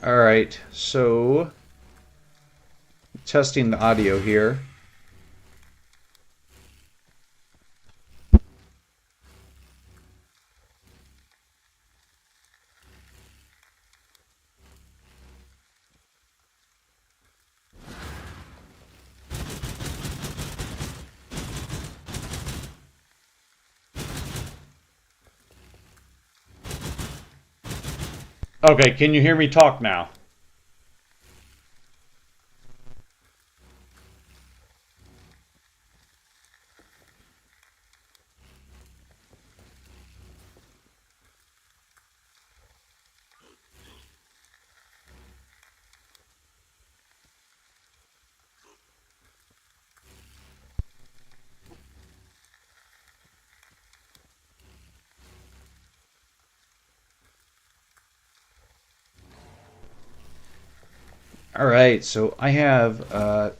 Alright, so testing the audio here. Okay, can you hear me talk now? Alright, so I have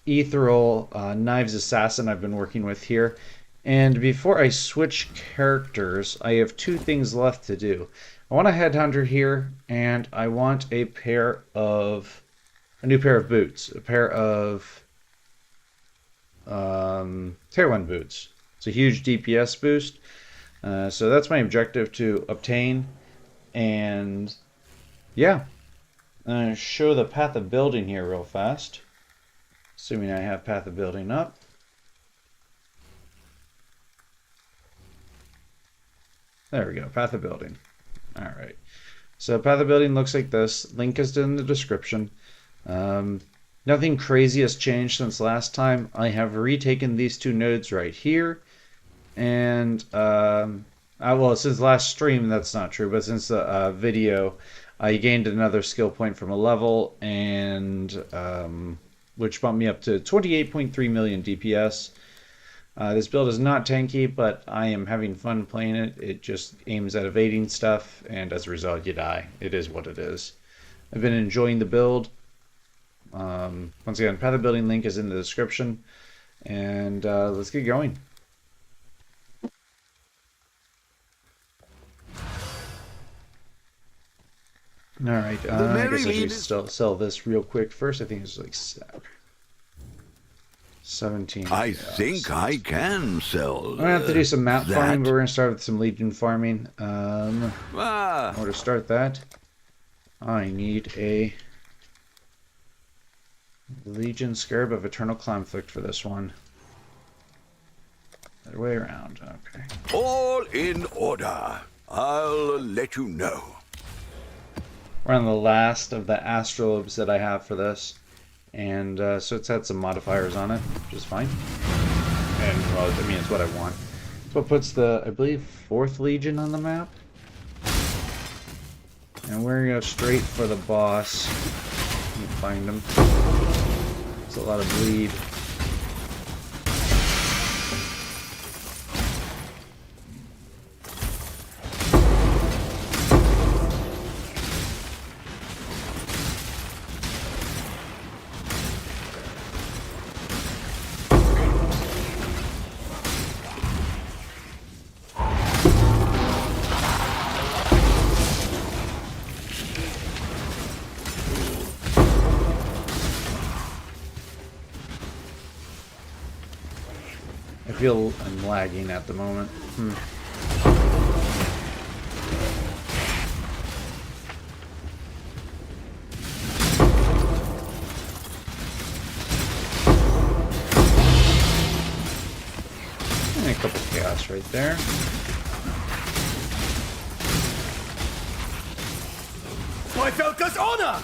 Ethereal Knives Assassin I've been working with here. And before I switch characters, I have two things left to do. I want a Headhunter here, and I want a new pair of boots. A pair of Tier 1 boots. It's a huge DPS boost. So that's my objective to obtain. And yeah. Show the path of building here real fast. Assuming I have path of building up. There we go, path of building. Alright. So path of building looks like this. Link is in the description. Nothing crazy has changed since last time. I have retaken these two nodes right here. And, well, since last stream, that's not true, but since the video, I gained another skill point from a level, and which bumped me up to 28.3 million DPS. This build is not tanky, but I am having fun playing it. It just aims at evading stuff, and as a result, you die. It is what it is. I've been enjoying the build. Once again, path of building link is in the description, and let's get going. Alright, I guess I should still sell this real quick first. I think it's like 17. I think I can sell. I'm gonna have to do some map farming, but we're gonna start with some Legion farming. In order to start that, I need a Legion Scarab of Eternal Conflict for this one. Other way around, okay. All in order. I'll let you know. We're on the last of the astrolabes that I have for this, and so it's had some modifiers on it, which is fine. And well, I mean, it's what I want. It's what puts the, I believe, 4th Legion on the map. And we're gonna go straight for the boss. Let me find him. It's a lot of bleed. I feel I'm lagging at the moment. And a couple chaos right there. Bei Völkers Honor!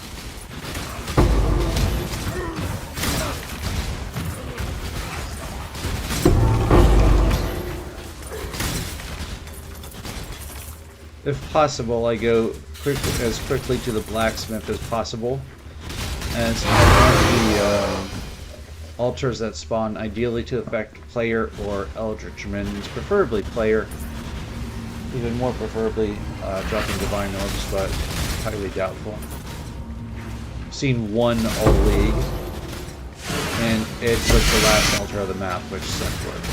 If possible, I go as quickly to the blacksmith as possible. And I want the altars that spawn ideally to affect player or eldritch minions, preferably player. Even more preferably dropping divine orbs, but highly doubtful. I've seen one all league, and it was the last altar of the map, which sucked horribly.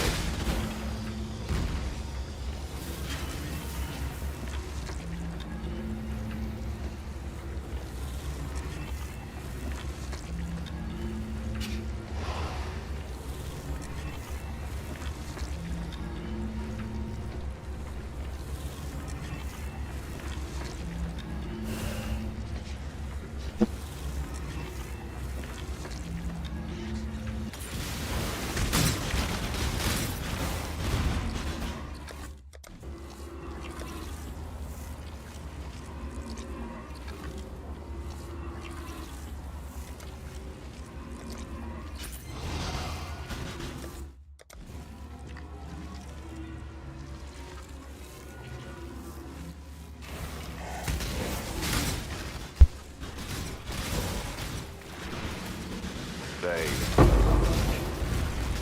vain.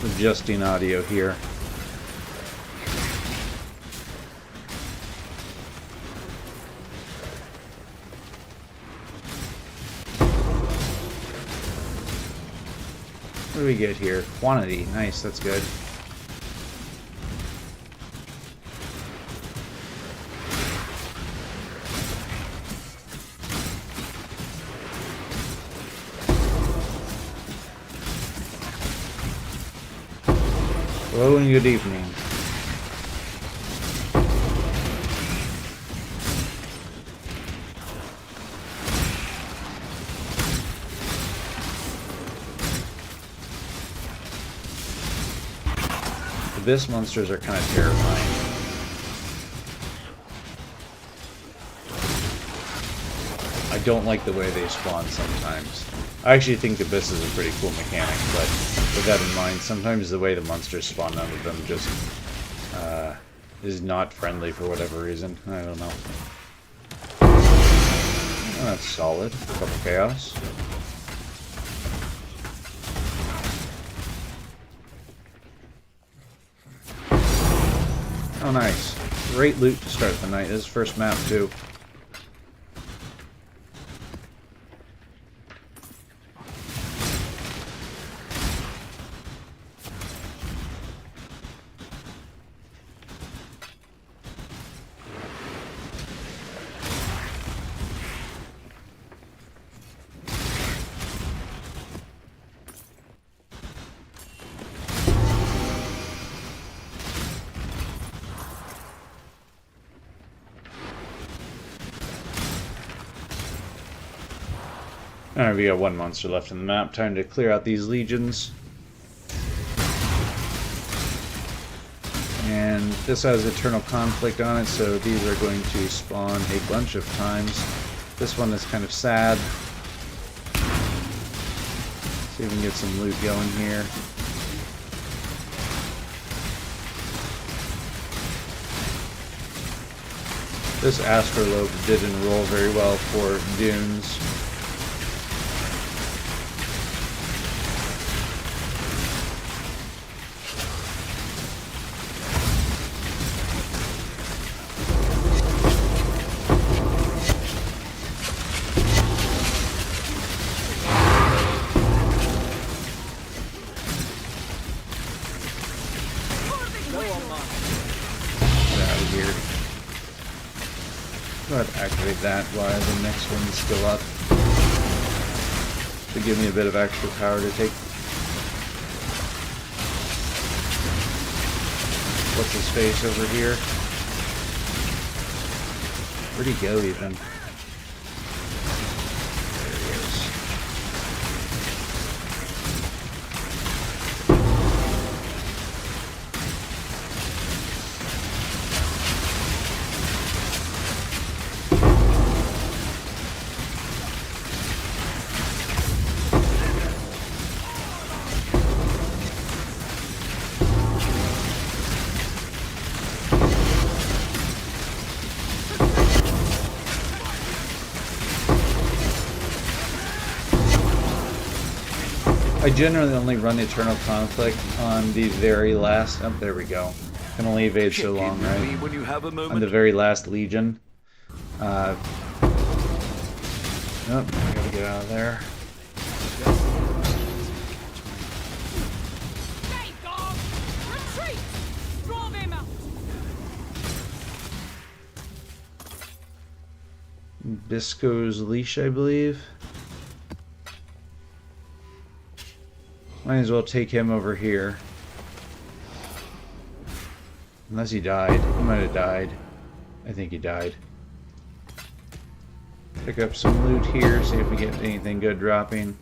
Adjusting audio here. What do we get here? Quantity. Nice, that's good. Hello and good evening. Abyss monsters are kind of terrifying. I don't like the way they spawn sometimes. I actually think Abyss is a pretty cool mechanic, but with that in mind, sometimes the way the monsters spawn out of them just is not friendly for whatever reason. I don't know. Oh, that's solid. A couple chaos. Oh, nice. Great loot to start the night. This is first map, too. Alright, we got one monster left in the map. Time to clear out these legions. And this has Eternal Conflict on it, so these are going to spawn a bunch of times. This one is kind of sad. See if we can get some loot going here. This Astrolabe didn't roll very well for dunes. Go ahead and activate that while the next one's still up. To give me a bit of extra power to take. What's his face over here? Where'd he go even? There he is. I generally only run Eternal Conflict on the very last... Oh, there we go. Can only evade so long, right? When you have a moment. On the very last Legion. Oh, I gotta get out of there. Stay, dog! Retreat! Draw them out! Bisco's leash, I believe. Might as well take him over here. Unless he died. He might have died. I think he died. Pick up some loot here, see if we get anything good dropping.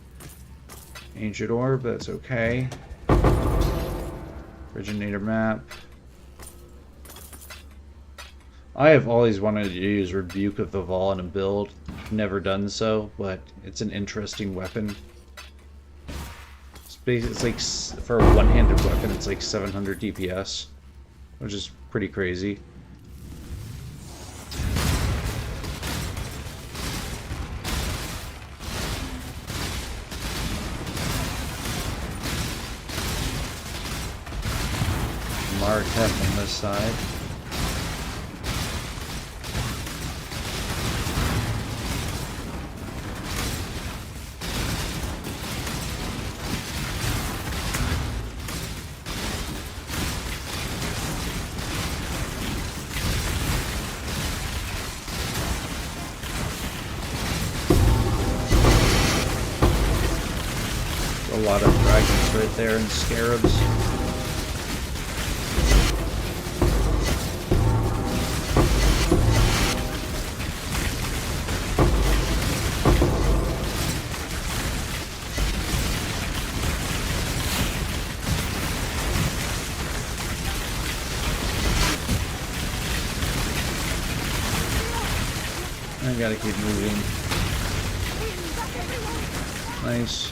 Ancient Orb, that's okay. Originator map. I have always wanted to use Rebuke of the Vol in a build. Never done so, but it's an interesting weapon. It's like, for a one-handed weapon, it's like 700 DPS, which is pretty crazy. Archeth on this side. A lot of dragons right there and scarabs. I gotta keep moving. Nice.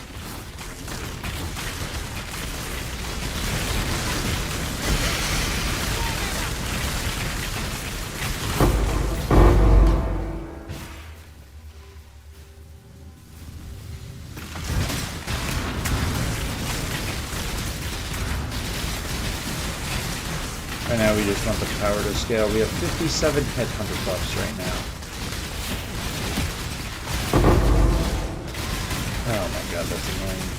Right now we just want the power to scale. We have 57 Headhunter buffs right now. Oh my god, that's annoying.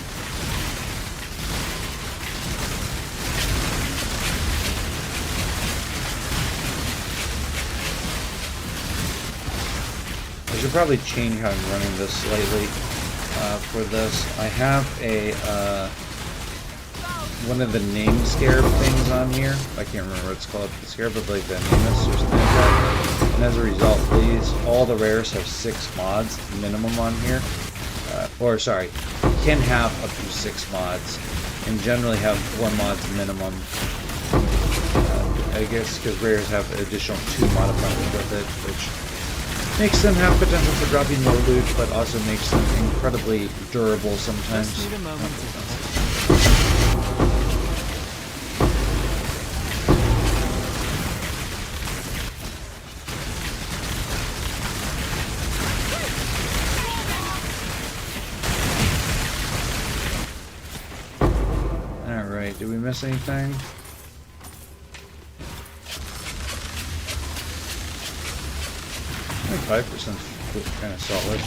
I should probably change how I'm running this slightly for this. I have a one of the name scarab things on here. I can't remember what it's called. The scarab of like the Nemus or something like that. And as a result, all the rares have 6 mods minimum on here. Or sorry, you can have up to 6 mods, and generally have 4 mods minimum. I guess because rares have additional 2 modifiers with it, which makes them have potential for dropping more loot, but also makes them incredibly durable sometimes. Just need a moment to Alright, did we miss anything? I think 5% is kind of solid.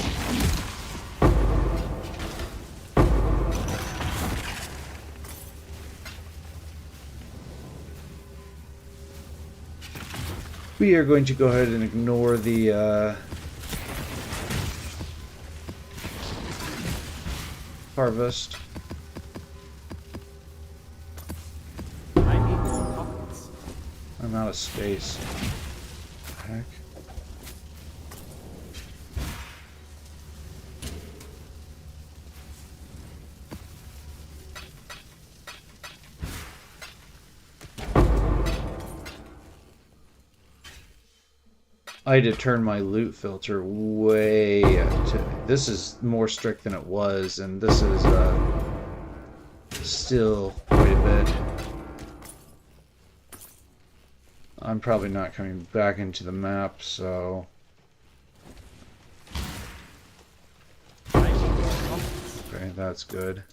We are going to go ahead and ignore the harvest. I need more pockets. I'm out of space. What the heck? I had to turn my loot filter way to, this is more strict than it was, and this is still quite a bit. I'm probably not coming back into the map, so I need more pockets. okay, that's good.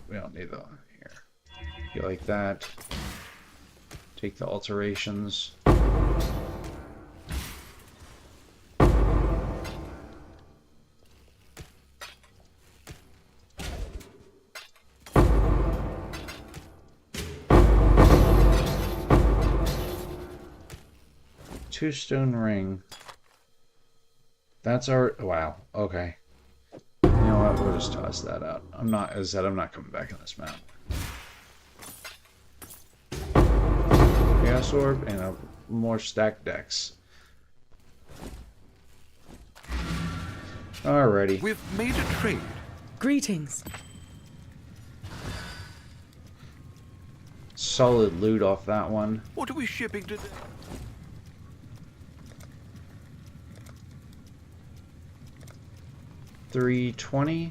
We don't need that here. Go like that. Take the alterations. Two stone ring. That's our, wow, okay. You know what, we'll just toss that out. I'm not, as I said, I'm not coming back in this map. Chaos Orb and a more stacked decks. Alrighty. We've made a trade. Greetings. Solid loot off that one. What are we shipping today? $320.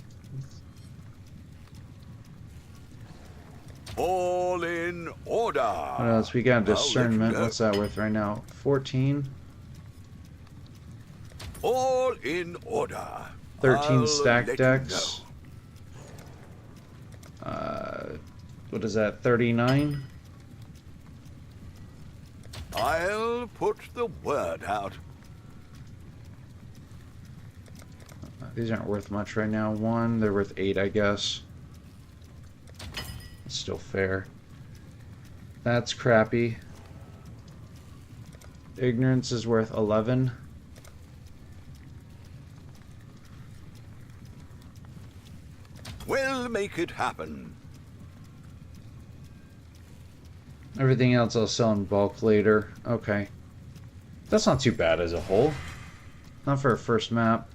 All in order. What else? We got discernment. What's that worth right now? 14. All in order. 13 I'll stack let you decks. What is that, 39? I'll put the word out. These aren't worth much right now. 1, they're worth 8, I guess. It's still fair. That's crappy. Ignorance is worth 11. We'll make it happen. Everything else I'll sell in bulk later. Okay. That's not too bad as a whole. Not for a first map.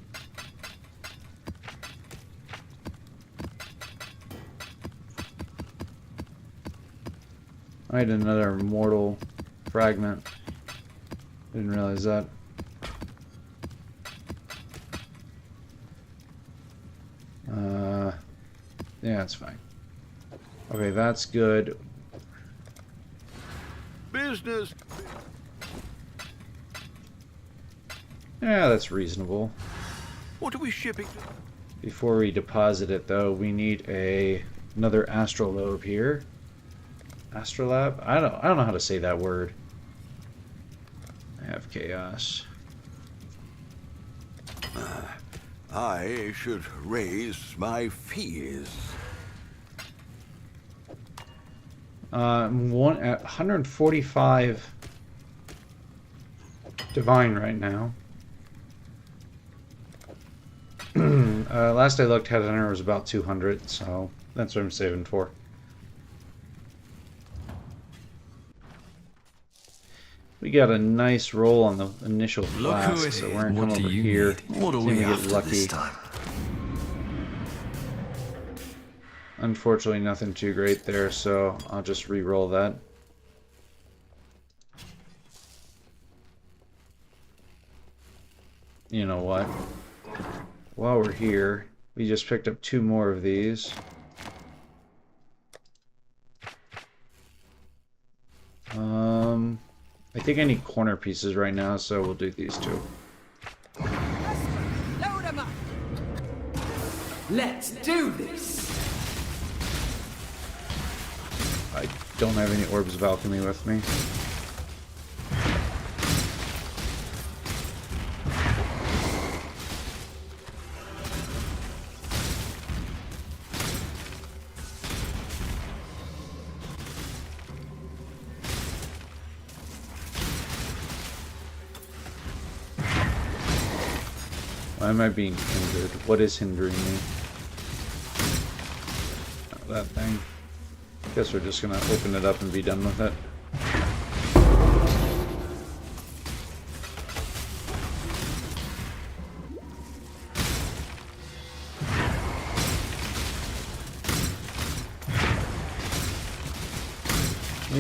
I had another mortal fragment. Didn't realize that. Yeah, it's fine. Okay, that's good. Business. Yeah, that's reasonable. What are we shipping? Before we deposit it, though, we need another astrolabe here. Astrolabe? I don't know how to say that word. I have chaos. I should raise my fees. I'm at 145 divine right now. Last I looked, Headhunter was about 200, so that's what I'm saving for. We got a nice roll on the initial flask, so we're gonna come over here. What are See if we get after lucky. this time? Unfortunately, nothing too great there, so I'll just re-roll that. You know what? While we're here, we just picked up 2 more of these. I think I need corner pieces right now, so we'll do these 2. Load 'em up. Let's do this! I don't have any orbs of alchemy with me. Why am I being hindered? What is hindering me? Oh, that thing. Guess we're just gonna open it up and be done with it.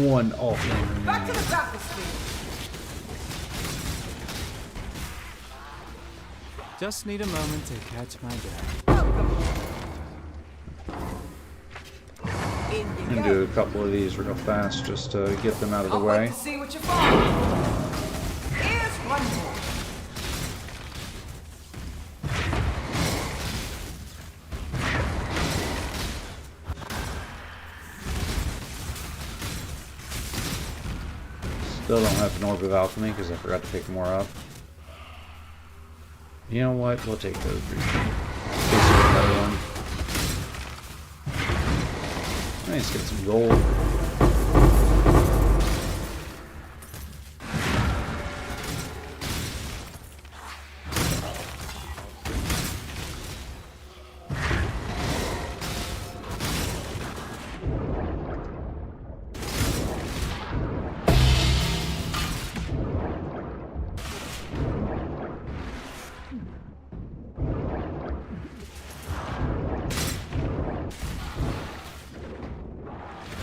One Allflame Back to remaining. the battlefield! Just need a moment to catch my breath. In you I'm gonna go. do a couple of these real fast just to get them out of the I'll wait way. to see what you find. Here's one more. Still don't have an orb of alchemy because I forgot to pick more up. You know what? We'll take those briefly. In case there's another one. Nice, get some gold.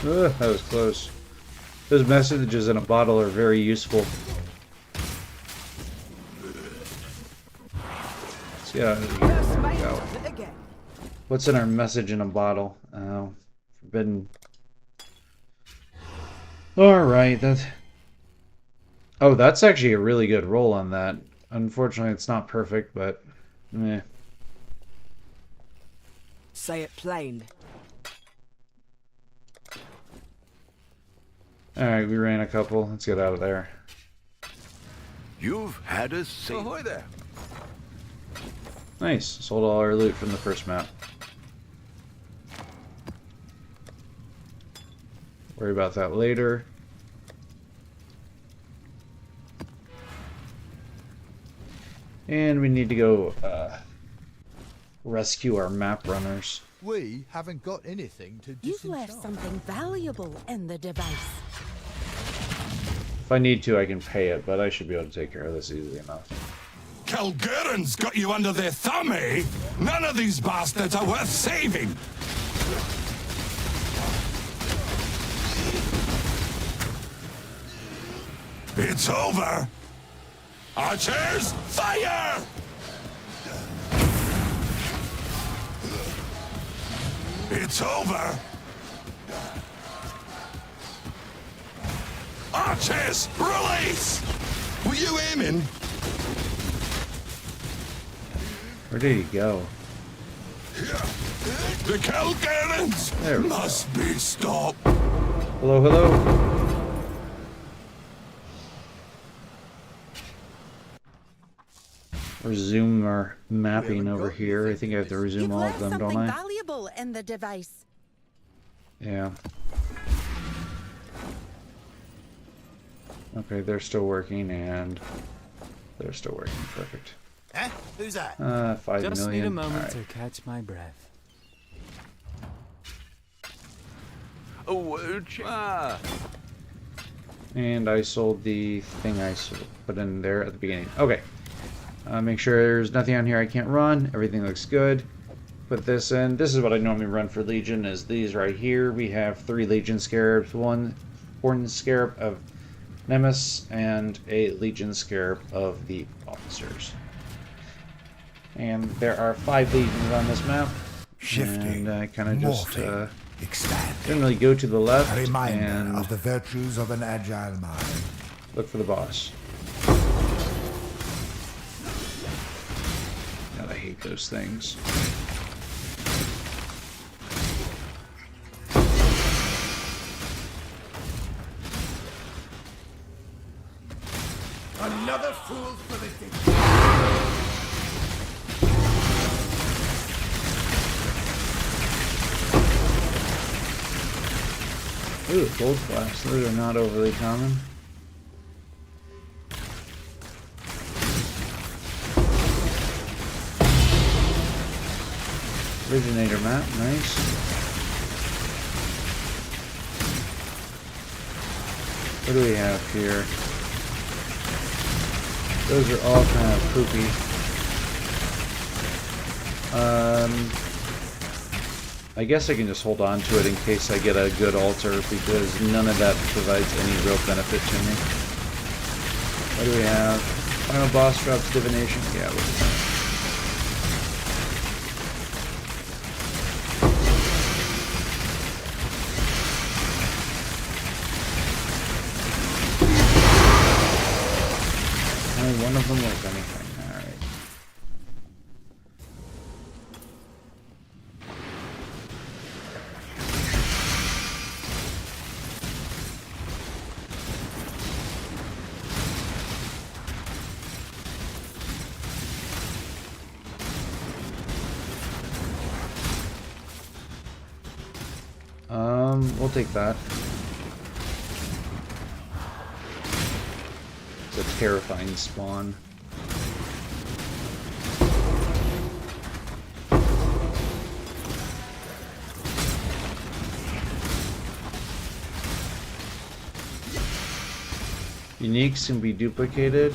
Ugh, that was close. Those messages in a bottle are very useful. Let's get out of here. There we go. Again. What's in our message in a bottle? Forbidden. Alright, that's... Oh, that's actually a really good roll on that. Unfortunately, it's not perfect, but... Meh. Say it plain. Alright, we ran a couple. Let's get out of there. You've had a safe. Ahoy there. Nice. Sold all our loot from the first map. Worry about that later. And we need to go rescue our map runners. We haven't got anything to You've disenchant. left something valuable in the device. If I need to, I can pay it, but I should be able to take care of this easily enough. Calguran's got you under their thumb, eh? None of these bastards are worth saving! It's over! Archers, fire! It's over! Archers, release! Were you aiming? Where did he go? The Calgurans There we must be stopped! Hello, hello. Resume our mapping over here. I think I have to resume You've all of left them, something don't I? valuable in the device. Yeah. Okay, they're still working, and they're still working. Perfect. Eh? Who's that? 5 Just million. need a moment Alright. to catch my breath. Oh, And I sold the thing I put in there at the beginning. Okay. Make sure there's nothing on here I can't run. Everything looks good. Put this in. This is what I normally run for Legion, is these right here. We have 3 Legion Scarabs, 1 Horn Scarab of Nemesis, and a Legion Scarab of the Officers. And there are 5 Legions on this map. Shifting, And I kind of just morphing, expanding. generally go to the left A reminder and of the virtues of an agile mind. look for the boss. God, I hate those things. Another fool for the day. Ooh, gold flash. Those are not overly common. Originator map, nice. What do we have here? Those are all kind of poopy. I guess I can just hold on to it in case I get a good altar, because none of that provides any real benefit to me. What do we have? Final boss drops divination. Yeah, we'll do that. Only one of them was anything. Alright. We'll take that. It's a terrifying spawn. Uniques can be duplicated.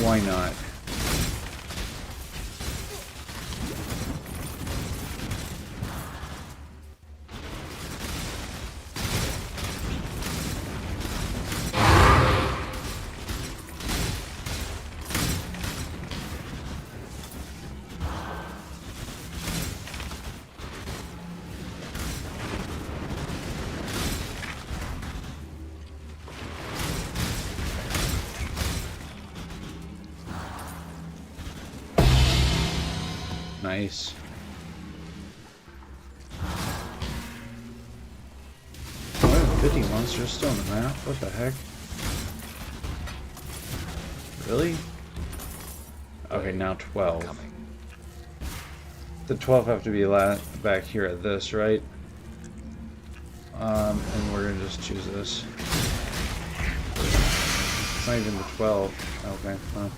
Why not? Nice. Oh. 50 monsters still on the map? What the heck? Really? Okay, now 12. The 12 have to be back here at this, right? And we're gonna just choose this. It's not even the 12. Okay, well.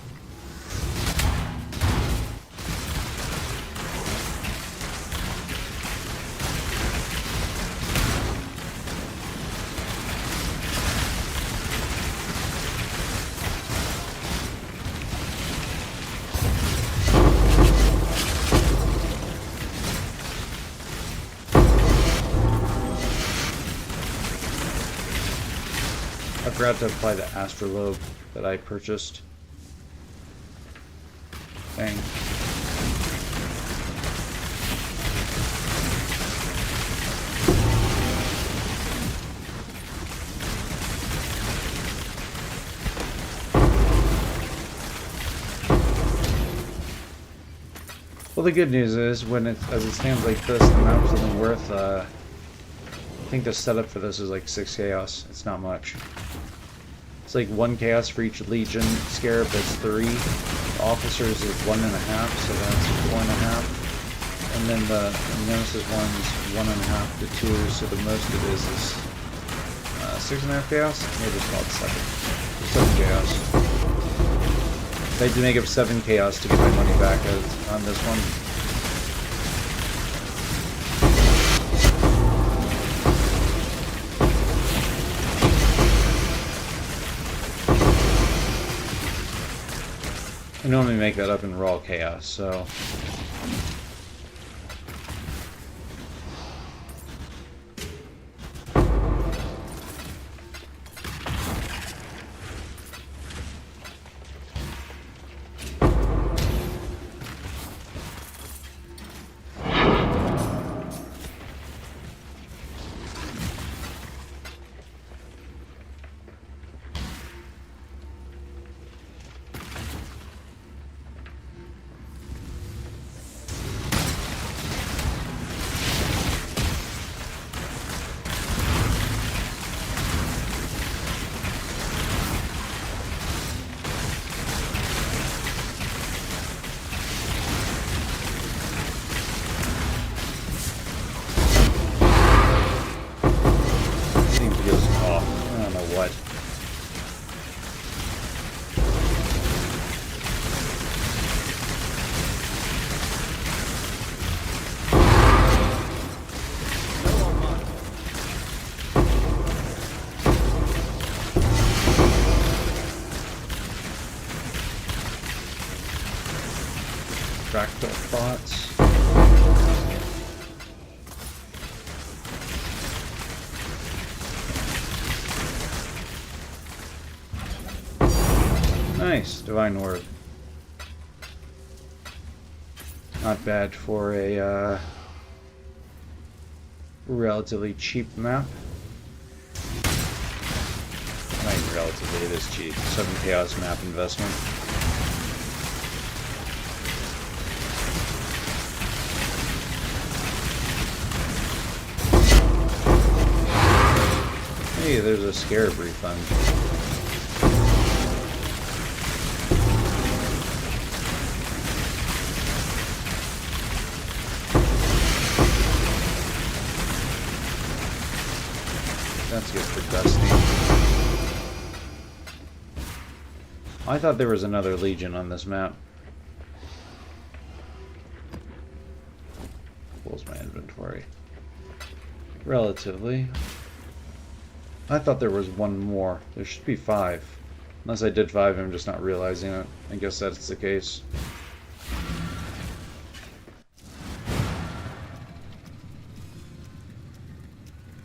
I forgot to apply the astrolabe that I purchased. Dang. Well, the good news is, when as it stands like this, the map's only worth, I think the setup for this is like 6 chaos. It's not much. It's like 1 chaos for each legion. Scarab is 3. The officers is 1.5, so that's 4.5. And then the nemesis one's 1.5 to 2, so the most it is 6.5 chaos. Maybe it's called 7. 7 chaos. I had to make up 7 chaos to get my money back on this one. I normally make that up in raw chaos, so... Fractal thoughts. Nice, divine word. Not bad for a relatively cheap map. Not even relatively, it is cheap. 7 chaos map investment. Hey, there's a scarab refund. That's good for Dusty. I thought there was another Legion on this map. Pulls my inventory. Relatively. I thought there was one more. There should be 5. Unless I did 5, I'm just not realizing it. I guess that's the case.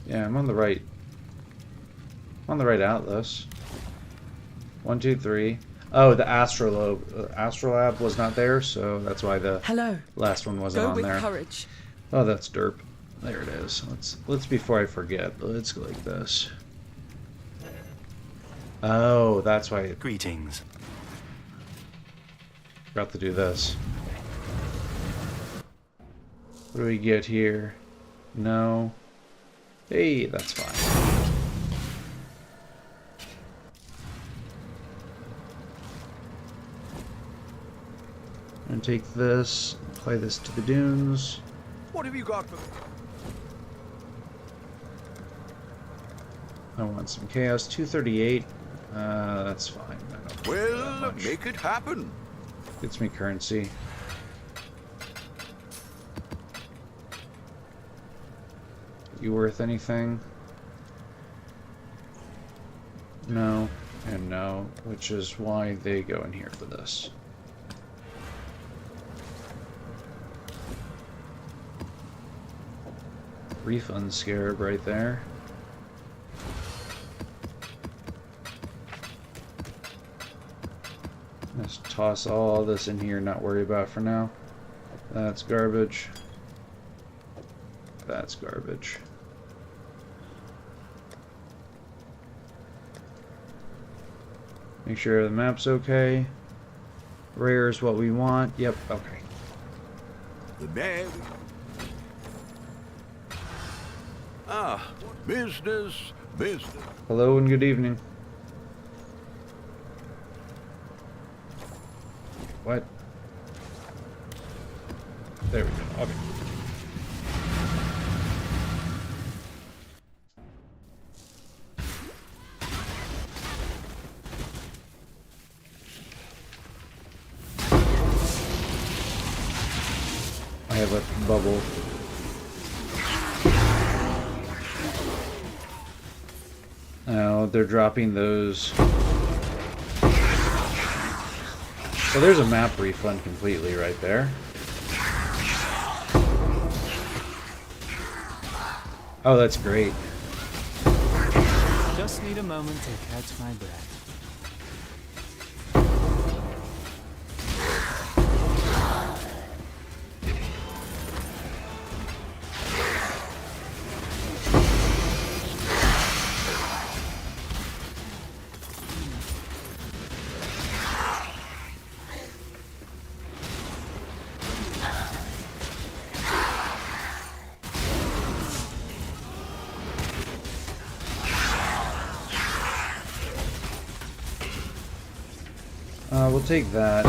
Yeah, I'm on the right. I'm on the right atlas. 1, 2, 3. Oh, the astrolabe was not there, so that's why the last one wasn't on there. Courage. Oh, that's derp. There it is. Let's before I forget. Let's go like this. Oh, that's why. Greetings. Forgot to do this. What do we get here? No. Hey, that's fine. And take this, apply this to the dunes. What have you got for... I want some chaos. 238. That's fine. I don't need that Well, much. make it happen. Gets me currency. You worth anything? No, and no, which is why they go in here for this. Refund scarab right there. Just toss all this in here, not worry about for now. That's garbage. That's garbage. Make sure the map's okay. Rare is what we want. Yep, okay. The man. Ah, business, business. Hello and good evening. What? There we go. Okay. I have a bubble. Now they're dropping those. So there's a map refund completely right there. Oh, that's great. Just need a moment to catch my breath. We'll take that. I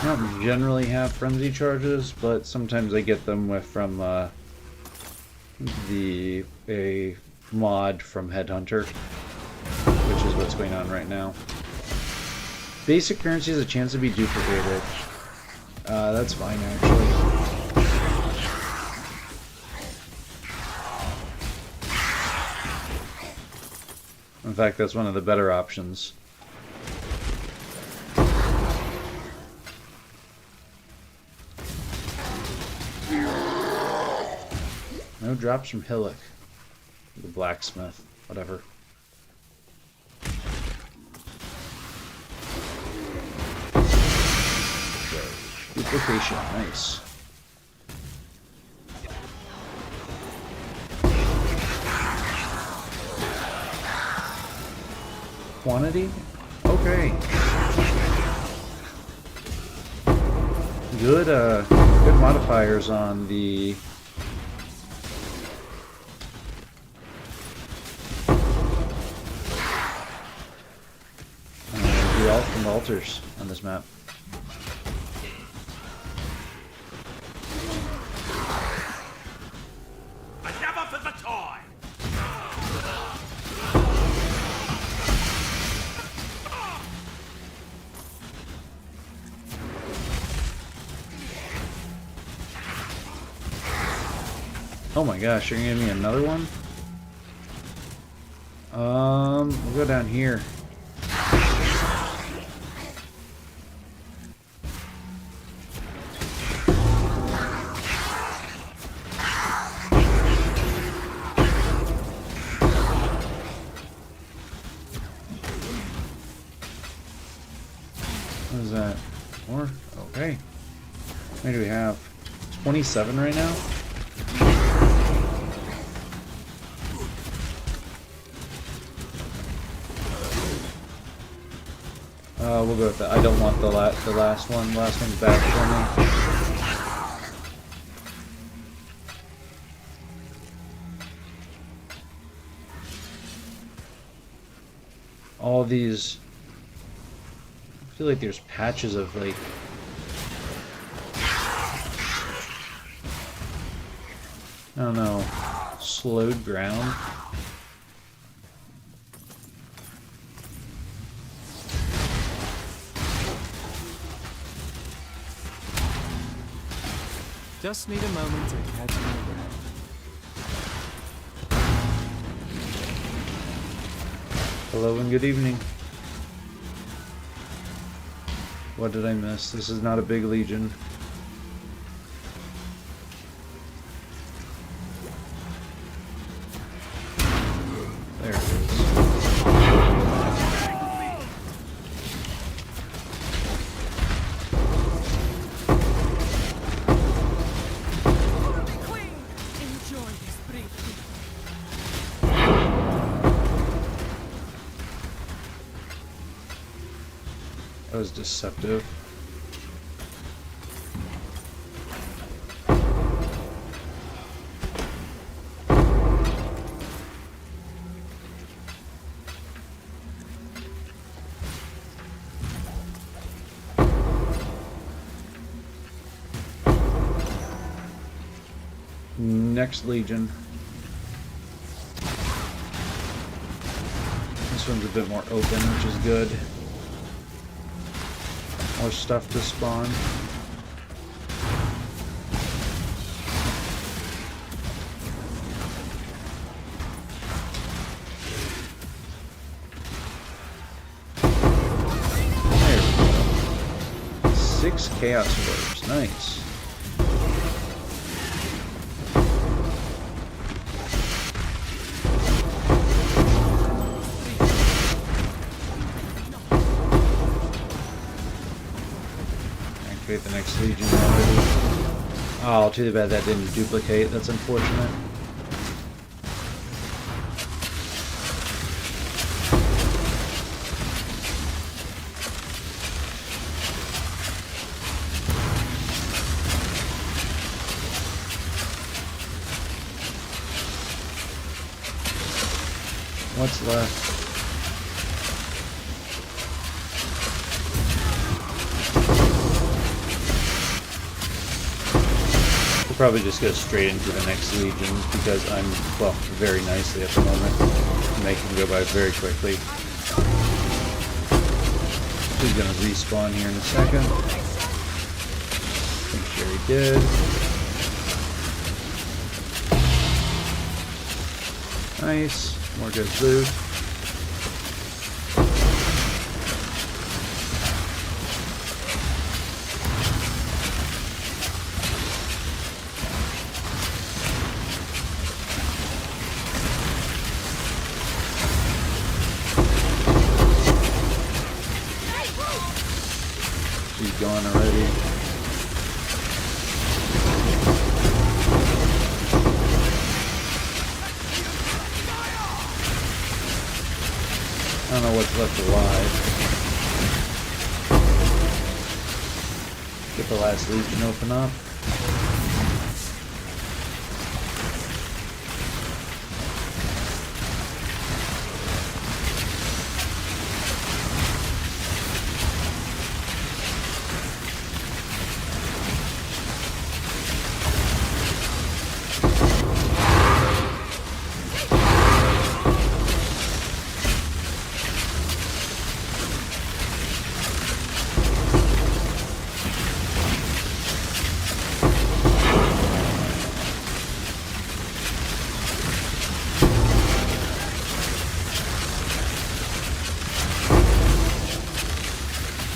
don't generally have frenzy charges, but sometimes I get them with from a mod from Headhunter, which is what's going on right now. Basic currency has a chance to be duplicated. That's fine, actually. In fact, that's one of the better options. No drops from Hillock. The blacksmith. Whatever. Duplication, nice. Quantity? Okay. Good, good modifiers on the... the alt from altars on this map. Oh my gosh, you're gonna give me another one? We'll go down here. What is that? More? Okay. How many do we have? 27 right now? We'll go with that. I don't want the last one. Last one's bad for me. All these... I feel like there's patches of, like... I don't know. Slowed ground. Just need a moment to catch my breath. Hello and good evening. What did I miss? This is not a big legion. There it is. Queen, enjoy this briefly. That was deceptive. Next Legion. This one's a bit more open, which is good. More stuff to spawn. There we go. 6 Chaos Orbs. Nice. The next Legion already. Oh, too bad that didn't duplicate. That's unfortunate. What's left? Probably just go straight into the next Legions because I'm buffed very nicely at the moment. Making them go by very quickly. He's gonna respawn here in a second. Make sure he did. Nice. More good loot. Going already. I don't know what's left alive. Get the last Legion open up.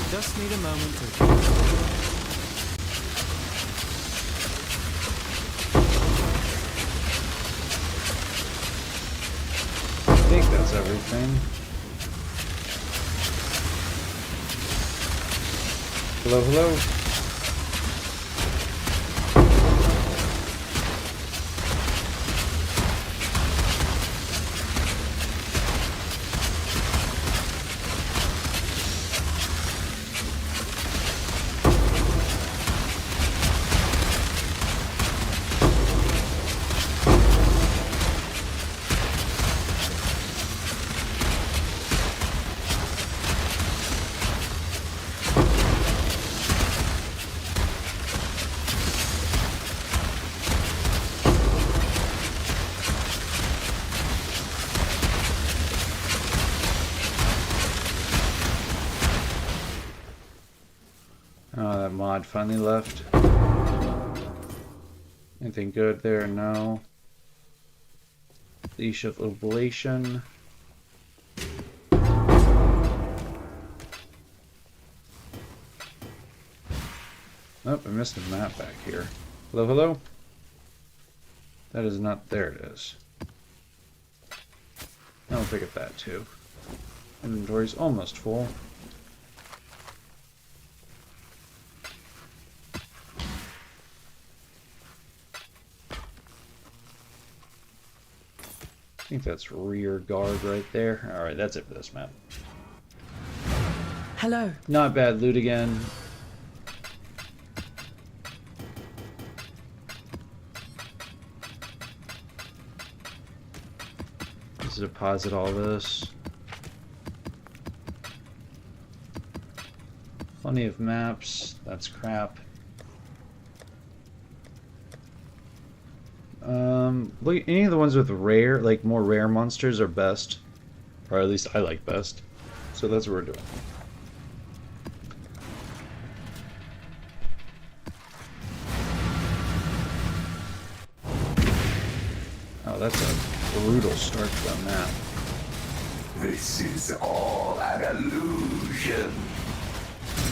Just need a moment to... I think that's everything. Hello, hello. Oh, that mod finally left. Anything good there? No. Leash of Oblation. Oh, I missed a map back here. Hello, hello? That is not... There it is. I'll pick up that too. Inventory's almost full. I think that's rear guard right there. Alright, that's it for this map. Hello. Not bad loot again. Let's deposit all this. Plenty of maps. That's crap. Look, any of the ones with rare, like more rare monsters are best. Or at least I like best. So that's what we're doing. Oh, that's a brutal start to the map. This is all an illusion.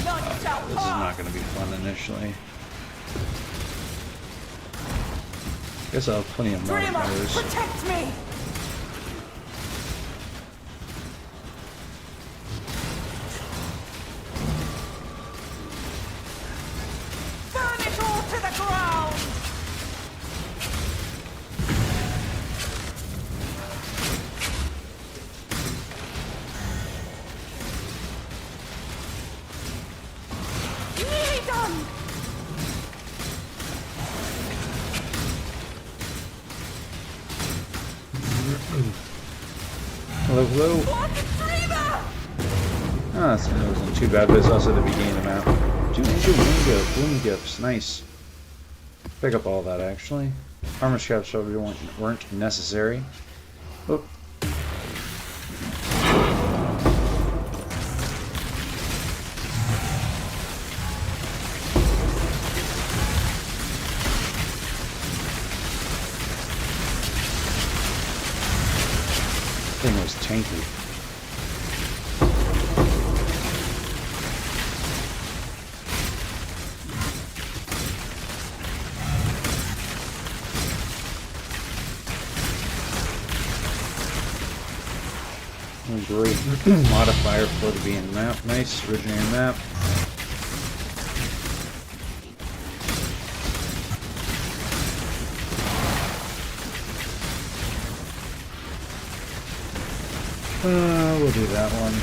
None shall This is not going to be fun initially. Guess I'll have plenty of Dreamer, modifiers. protect me! Burn it all to the ground! Nearly done! Hello, hello. For the dreamer! Ah, so that wasn't too bad, but it's also the beginning of the map. 2 ninja wound gifts, nice. Pick up all that actually. Armor scraps probably weren't necessary. Oh. Thing was tanky. Great modifier for the being map. Nice originating map. We'll do that one.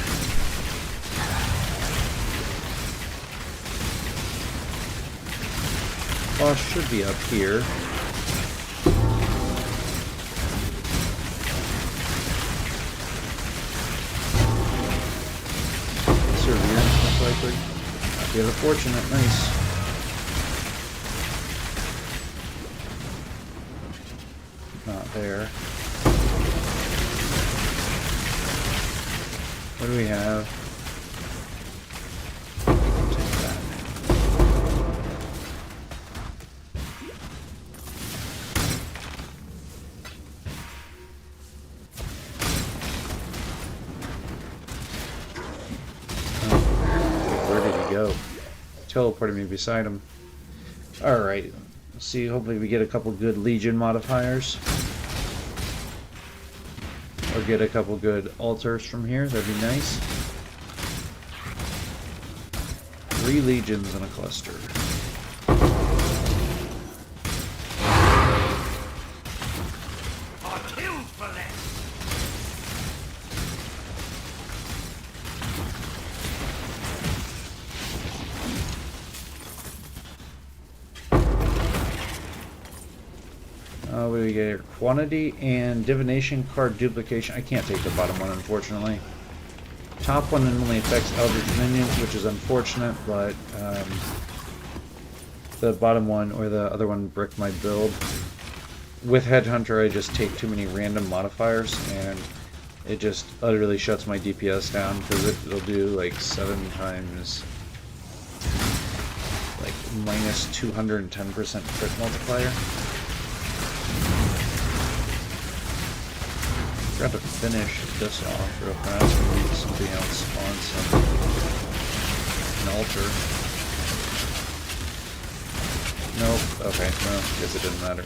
Boss should be up here. Perseverance, most likely. Not the other fortunate, nice. Not there. What do we have? Take that. Oh, where did he go? Teleported me beside him. Alright. Let's see, hopefully we get a couple good Legion modifiers. Or get a couple good altars from here, that'd be nice. 3 legions in a cluster. Are killed for less. What do we get here? Quantity and divination card duplication. I can't take the bottom one, unfortunately. Top one only affects Eldritch Minions, which is unfortunate, but the bottom one or the other one bricked my build. With Headhunter, I just take too many random modifiers, and it just utterly shuts my DPS down because it'll do like 7 times like minus 210% crit multiplier. Got to finish this off real fast and maybe something else spawns an altar. Nope. Okay. No. Guess it didn't matter.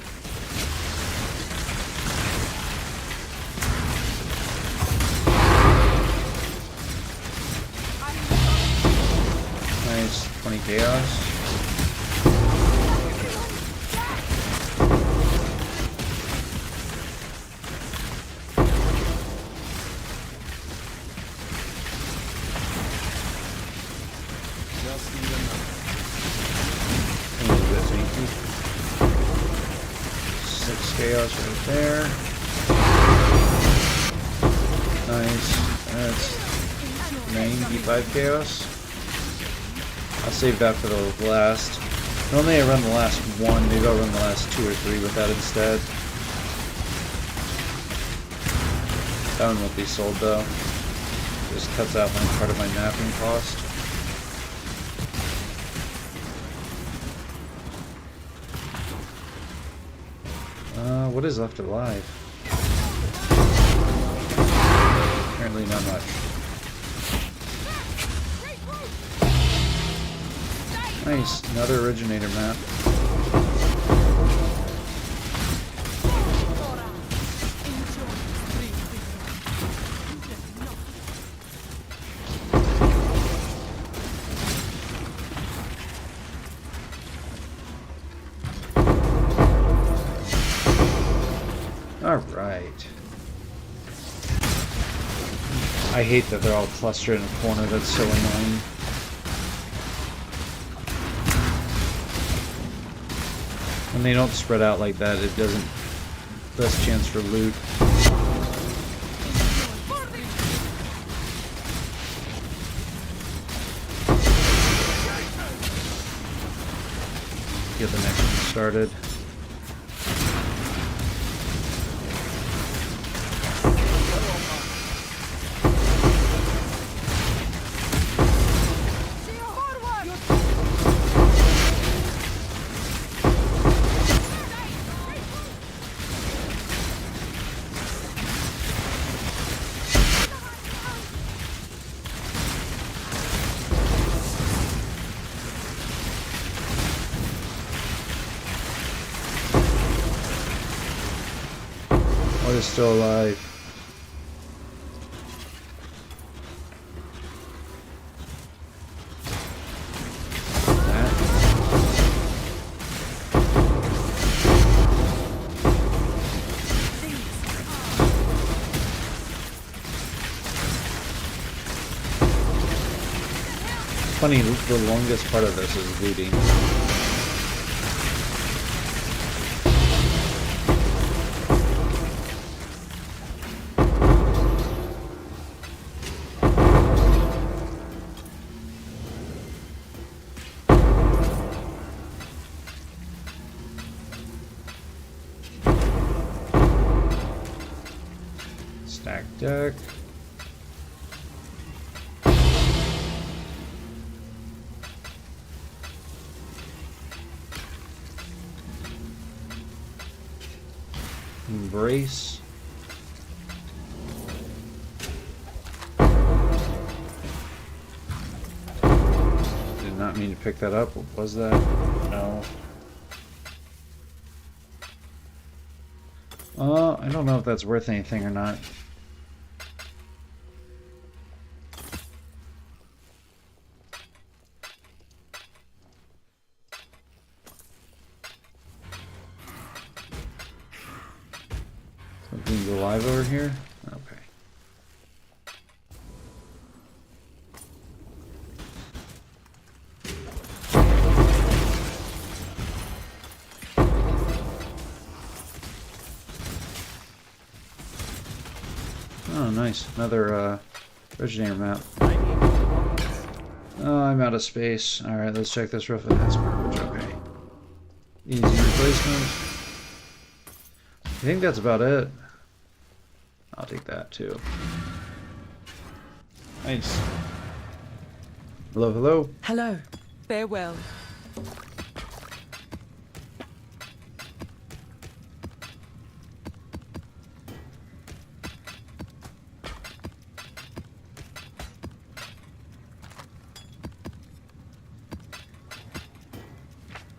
Nice. 20 chaos. Just need a moment. A little bit sneaky. 6 chaos right there. Nice. That's 95 chaos. I'll save that for the last. Normally I run the last one. Maybe I'll run the last 2 or 3 with that instead. That one won't be sold though. Just cuts out my part of my mapping cost. What is left alive? Apparently not much. Nice, another originator map. Alright. I hate that they're all clustered in a corner, that's so annoying. When they don't spread out like that, it doesn't less chance for loot. Get the next one started. What is still alive? Funny, the longest part of this is looting. Stack deck. Embrace. Did not mean to pick that up. What was that? No. I don't know if that's worth anything or not. Something's alive over here? Okay. Oh, nice. Another originator map. Oh, I'm out of space. Alright, let's check this roof. That's garbage. Okay. Easy replacement. I think that's about it. I'll take that too. Nice. Hello, hello. Hello. Farewell.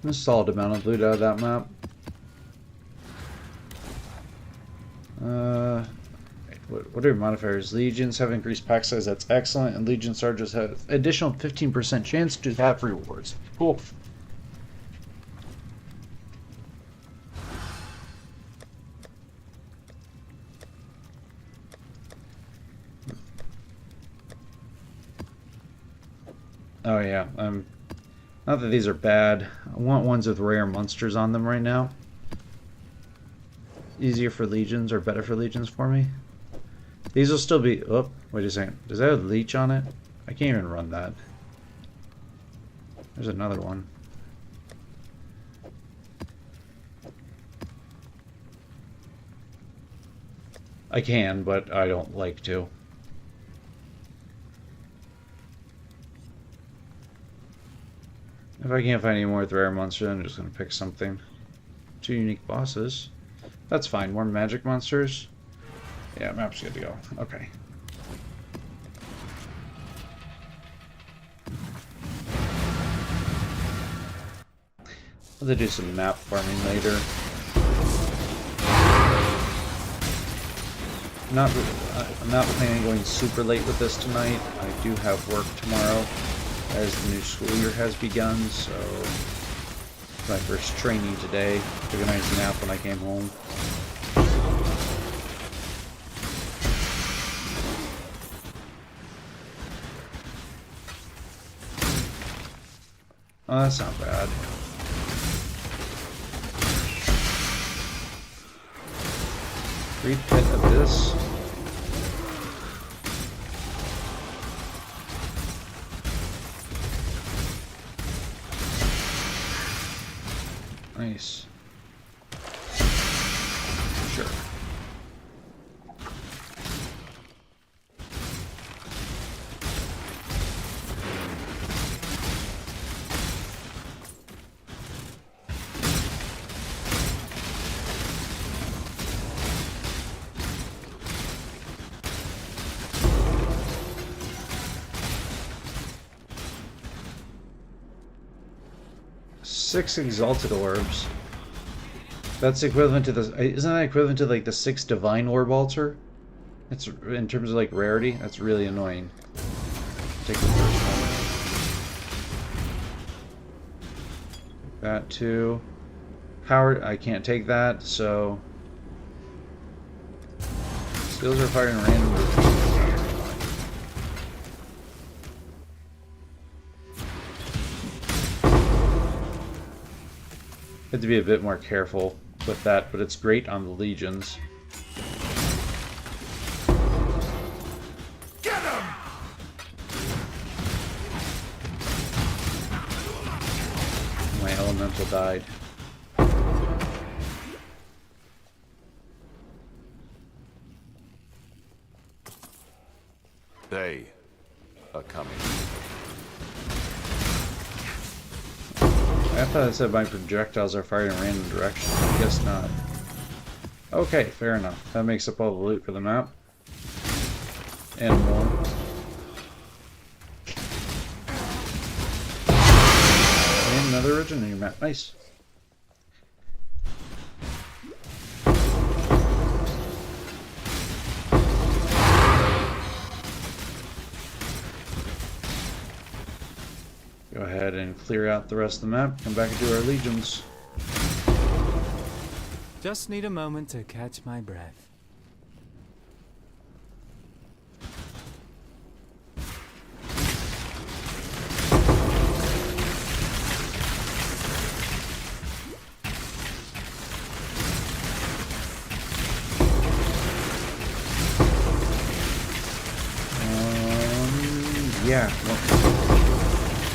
A solid amount of loot out of that map. What are modifiers? Legions have increased pack size, that's excellent, and Legion Sergeants have additional 15% chance to have rewards. Cool. Oh yeah, not that these are bad. I want ones with rare monsters on them right now. Easier for legions or better for legions for me. These will still be... Oh, wait a second. Does that have leech on it? I can't even run that. There's another one. I can, but I don't like to. If I can't find any more with rare monster, I'm just going to pick something. 2 unique bosses. That's fine. More magic monsters. Yeah, map's good to go. Okay. I'll do some map farming later. I'm not planning on going super late with this tonight. I do have work tomorrow as the new school year has begun, so my first training today. Took a nice nap when I came home. Oh, that's not bad. Free pit of this. Nice. Sure. Six exalted orbs. That's equivalent to the... Isn't that equivalent to like the 6 divine orb altar? It's in terms of like rarity. That's really annoying. Take the first one. That too. Power. I can't take that. So skills are firing randomly. Have to be a bit more careful with that, but it's great on the legions. Get him! My elemental died. They are coming. I thought it said my projectiles are fired in random directions. I guess not. Okay, fair enough. That makes up all the loot for the map. And more. And another originator map. Nice. Go ahead and clear out the rest of the map. Come back and do our legions. Just need a moment to catch my breath. Yeah.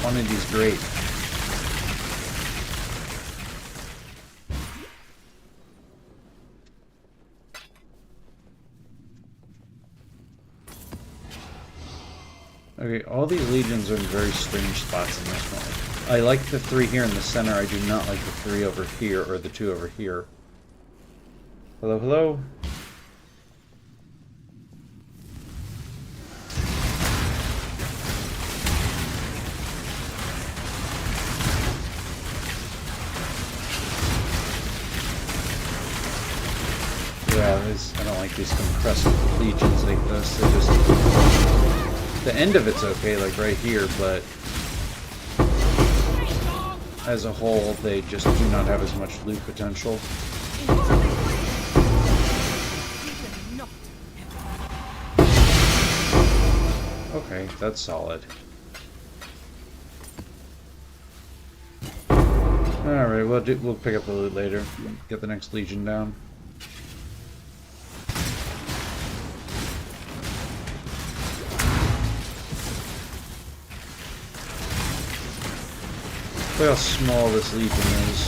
Quantity's great. Okay, all these legions are in very strange spots in this one. I like the 3 here in the center. I do not like the 3 over here, or the 2 over here. Hello, hello? Yeah, I don't like these compressed legions like this. They just... The end of it's okay, like right here, but as a whole, they just do not have as much loot potential. Okay, that's solid. Alright, we'll pick up the loot later. Get the next legion down. Look how small this legion is.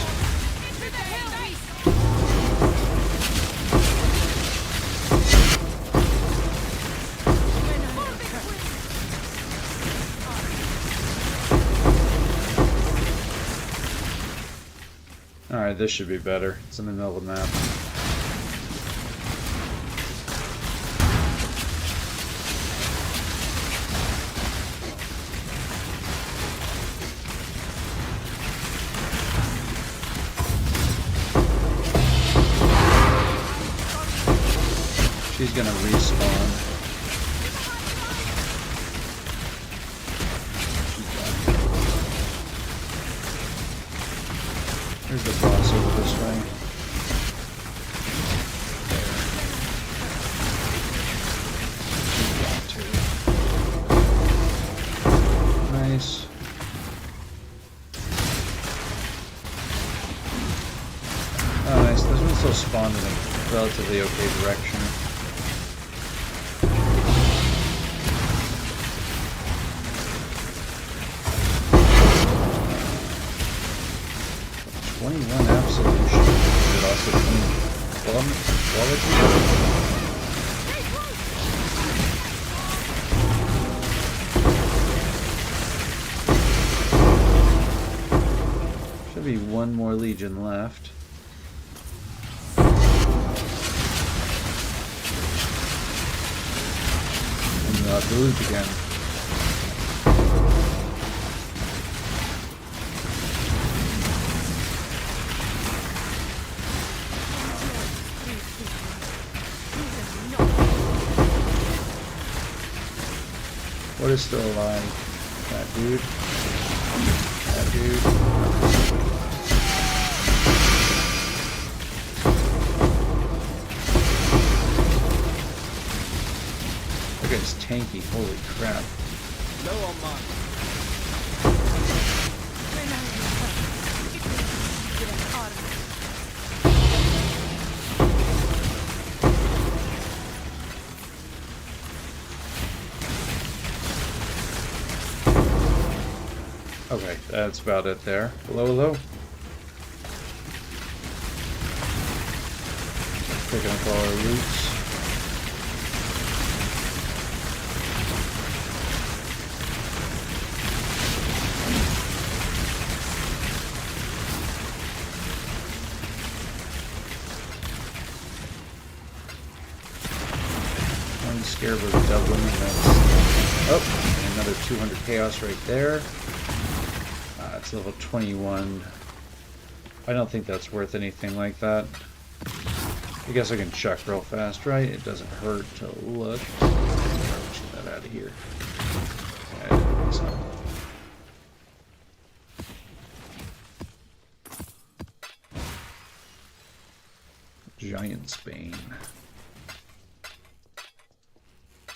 Alright, this should be better. It's in the middle of the map. She's gonna respawn. There's the boss over this way. Nice. Oh, nice. This one's still spawned in a relatively okay direction. Absolution. It also quality. Should be one more legion left. And we'll have to loot again. What is still alive? That dude. That dude. Look at his tanky. Holy crap. Low on mine. Okay, that's about it there. Hello, hello. Picking up all our roots. I'm scared of doubling events. Oh, and another 200 chaos right there. It's level 21. I don't think that's worth anything like that. I guess I can check real fast, right? It doesn't hurt to look. Let's get that out of here. Okay, so. Giant Spain.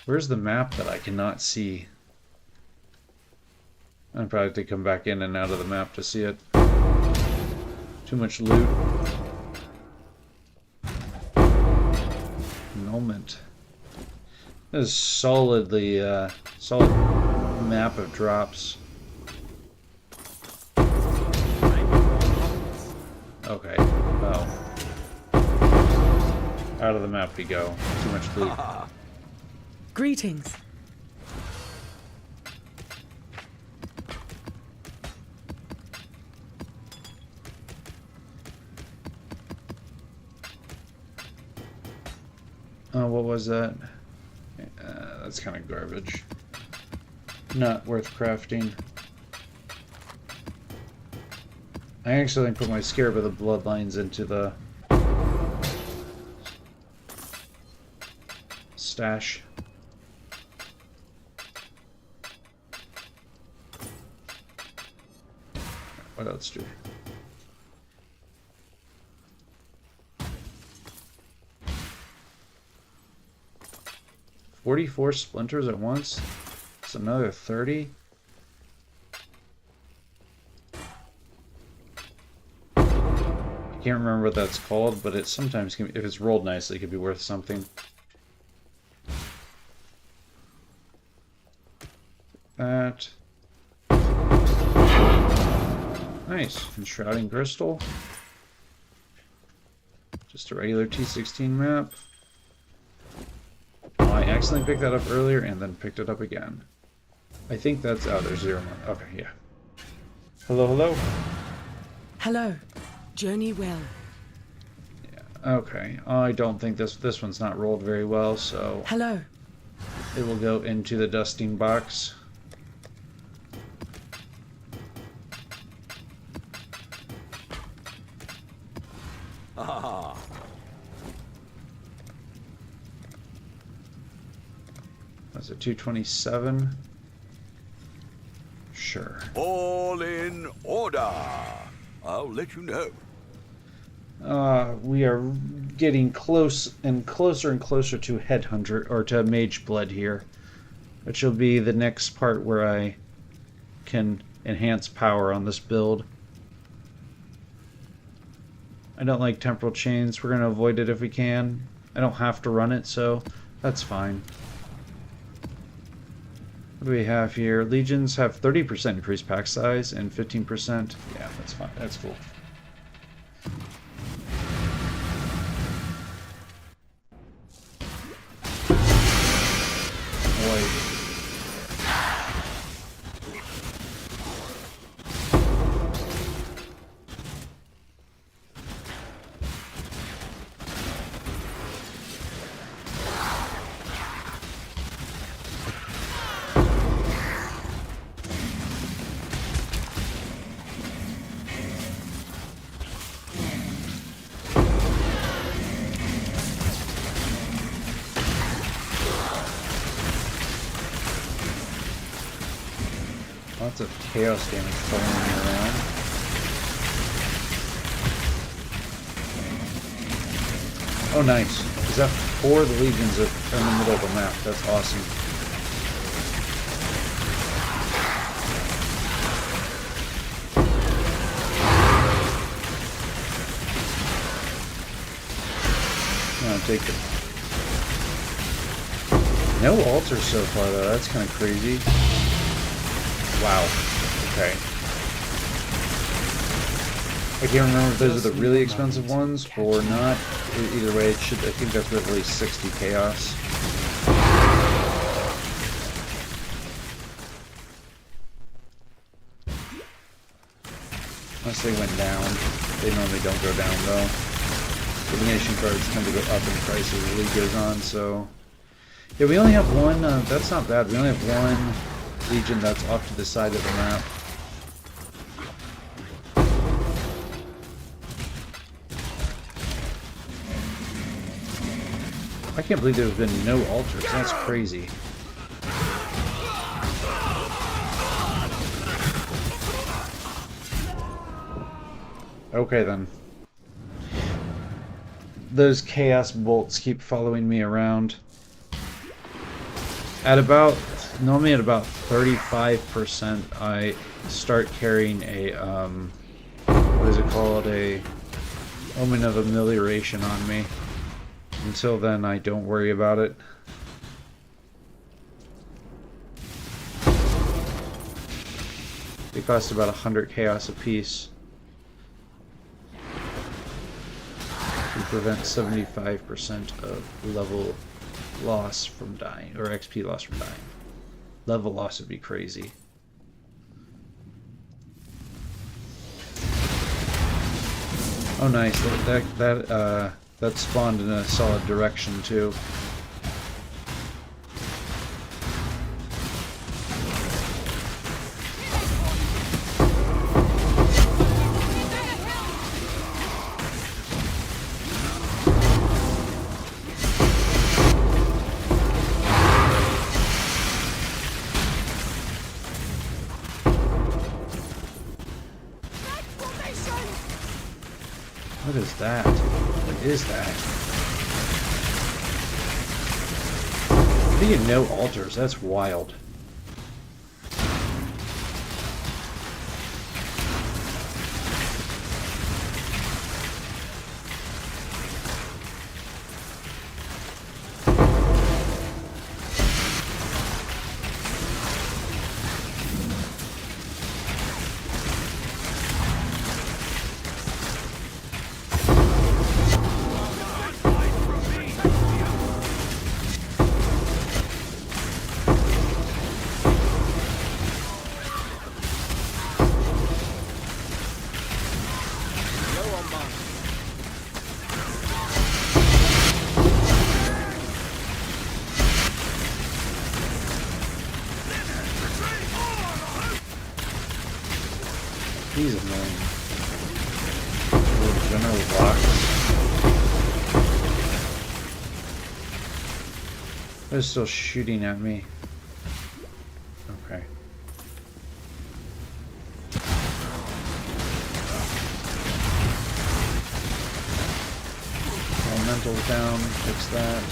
Where's the map that I cannot see? I'd probably have to come back in and out of the map to see it. Too much loot. Annulment. This is solidly, solid map of drops. Okay. Oh. Out of the map we go. Too much loot. Greetings. What was that? That's kind of garbage. Not worth crafting. I actually put my Scarab of the Bloodlines into the stash. What else do? 44 splinters at once? It's another 30? I can't remember what that's called, but it sometimes can, if it's rolled nicely, it could be worth something. That. Nice. Enshrouding Crystal. Just a regular T16 map. Oh, I accidentally picked that up earlier and then picked it up again. I think that's... oh, there's 0 more. Okay, yeah. Hello, hello. Hello. Journey well. Yeah, okay. I don't think this one's not rolled very well, so... Hello. it will go into the dusting box. Ah, That's a 227. Sure. all in order. I'll let you know. We are getting close and closer and closer to Headhunter, or to Mageblood here, which will be the next part where I can enhance power on this build. I don't like Temporal Chains. We're going to avoid it if we can. I don't have to run it, so that's fine. What do we have here? Legions have 30% increased pack size and 15%. Yeah, that's fine. That's cool. Boy. Lots of chaos damage following me around. Oh, nice. Is that 4 of the legions are in the middle of the map? That's awesome. I'll take it. No altars so far, though. That's kind of crazy. Wow. Okay. I can't remember if those are the really expensive ones or not. Either way, it should. I think that's worth at least 60 chaos. Unless they went down. They normally don't go down though. Elimination cards tend to go up in price as the league goes on, so... yeah, we only have one, that's not bad. We only have one legion that's off to the side of the map. I can't believe there's been no altars. That's crazy. Okay then. Those chaos bolts keep following me around. At about, normally at about 35%, I start carrying a, what is it called? A Omen of Amelioration on me. Until then, I don't worry about it. They cost about 100 chaos apiece. To prevent 75% of level loss from dying, or XP loss from dying. Level loss would be crazy. Oh nice, That spawned in a solid direction too. What is that? What is that? How do you know altars? That's wild. He's annoying. Little general box. They're still shooting at me. Okay. Elemental's down, fix that.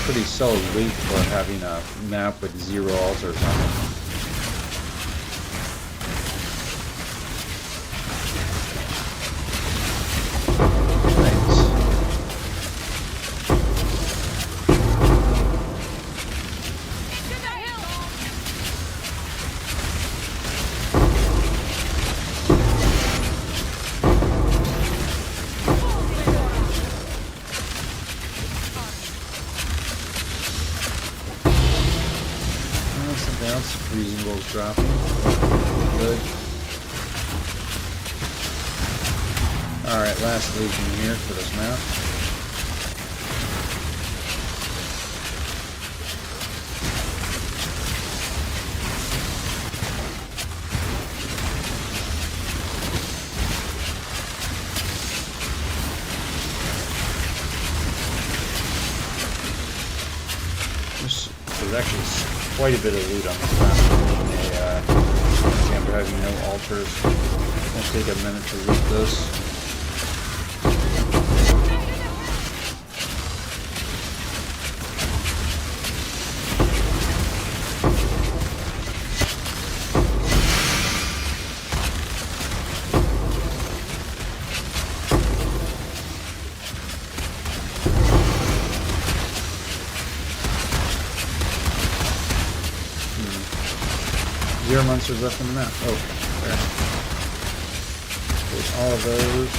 Pretty solid weight for having a map with 0 altars on it. Reasonable's dropping. Good. Alright, last legion here for this map. There's actually quite a bit of loot on this map. After having no altars, it'll take a minute to loot this. Zero monsters left on the map. Oh, there. There's all of those.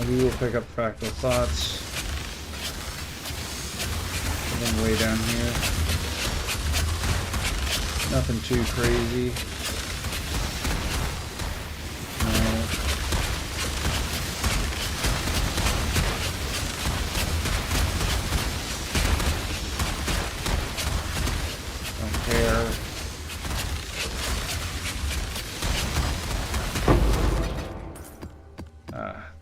We will pick up Fractal Thoughts. And then way down here. Nothing too crazy.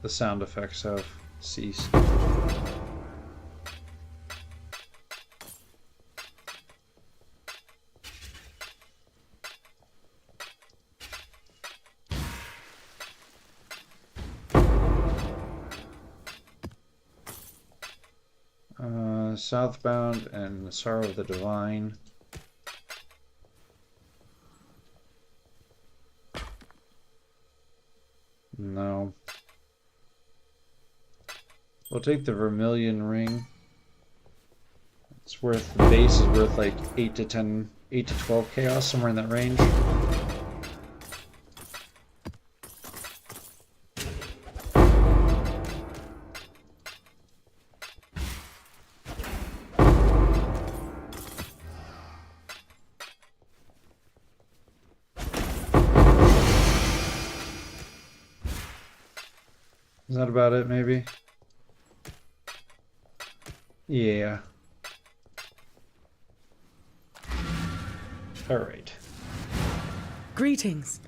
The sound effects have ceased. Southbound and the Sorrow of the Divine. No. We'll take the Vermilion Ring. It's worth, the base is worth like 8 to 12 chaos, somewhere in that range. Is that about it, maybe? Yeah. Alright. Greetings.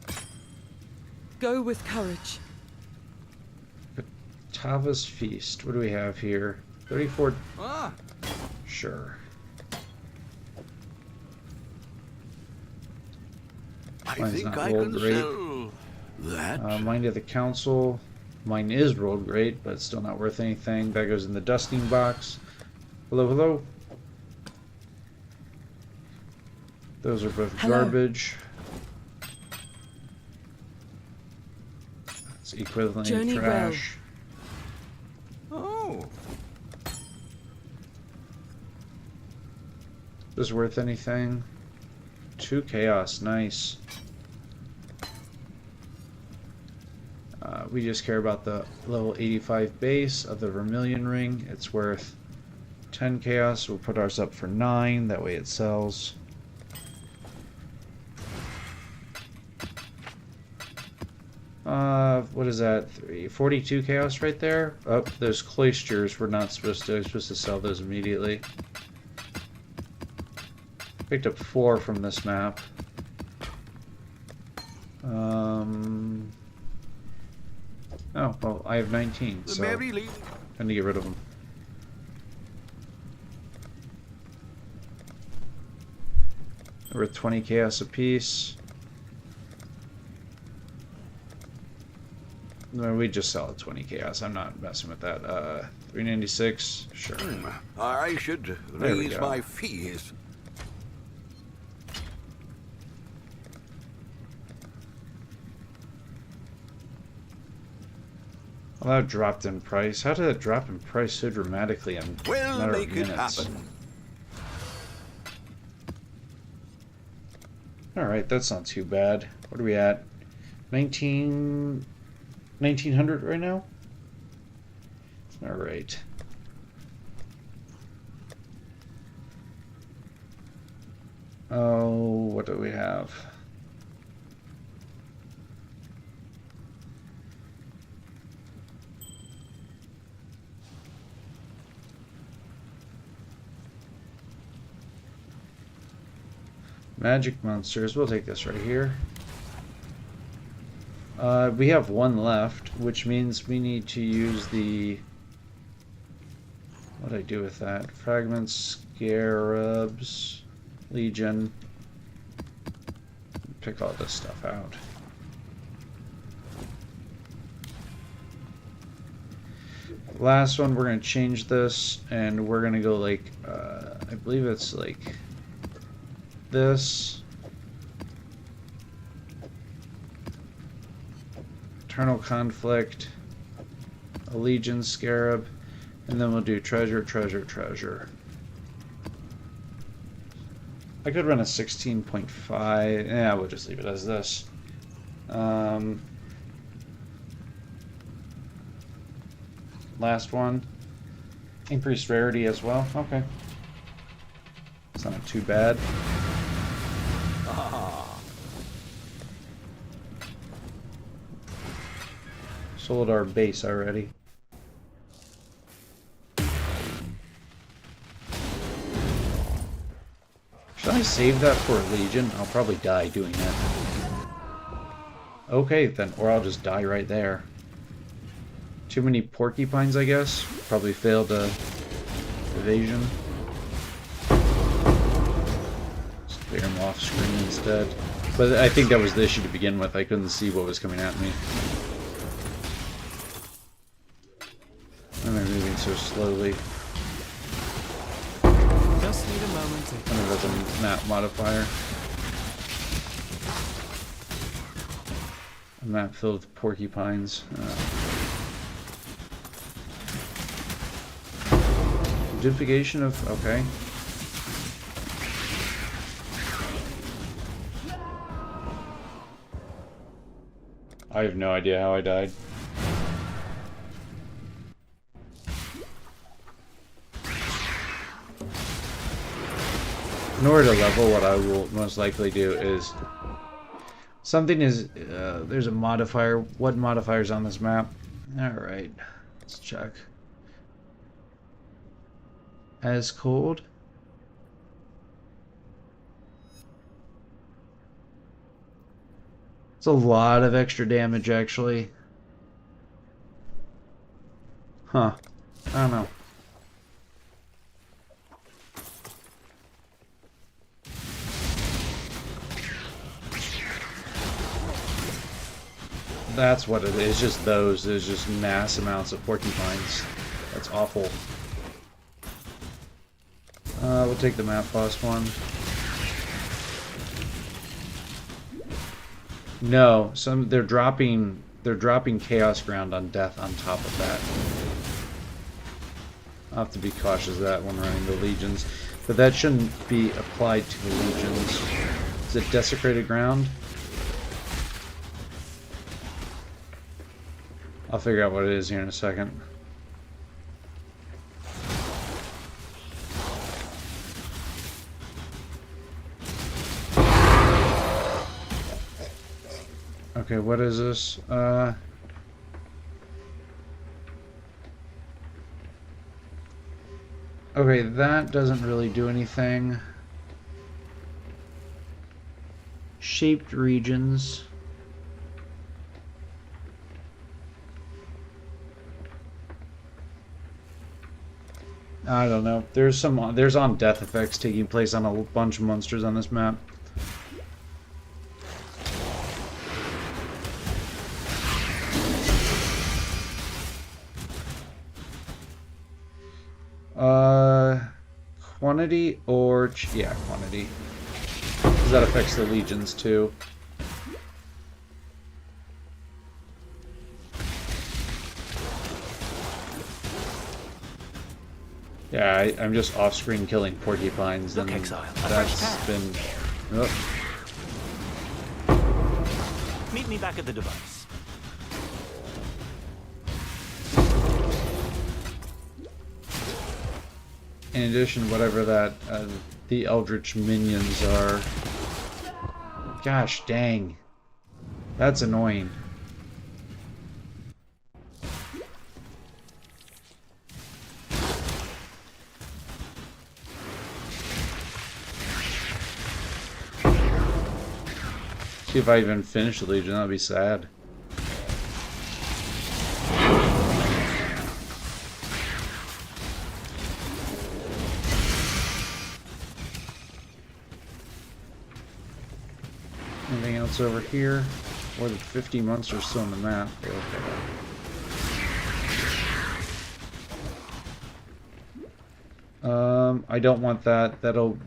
Go with courage. Tava's Feast. What do we have here? 34. Ah, Sure. I Mine's think not I rolled can great. sell that. Mind of the Council. Mine is rolled great, but it's still not worth anything. That goes in the dusting box. Hello, hello. Those are both Hello. garbage. It's equivalent Journey trash. Oh, Is worth anything? 2 chaos, nice. We just care about the level 85 base of the Vermilion Ring. It's worth 10 chaos. We'll put ours up for 9. That way it sells. What is that? 42 chaos right there. Oh, those cloisters we're not supposed to. We're supposed to sell those immediately. Picked up 4 from this map. Oh, well, I have 19, the so Mary Lee. time to get rid of them. We're at 20 chaos apiece. No, we just sell at 20 chaos. I'm not messing with that. 396, sure. I should There we raise go. my fees. Well, that dropped in price. How did that drop in price so dramatically in a We'll matter of make it minutes? happen. Alright, that's not too bad. What are we at? 1900 right now? Alright. Oh, what do we have? Magic monsters. We'll take this right here. We have 1 left, which means we need to use the... What do I do with that? Fragments, Scarabs, Legion. Pick all this stuff out. Last one, we're going to change this, and we're going to go like, I believe it's like this. Eternal Conflict, a Legion Scarab, and then we'll do treasure, treasure, treasure. I could run a 16.5. Yeah, we'll just leave it as this. Last one. Increased rarity as well. Okay. It's not too bad. Sold our base already. Should I save that for a Legion? I'll probably die doing that. Okay, then, or I'll just die right there. Too many porcupines, I guess. Probably failed evasion. Just clear him off screen instead. But I think that was the issue to begin with. I couldn't see what was coming at me. And they're moving so slowly. Just need a moment to I wonder if that's a map modifier. A map filled with porcupines. Duplication of... okay. I have no idea how I died. In order to level, what I will most likely do is... something is... there's a modifier. What modifier is on this map? Alright. Let's check. As cold? It's a lot of extra damage, actually. Huh. I don't know. That's what it is. It's just those. There's just mass amounts of porcupines. That's awful. We'll take the map boss one. No, they're dropping chaos ground on death on top of that. I'll have to be cautious of that when running the legions, but that shouldn't be applied to the legions. Is it desecrated ground? I'll figure out what it is here in a second. Okay, what is this? Okay, that doesn't really do anything. Shaped regions. I don't know. There's on death effects taking place on a bunch of monsters on this map. Quantity or... yeah, quantity. Because that affects the legions too. Yeah, I'm just off-screen killing porcupines, and Exile. that's been... oh. Meet me back at the device. In addition, whatever that, the Eldritch minions are... gosh dang. That's annoying. See if I even finish the Legion, that'd be sad. Anything else over here? More than 50 monsters still on the map. Okay. I don't want that. That'll...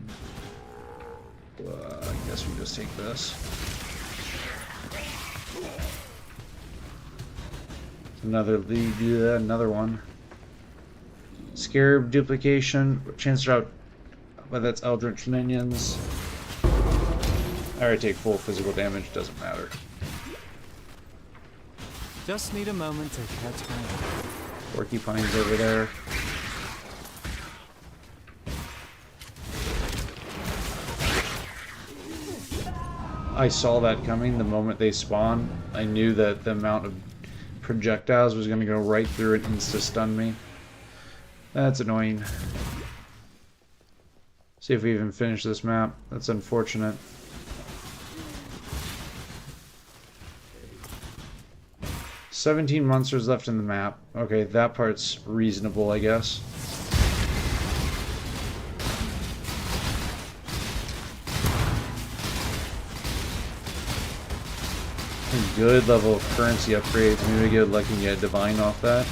I guess we just take this. Another lead, yeah, another one. Scarab duplication, chance to out, but that's Eldritch minions. I already take full physical damage, doesn't matter. Just need a moment to catch my eye. Porcupines over there. I saw that coming the moment they spawned. I knew that the amount of projectiles was going to go right through and insta-stun me. That's annoying. See if we even finish this map. That's unfortunate. 17 monsters left in the map. Okay, that part's reasonable, I guess. Good level of currency upgrades. Maybe we get lucky and get a divine off that.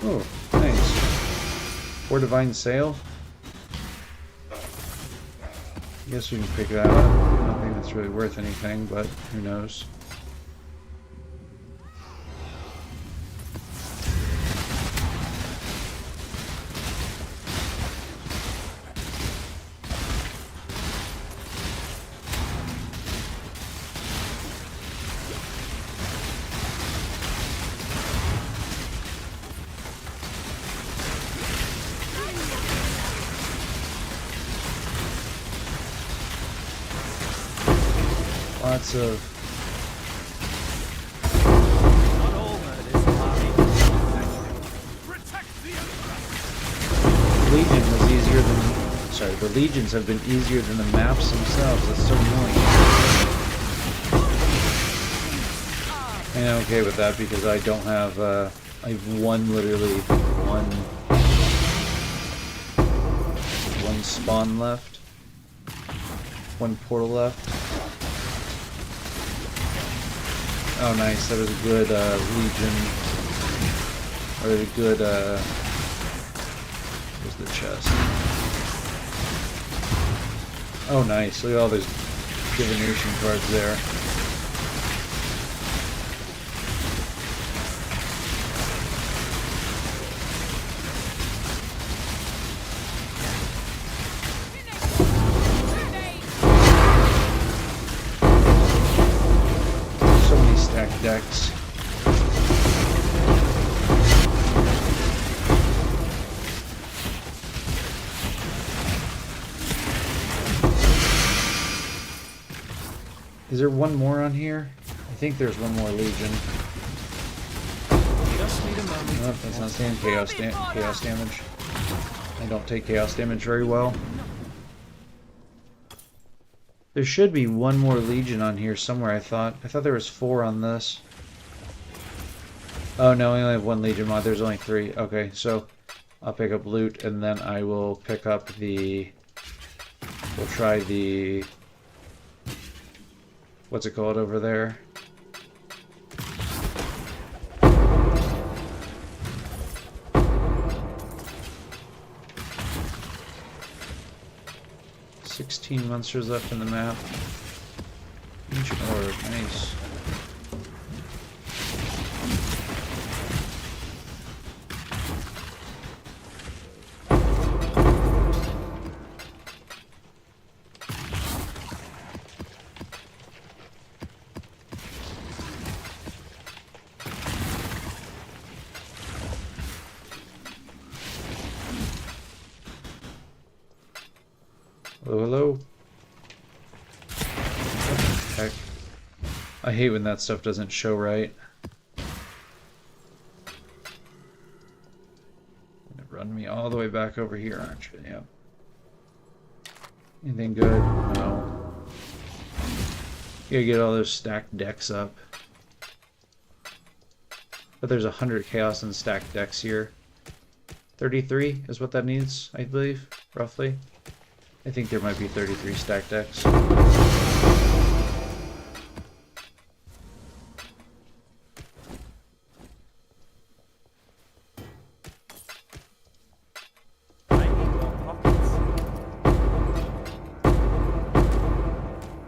Oh, nice. 4 Divine Sail. I guess we can pick that up. I don't think that's really worth anything, but who knows. Lots of Not all murders are Legion was easier than. Sorry, the legions have been easier than the maps themselves. That's so annoying. And I'm okay with that because I don't have. I have literally one spawn left, one portal left. Oh, nice. That was a good legion, or a good. Where's the chest? Oh, nice. Look at all those divination cards there. So many stacked decks. Is there one more on here? I think there's one more Legion. just need a moment. Nope, that's not saying chaos damage. I don't take chaos damage very well. There should be one more Legion on here somewhere, I thought. I thought there was 4 on this. Oh no, I only have 1 Legion mod. There's only 3. Okay, so I'll pick up loot and then I will pick up the... We'll try the... What's it called over there? "16 monsters left in the map. Ancient orb, nice. Hello, hello. What the heck? I hate when that stuff doesn't show right. Gonna run me all the way back over here, aren't you? Yep. Anything good? No. You gotta get all those stacked decks up. But there's 100 chaos and stacked decks here. 33 is what that needs, I believe, roughly. I think there might be 33 stacked decks. I need more pockets.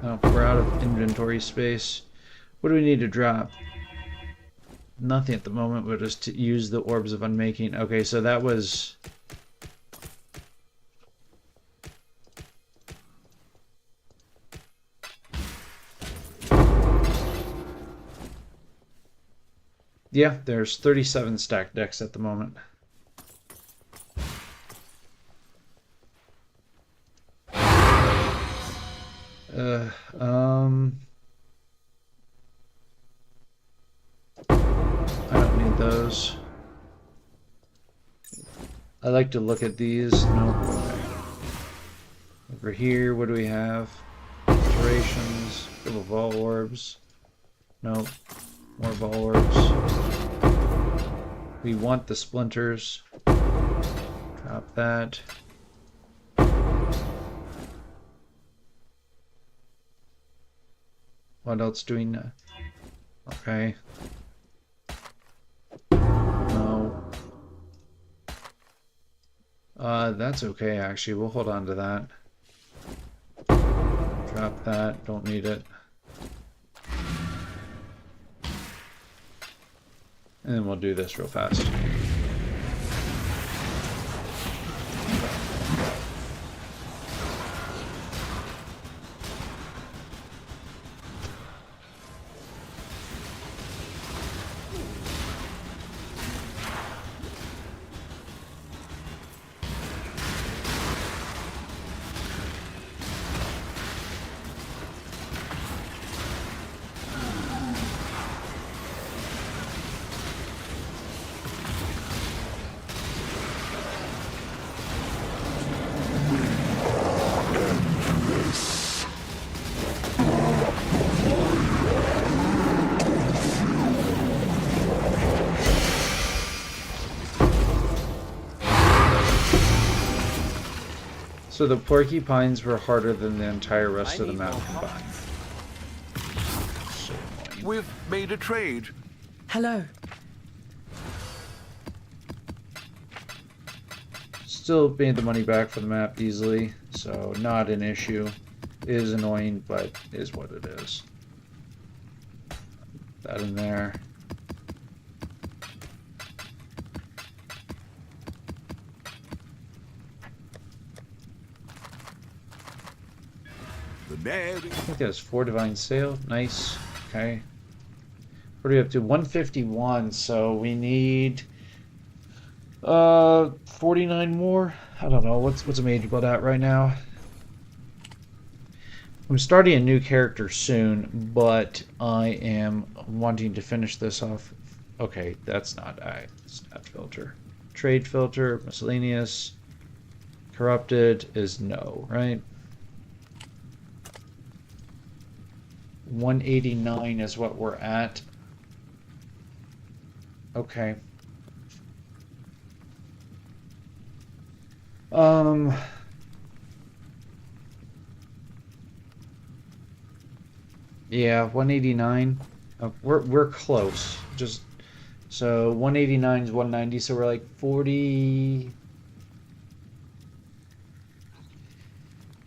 Oh, we're out of inventory space. What do we need to drop? Nothing at the moment, but just to use the Orbs of Unmaking. Okay, so that was... Yeah, there's 37 stacked decks at the moment. I don't need those. I like to look at these. Nope. Okay. Over here, what do we have? Alterations, couple Vol Orbs. Nope. More Vol Orbs. We want the splinters. Drop that. What else do we know? Okay. No. That's okay, actually. We'll hold on to that. Drop that. Don't need it. And then we'll do this real fast. So the porcupines were harder than the entire rest of the map combined. So annoying. We've made a trade. Hello. Still made the money back for the map easily, so not an issue. It is annoying, but is what it is. That in there. I think that's 4 Divine Sail. Nice. Okay. What are we up to? 151, so we need 49 more. I don't know. What's a mage blood at right now? I'm starting a new character soon, but I am wanting to finish this off. Okay, that's not stat filter. Trade filter, miscellaneous, corrupted is no, right? 189 is what we're at. Okay. Yeah, 189. We're close. Just so 189 is 190, so we're like 40.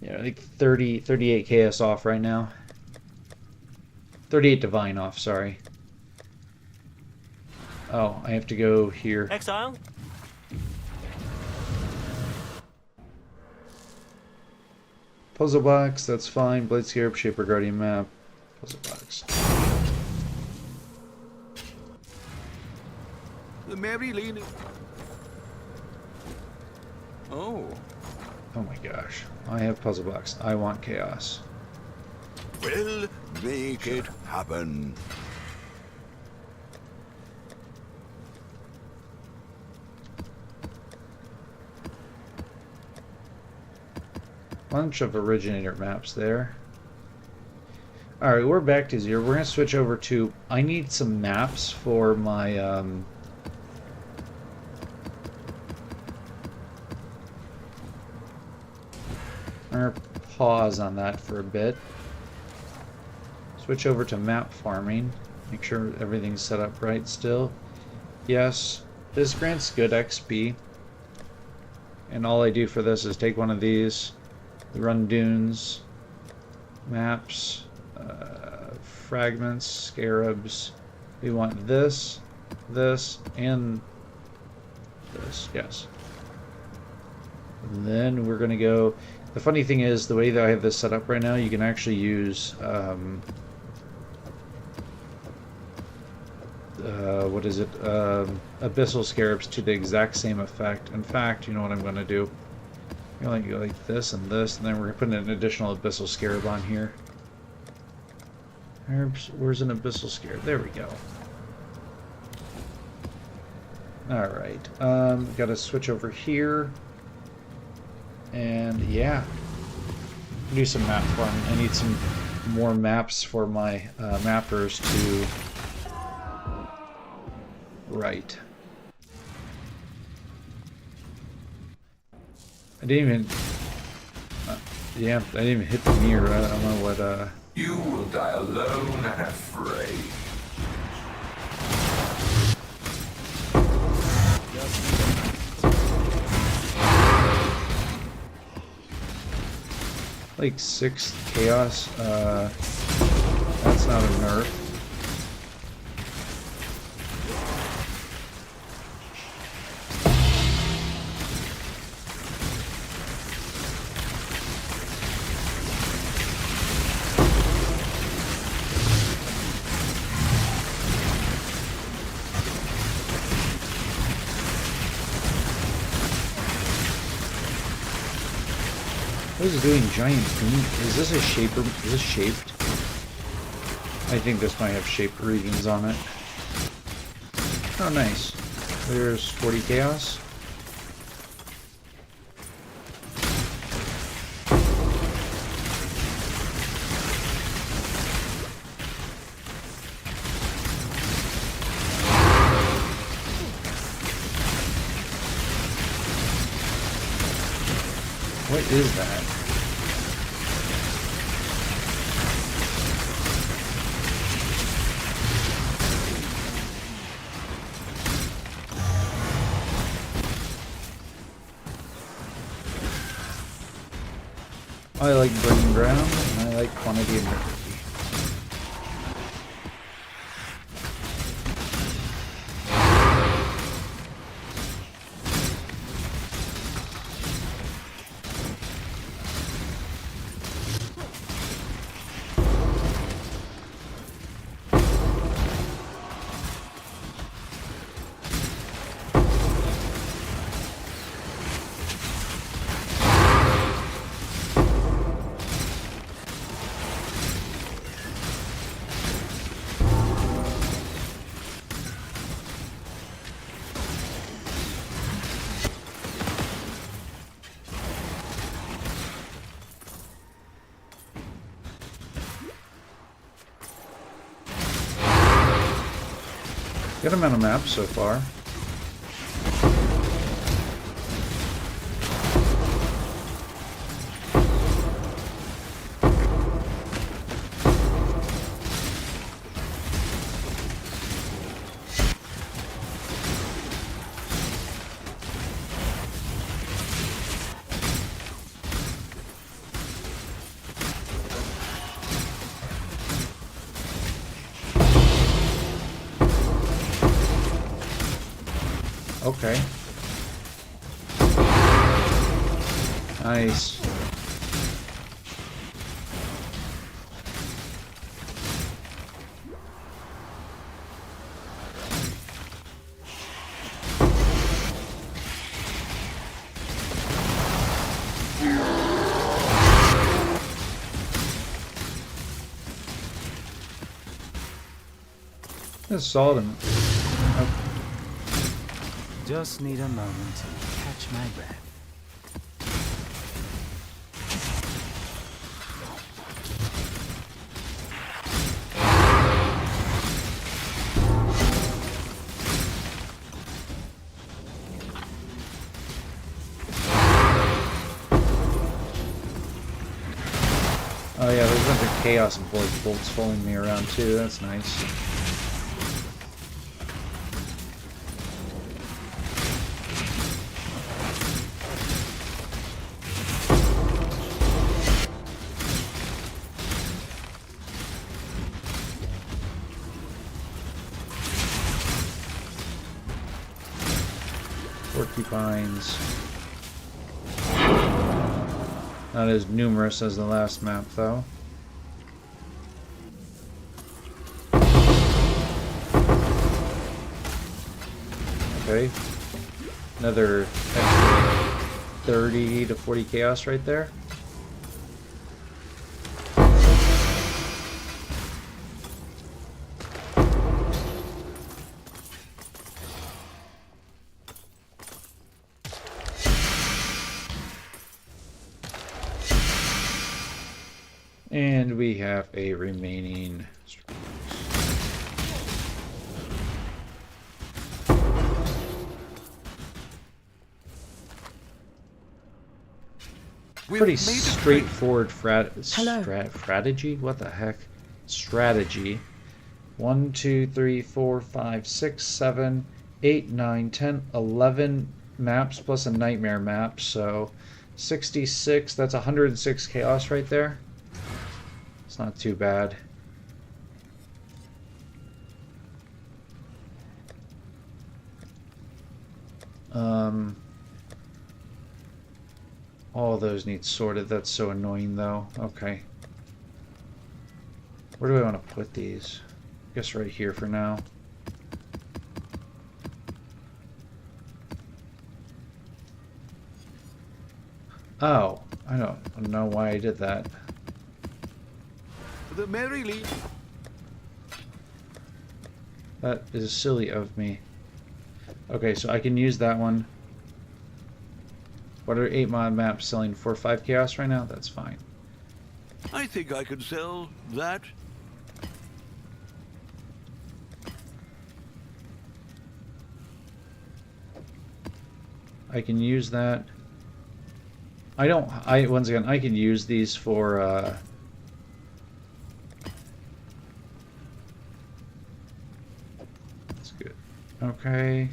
Yeah, like 38 KS off right now. 38 divine off, sorry. Oh, I have to go here. Exile? Puzzle box, that's fine. Blade Scarab, Shaper Guardian map. Puzzle box. The Mary Lane. Oh. Oh my gosh. I have puzzle box. I want chaos. We'll make it happen. Bunch of originator maps there. Alright, we're back to 0. We're going to switch over to... I need some maps for my... I'm going to pause on that for a bit. Switch over to map farming. Make sure everything's set up right still. Yes, this grants good XP. And all I do for this is take one of these. We run dunes, maps, fragments, scarabs. We want this, this, and this. Yes. And then we're going to go... The funny thing is, the way that I have this set up right now, you can actually use... what is it? Abyssal scarabs to the exact same effect. In fact, you know what I'm going to do? I'm going to go like this, and then we're going to put an additional abyssal scarab on here. Where's an abyssal scarab? There we go. Alright. Got to switch over here. And yeah. Do some map farming. I need some more maps for my mappers to... Right. I didn't even... yeah, I didn't even hit the mirror. I don't know what... You will die alone and afraid. like 6 chaos. That's not a nerf. What is it doing? Giant beam? Is this a shaper? Is this shaped? I think this might have shaped readings on it. Oh, nice. There's 40 chaos. What is that? I like burning ground, and I like quantity of energy. Good amount of maps so far. Okay. Nice. That's solid. Just need a moment to catch my breath. Oh yeah, there's a bunch of chaos and void bolts following me around too. That's nice. Porcupines. Not as numerous as the last map, though. Okay. Another extra 30 to 40 chaos right there. And we have a remaining. Pretty straightforward strategy. What the heck? Strategy. 1, 2, 3, 4, 5, 6, 7, 8, 9, 10, 11 maps plus a nightmare map. So 66, that's 106 chaos right there. It's not too bad. All of those need sorted. That's so annoying though. Okay. Where do I want to put these? I guess right here for now. Oh, I don't know why I did that. The merrily. That is silly of me. Okay, so I can use that one. What are 8 mod maps selling for 5 chaos right now? That's fine. I think I could sell that. I can use that. Once again, I can use these for, that's good. Okay.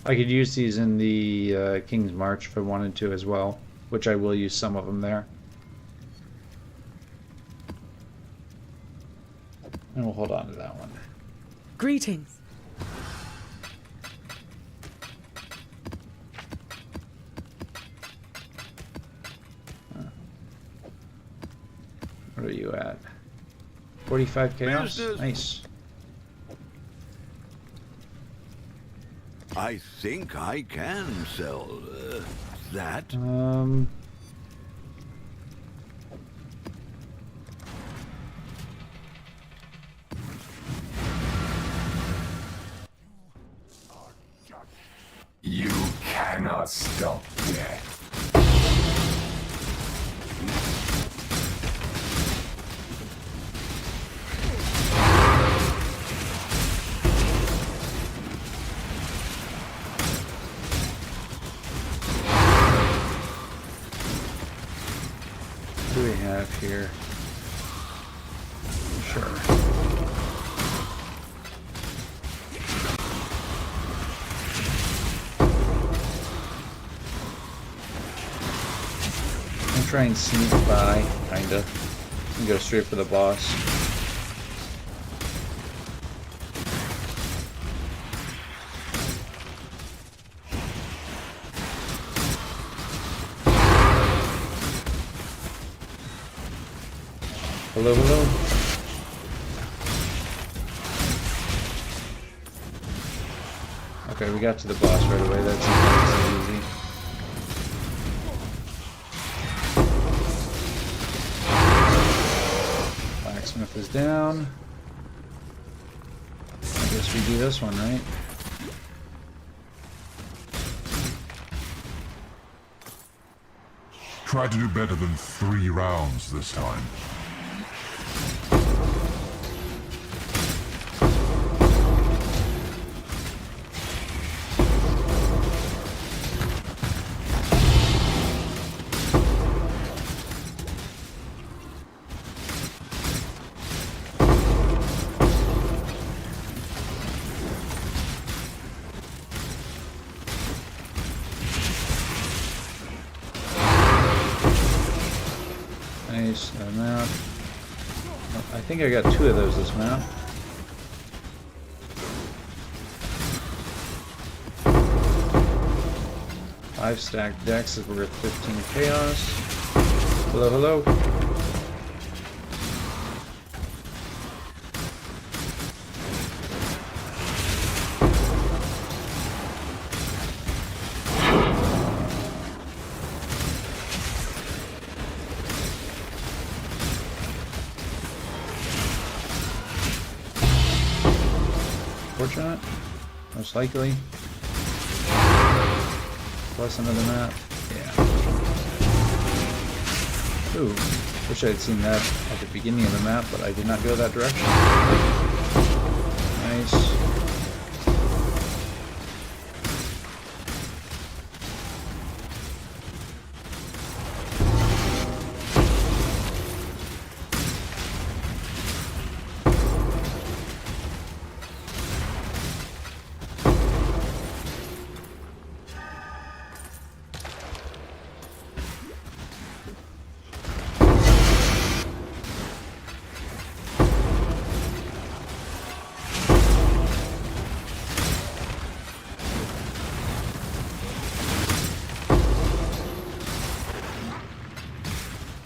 I could use these in the King's March if I wanted to as well, which I will use some of them there. And we'll hold on to that one. Greetings. What are you at? 45 chaos? Business. Nice. I think I can sell that. You cannot stop death. What do we have here? Sure. I'm trying to sneak by, kinda, and go straight for the boss. Hello, hello. Okay, we got to the boss right away. That's easy. Blacksmith is down. I guess we do this one, right? Try to do better than 3 rounds this time. Nice, another map. I think I got 2 of those this map. Five stacked decks is worth 15 chaos. Hello, hello. Fortunate, most likely. Plus another map. Yeah. Ooh, wish I had seen that at the beginning of the map, but I did not go that direction. Nice.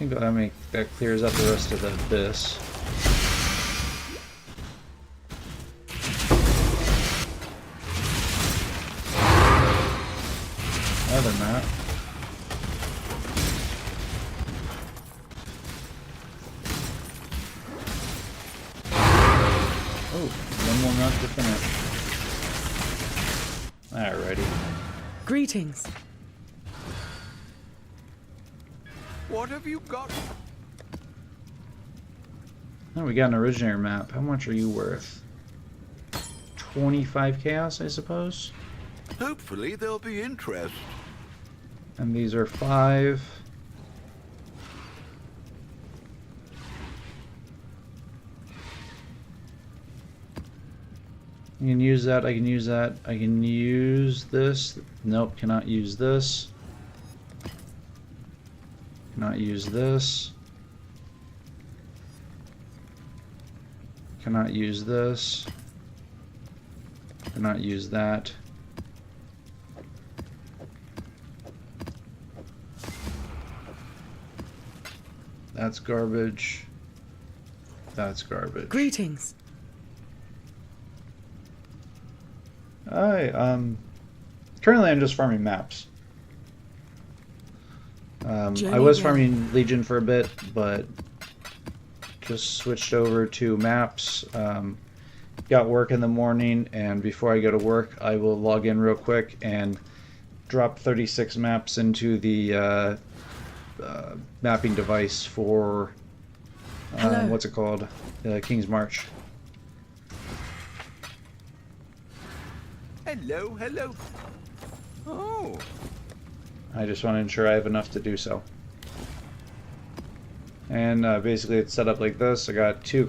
think that clears up the rest of the abyss. Another map. Oh, one more map to finish. Alrighty. Greetings. What have you got? Oh, we got an originator map. How much are you worth? 25 chaos, I suppose? Hopefully there'll be interest. And these are 5. I can use that, I can use that, I can use this. Nope, cannot use this. Cannot use this. Cannot use this. Cannot use that. That's garbage. That's garbage. Greetings. Currently I'm just farming maps. I was farming Legion for a bit, but just switched over to maps. Got work in the morning, and before I go to work, I will log in real quick and drop 36 maps into the mapping device for what's it called? King's March. Hello, hello. Oh. I just want to ensure I have enough to do so. And basically it's set up like this. I got 2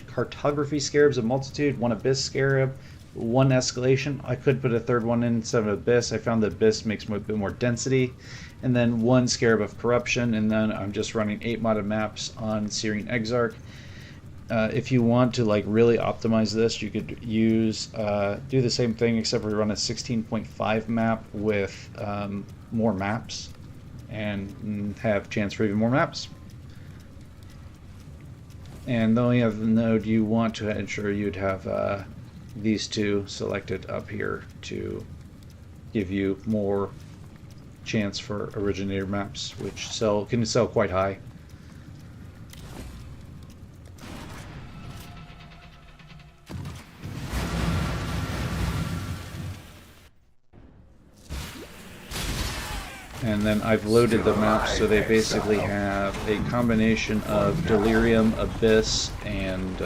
cartography scarabs of multitude, 1 abyss scarab, 1 escalation. I could put a 3rd one in instead of abyss. I found the abyss makes a bit more density. And then 1 scarab of corruption, and then I'm just running 8 modded maps on Searing Exarch. If you want to like really optimize this, you could use do the same thing except for run a 16.5 map with more maps and have chance for even more maps. And the only other node you want to ensure you'd have these 2 selected up here to give you more chance for originator maps, which can sell quite high. And then I've loaded the maps so they basically have a combination of Delirium, Abyss, and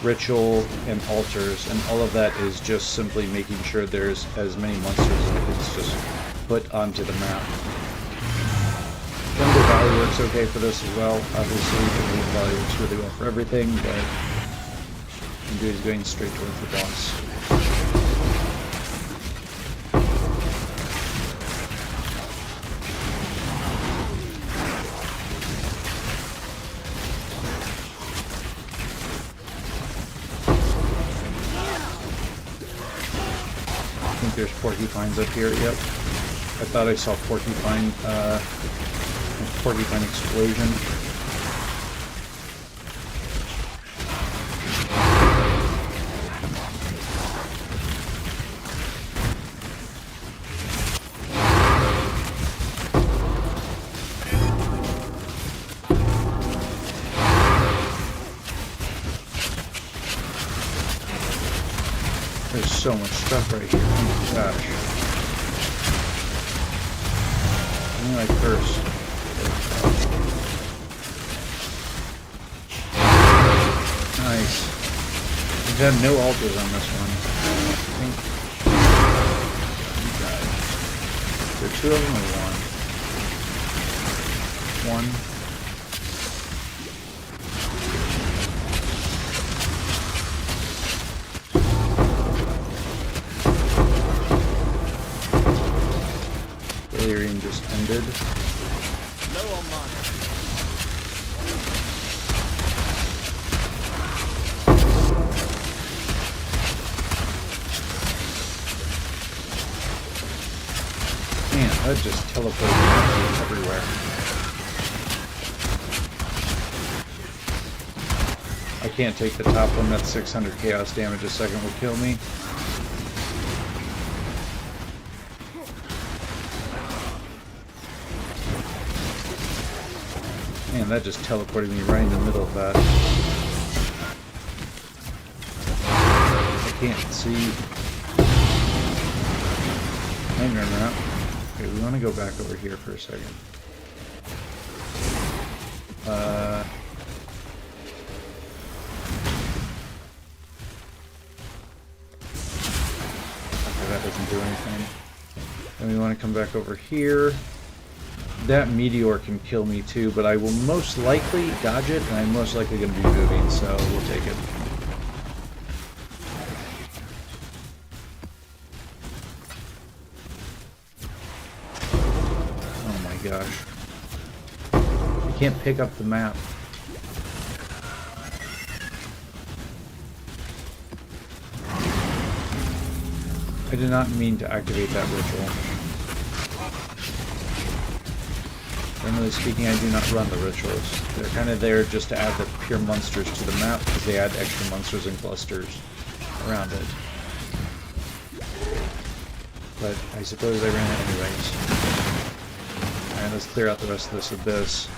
Ritual, and Altars, and all of that is just simply making sure there's as many monsters as it's just put onto the map. Jungle Valley works okay for this as well. Obviously, Jungle Valley works really well for everything, but I'm just going straight towards the boss. There's porcupines up here, yep. I thought I saw porcupine explosion. There's so much stuff right here. Oh my gosh. I'm gonna curse. Nice. We've had no altars on this one. I think. You guys. There 2 of them or 1? 1. Delirium just ended. Low on mine. Man, that just teleported everywhere. can't take the top one. That's 600 chaos damage a second will kill me. Man, that just teleported me right in the middle of that. I can't see. Nightmare map. Okay, we want to go back over here for a second. Okay, that doesn't do anything. Then we want to come back over here. That meteor can kill me too, but I will most likely dodge it, and I'm most likely going to be moving, so we'll take it. Oh my gosh. I can't pick up the map. I did not mean to activate that ritual. Generally speaking, I do not run the rituals. They're kind of there just to add the pure monsters to the map, because they add extra monsters and clusters around it. But I suppose I ran it anyways. Alright, let's clear out the rest of this abyss.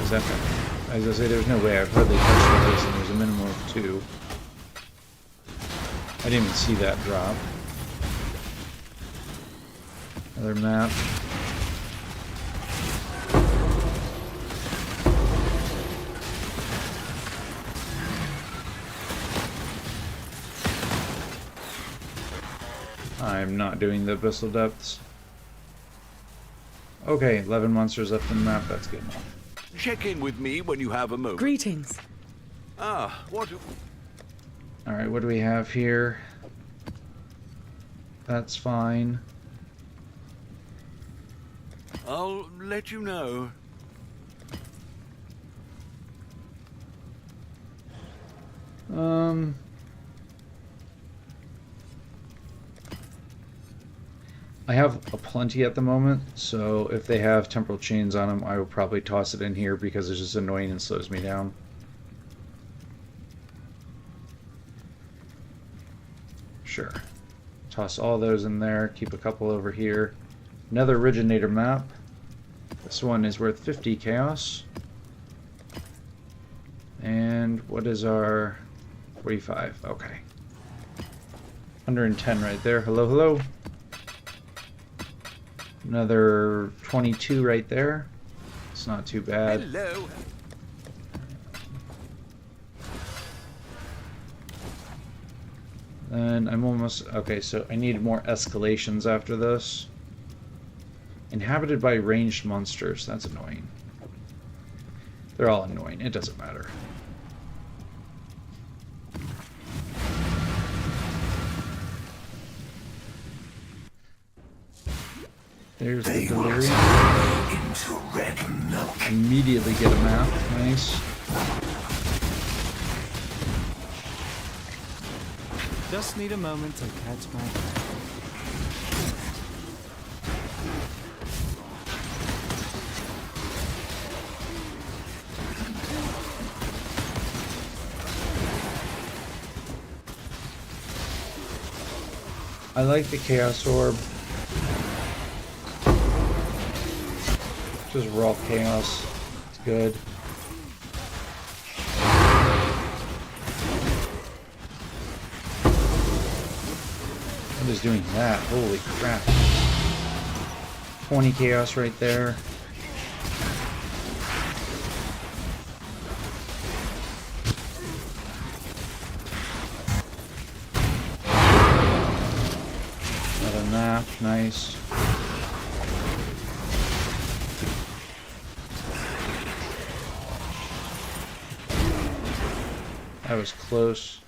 Is that... I was gonna say, there's no way I've hardly touched this, and there's a minimum of 2. I didn't even see that drop. Another map. I'm not doing the Abyssal Depths. Okay, 11 monsters left in the map, that's good enough. Check in with me when you have a moment. Greetings. Ah, what? Alright, what do we have here? That's fine. I'll let you know. I have a plenty at the moment, so if they have temporal chains on them, I will probably toss it in here because it's just annoying and slows me down. Sure. Toss all those in there, keep a couple over here. Another originator map. This one is worth 50 chaos. And what is our 45? Okay. 110 right there. Hello, hello. Another 22 right there. It's not too bad. Hello. And I'm almost... Okay, so I need more escalations after this. Inhabited by ranged monsters. That's annoying. They're all annoying. It doesn't matter. There's the delirium. Into red milk. Immediately get a map. Nice. Just need a moment to catch my breath. I like the Chaos Orb. Just raw chaos. It's good. What is doing that? Holy crap. 20 chaos right there. Another map. Nice. That was close.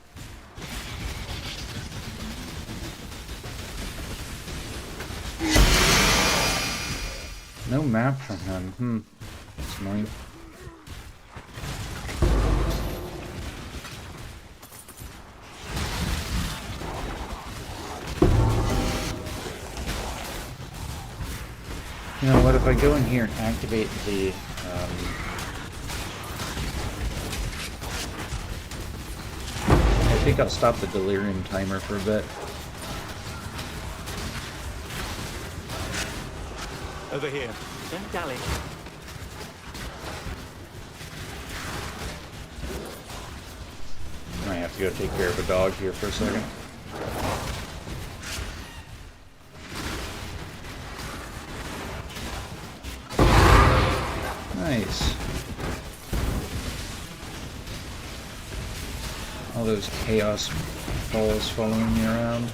No map from him. That's annoying. You know what, if I go in here and activate the I think I'll stop the delirium timer for a bit. Over here. Don't dally. I have to go take care of a dog here for a second. Nice. All those chaos balls following me around.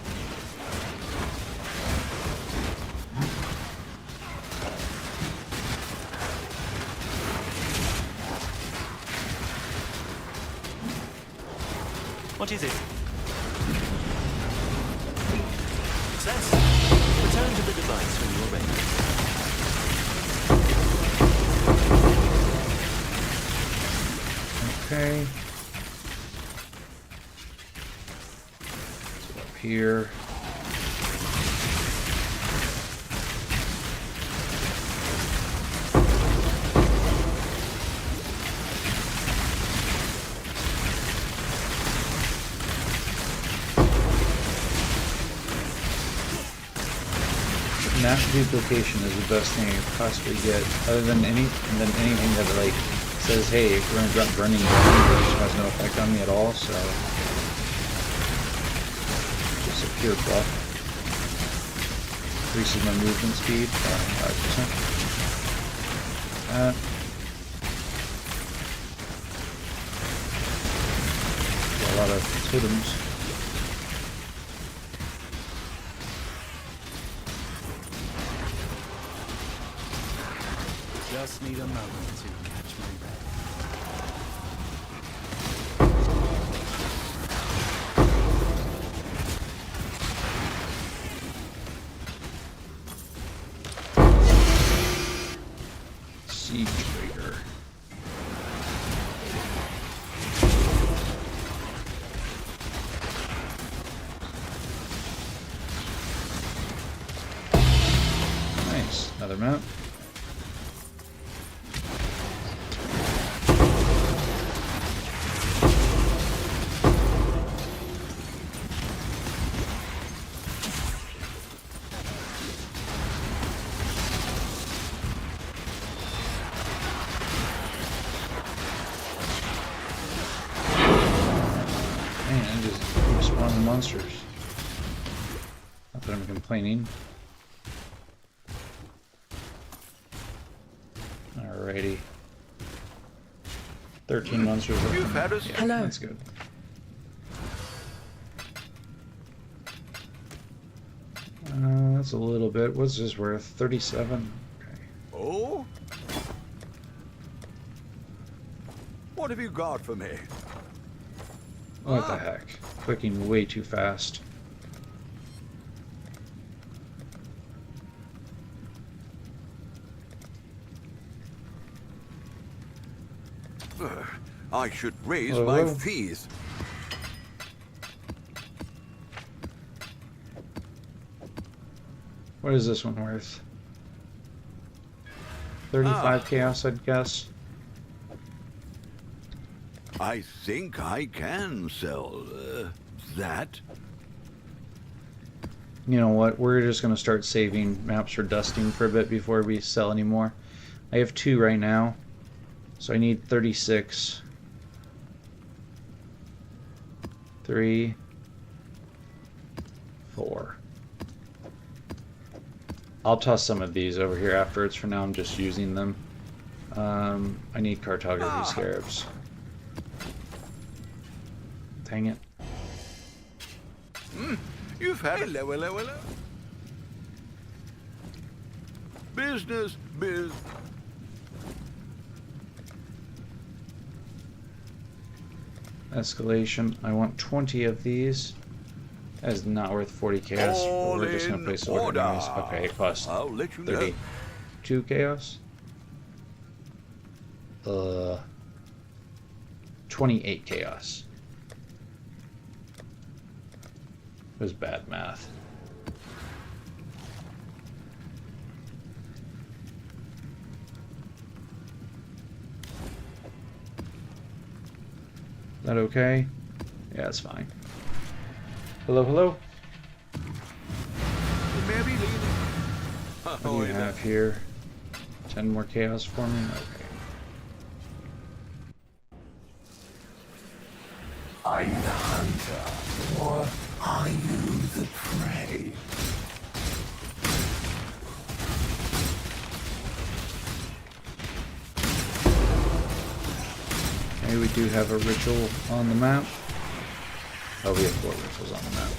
What is it? Success. Return to the device when you're ready. Okay. So up here. Mass duplication is the best thing you could possibly get, other than anything that like says, "Hey, we're gonna drop burning damage," which has no effect on me at all. So just a pure buff. Increases my movement speed by 5%. A lot of totems. Just need a moment to catch my breath. Siege Raider. Nice. Another map. Man, just respawn monsters. Not that I'm complaining. Alrighty. 13 monsters. You've had us. Yeah, Hello. that's good. That's a little bit. What's this worth? 37? Okay. Oh? What have you got for me? What the heck? Clicking way too fast. I should raise Hello? my fees. What is this one worth? 35 chaos, I'd guess. I think I can sell that. You know what? We're just going to start saving maps for dusting for a bit before we sell anymore. I have 2 right now, so I need 36. 3, 4. I'll toss some of these over here afterwards. For now, I'm just using them. I need cartography scarabs. Dang it. You've had hello. Business, biz. Escalation. I want 20 of these. That is not worth 40 chaos. But All we're just going in to place order order. anyways. Okay, cost I'll let you know. 32 chaos. 28 chaos. It was bad math. that okay? Yeah, that's fine. Hello, hello. Maybe leaving. What do you have here? 10 more chaos for me? Okay. I'm the hunter, or are you the prey? Okay, we do have a ritual on the map. Oh, we have 4 rituals on the map.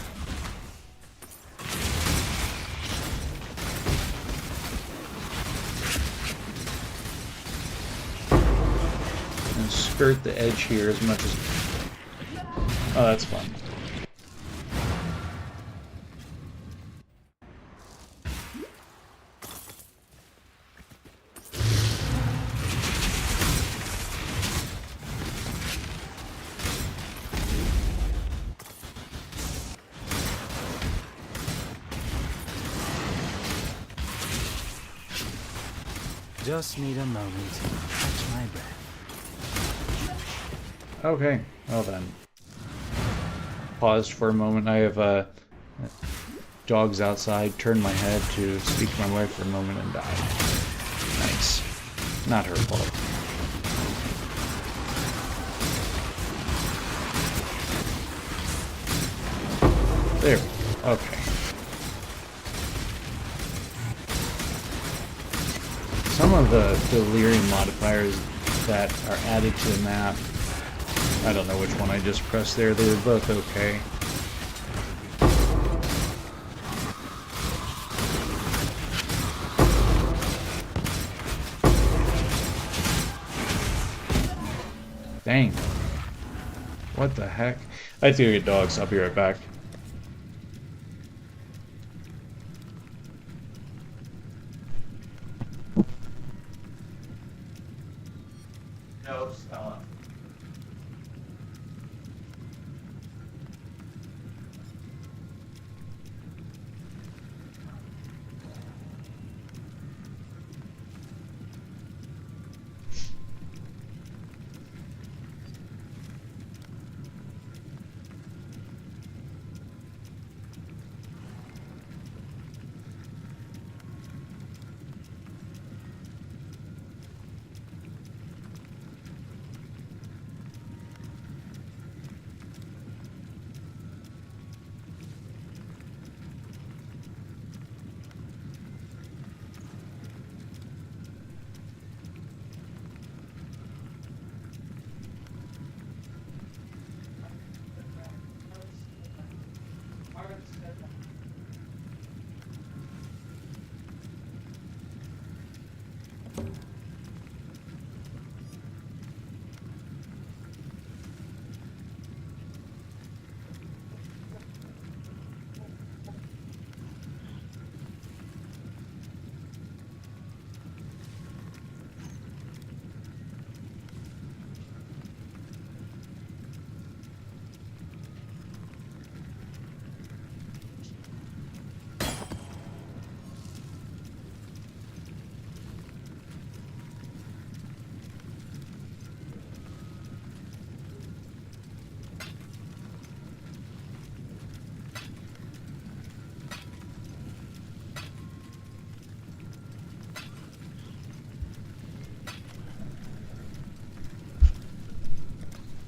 And skirt the edge here as much as... Oh, that's fun. Just need a moment to catch my breath. Okay, well then. Paused for a moment. I have dogs outside. Turned my head to speak to my wife for a moment and died. Nice. Not her fault. There we go. Okay. Some of the delirium modifiers that are added to the map, I don't know which one I just pressed there, they were both okay. Dang. What the heck? I have to go get dogs, I'll be right back. No, stop.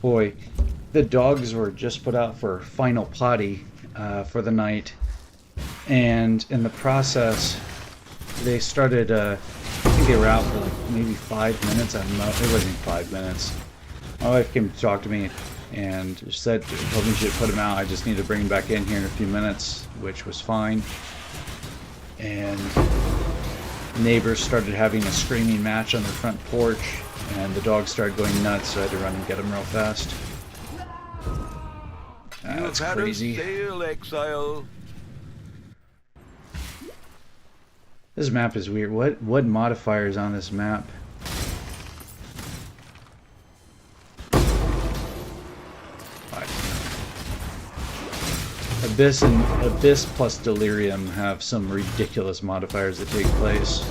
Boy, the dogs were just put out for final potty for the night, and in the process, they started. I think they were out for like maybe 5 minutes. I don't know. It wasn't 5 minutes. My wife came to talk to me and told me she should put them out. I just need to bring them back in here in a few minutes, which was fine. And neighbors started having a screaming match on their front porch. And the dogs started going nuts, so I had to run and get them real fast. That's crazy. Sail, Exile. This map is weird. What modifiers on this map? Abyss plus Delirium have some ridiculous modifiers that take place.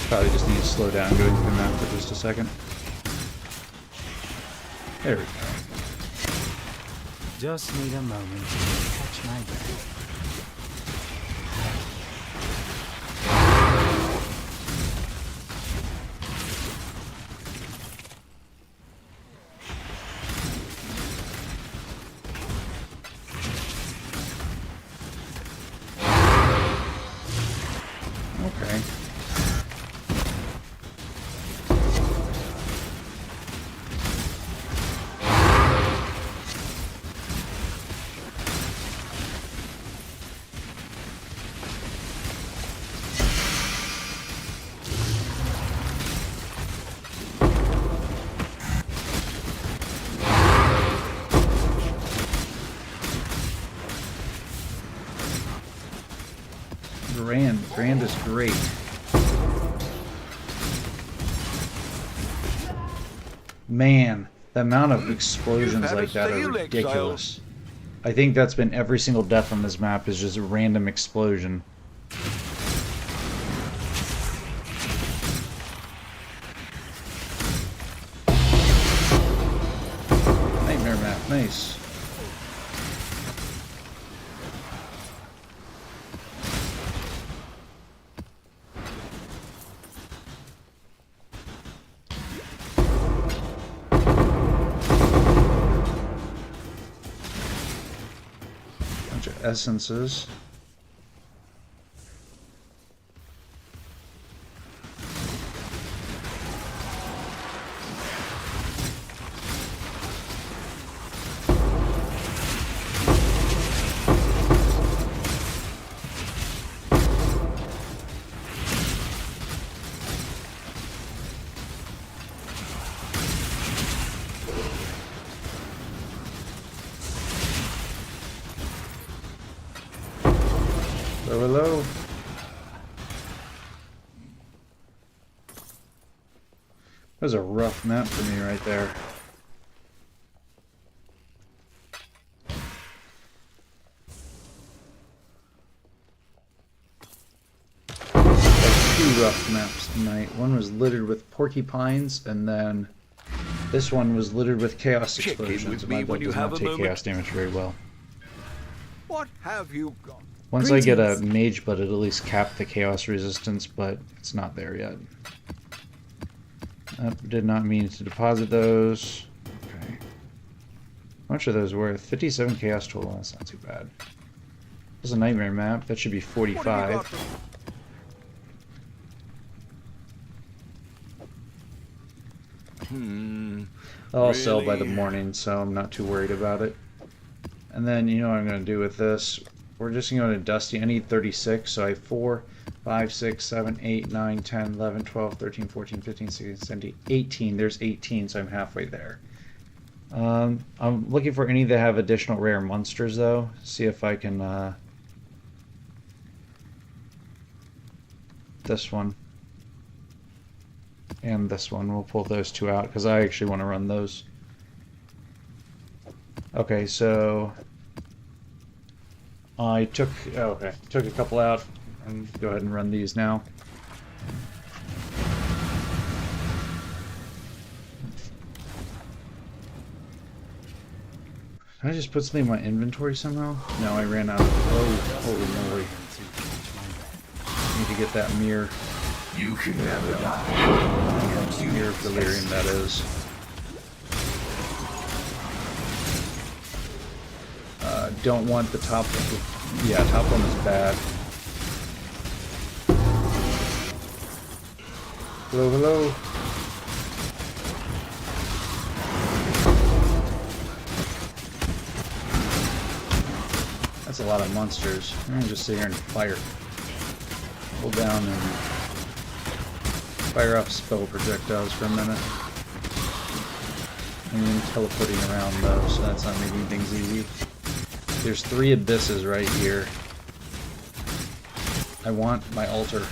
Probably just need to slow down going through the map for just a second. There we go. Just need a moment to catch my breath. Okay. Grand is great. Man, the amount of explosions like that are ridiculous. I think that's been every single death on this map is just a random explosion. Nightmare map, nice. Essences. Hello. That was a rough map for me right there. Two rough maps tonight. One was littered with porcupines, and then this one was littered with chaos explosions. My build does not take chaos damage very well. What have you got? Once I get a mage blood, it'll at least cap the chaos resistance, but it's not there yet. Did not mean to deposit those. Okay. How much are those worth? 57 chaos total. That's not too bad. There's a nightmare map. That should be 45. I'll sell by the morning, so I'm not too worried about it. And then, you know what I'm going to do with this? We're just going to go to Dusty. I need 36, so I have 4, 5, 6, 7, 8, 9, 10, 11, 12, 13, 14, 15, 16, 17, 18. There's 18, so I'm halfway there. I'm looking for any that have additional rare monsters, though. See if I can... this one. And this one. We'll pull those two out, because I actually want to run those. Okay, so... I took a couple out, and go ahead and run these now. Did I just put something in my inventory somehow? No, I ran out of... Oh, holy moly. Need to get that mirror. You can never die. Mirror of Delirium, that is. Don't want the top one. Yeah, top one is bad. Hello, hello. That's a lot of monsters. I'm gonna just sit here and fire. Hold down and fire off spell projectiles for a minute. I'm teleporting around though, so that's not making things easy. There's 3 abysses right here. I want my altar.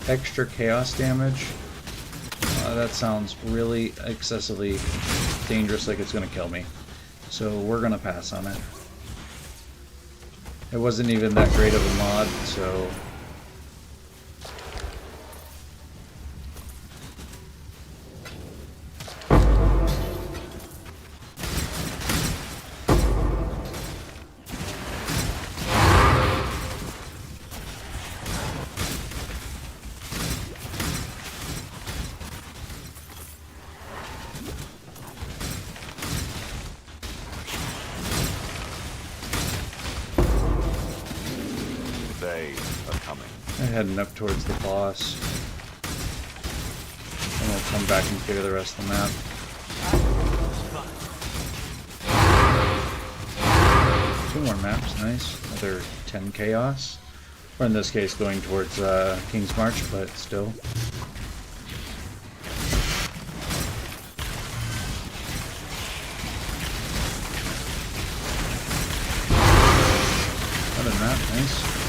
Extra chaos damage. That sounds really excessively dangerous, like it's gonna kill me. So we're gonna pass on it. It wasn't even that great of a mod, so... They are coming. I'm heading up towards the boss. And we'll come back and clear the rest of the map. Two more maps, nice. Another 10 chaos. Or in this case, going towards King's March, but still. Another map, nice.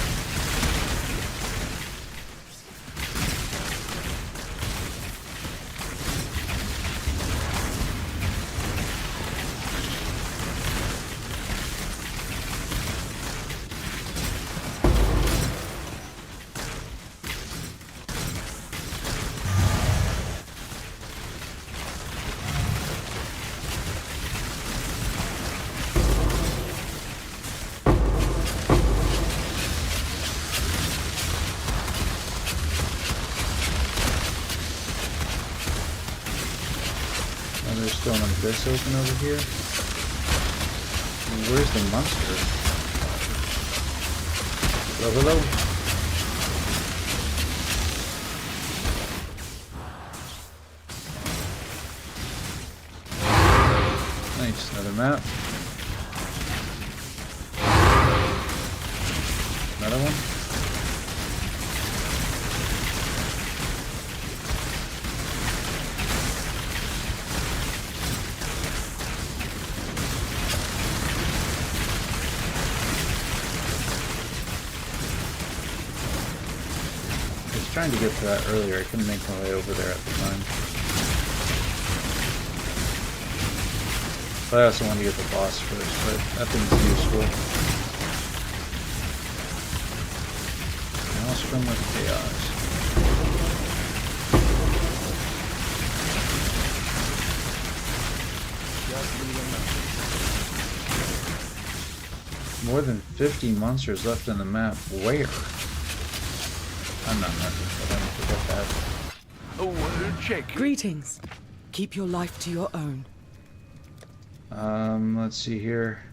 There's still an abyss open over here. Where's the monster? Hello, hello. Nice, another map. Another one. Trying to get to that earlier. I couldn't make my way over there at the time. But I also want to get the boss first, but that thing's useful. Maelstrom with chaos. More than 50 monsters left in the map. Where? I'm not nothing, but I don't forget that. Oh, check. Greetings. Keep your life to your own. Let's see here.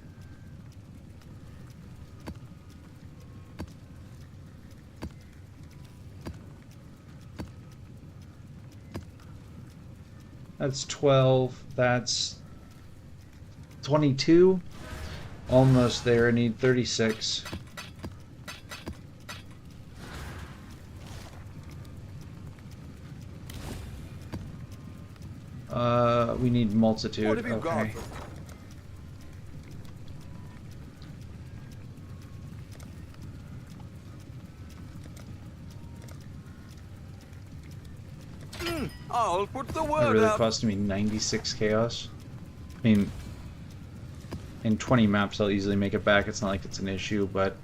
That's 12. That's 22. Almost there. I need 36. We need multitude. What have you okay. got? I'll put the It word really out. cost me 96 chaos. I mean, in 20 maps I'll easily make it back. It's not like it's an issue, but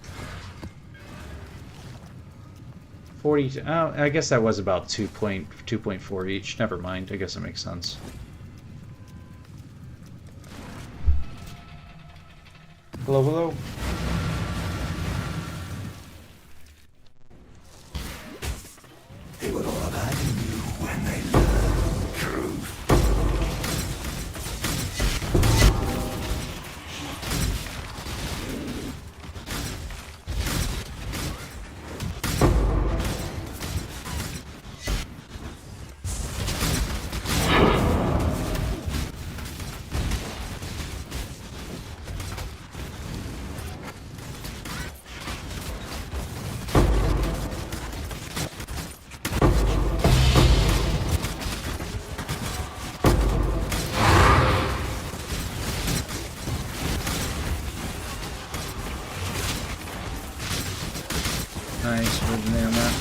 40. I guess that was about 2.4 each. Never mind. I guess it makes sense. Hello, hello. They would all abandon you when they learn the truth. Nice, we're there, Matt.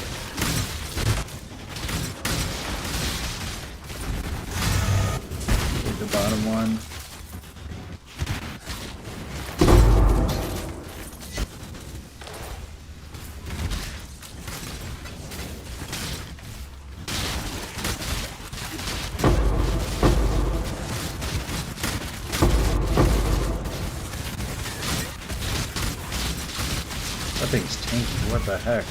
Get the bottom one. thing's tanky. What the heck?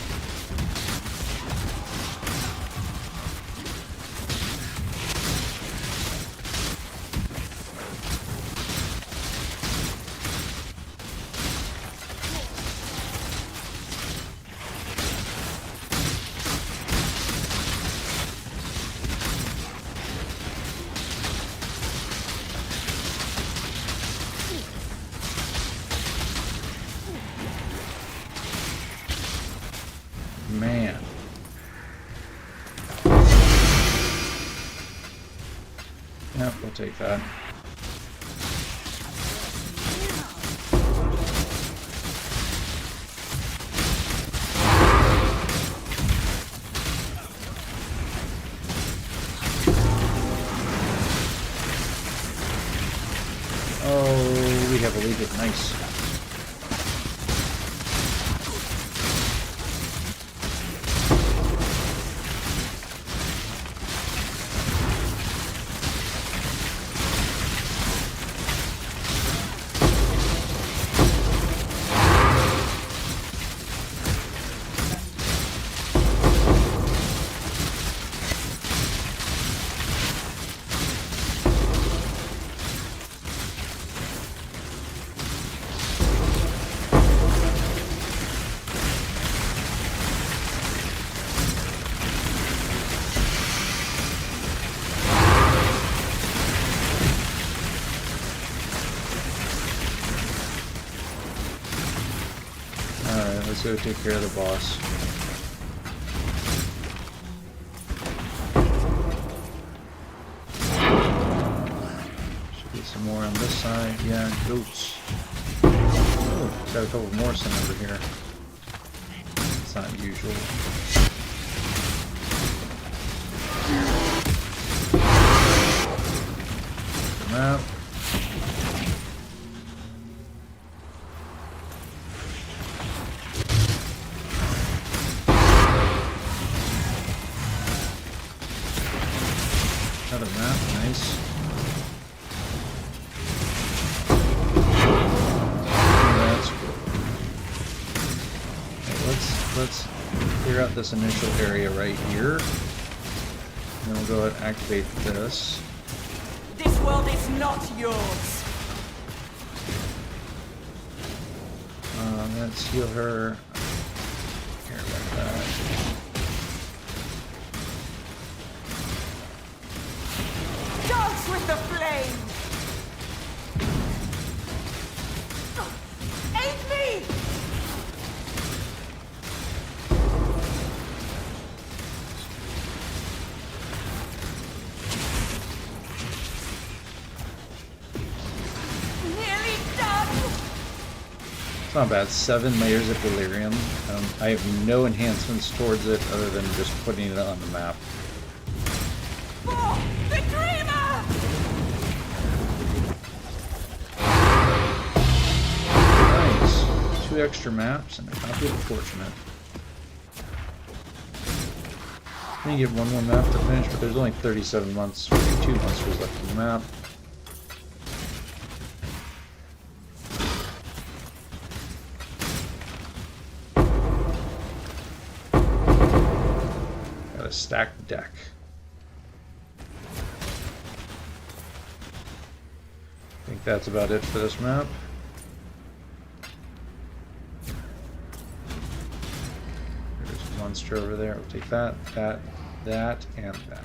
Man. Yep, we'll take that. Oh, we have a lead it. Nice. Let's go take care of the boss. Should be some more on this side. Yeah, goats. Oh, got a couple more sitting over here. It's not usual. Come out. Another map, nice. That's cool. Okay, let's clear out this initial area right here. And then we'll go ahead and activate this. This world is not yours. Let's heal her. Care about that. Dance with the flame! Aid me! Nearly done! It's not bad. 7 layers of delirium. I have no enhancements towards it other than just putting it on the map. For the dreamer! Nice. 2 extra maps and a copy of the Fortunate. Then you get 1 more map to finish, but there's only 37 months, 42 monsters left in the map. Got a stacked deck. I think that's about it for this map. There's a monster over there. We'll take that, that, that, and that.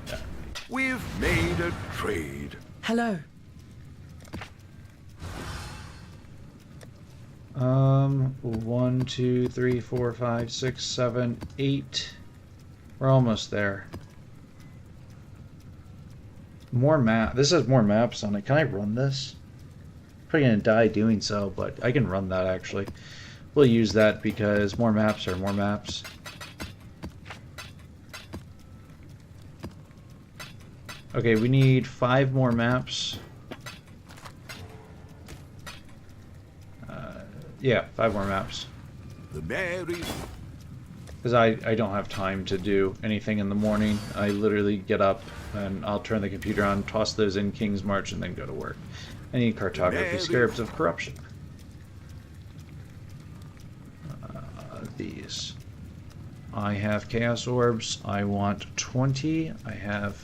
Yeah. We've made a trade. Hello. 1, 2, 3, 4, 5, 6, 7, 8. We're almost there. More map. This has more maps on it. Can I run this? Probably gonna die doing so, but I can run that actually. We'll use that because more maps are more maps. Okay, we need 5 more maps. Yeah, 5 more maps. The merry. Because I don't have time to do anything in the morning. I literally get up and I'll turn the computer on, toss those in King's March, and then go to work. I need cartography, Scarabs of Corruption. these. I have Chaos Orbs. I want 20. I have...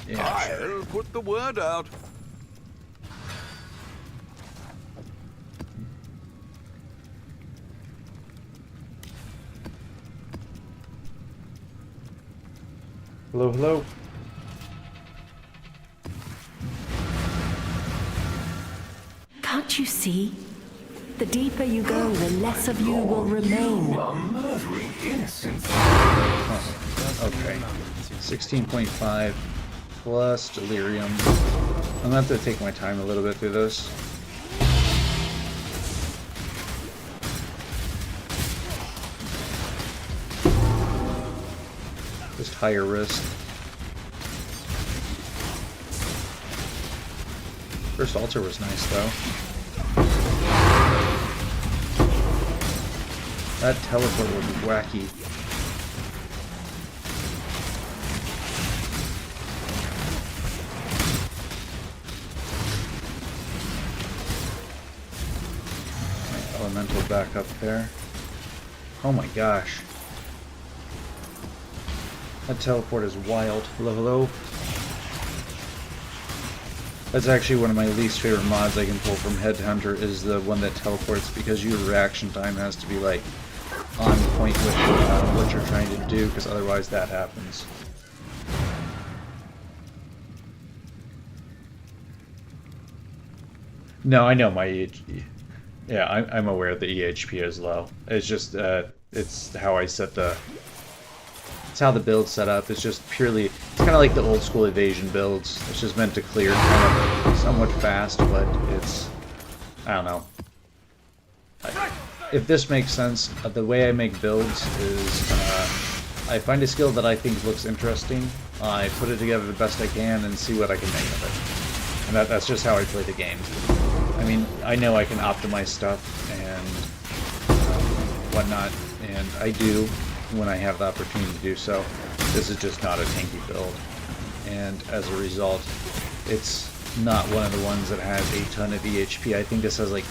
Yeah, sure. I'll put the word out. Hello, hello. Can't you see? The deeper you go, the less of you will remain. Okay. 16.5 plus delirium. I'm gonna have to take my time a little bit through this. Just higher risk. First altar was nice though. That teleport was wacky. Elemental back up there. Oh my gosh. That teleport is wild. Hello, hello. That's actually one of my least favorite mods I can pull from Headhunter, is the one that teleports, because your reaction time has to be like on point with what you're trying to do, because otherwise that happens. No, I know my EHP. Yeah, I'm aware the EHP is low. It's just it's how I set the. It's how the build's set up. It's just purely. It's kind of like the old school evasion builds. It's just meant to clear kind of somewhat fast, but it's. I don't know. If this makes sense, the way I make builds is I find a skill that I think looks interesting. I put it together the best I can and see what I can make of it. And that's just how I play the game. I mean, I know I can optimize stuff and whatnot, and I do when I have the opportunity to do so. This is just not a tanky build, and as a result, it's not one of the ones that has a ton of EHP. I think this has like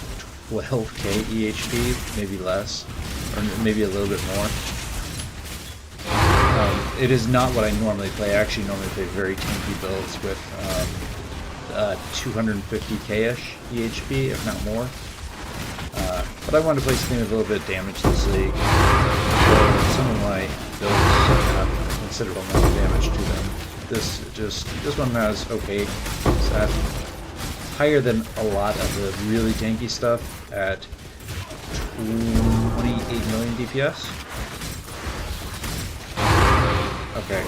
12k EHP, maybe less, or maybe a little bit more. It is not what I normally play. I actually normally play very tanky builds with 250k-ish EHP, if not more. But I wanted to play something with a little bit of damage this league. So some of my builds have a considerable amount of damage to them. This one has okay. It's higher than a lot of the really tanky stuff at 28 million DPS. Okay,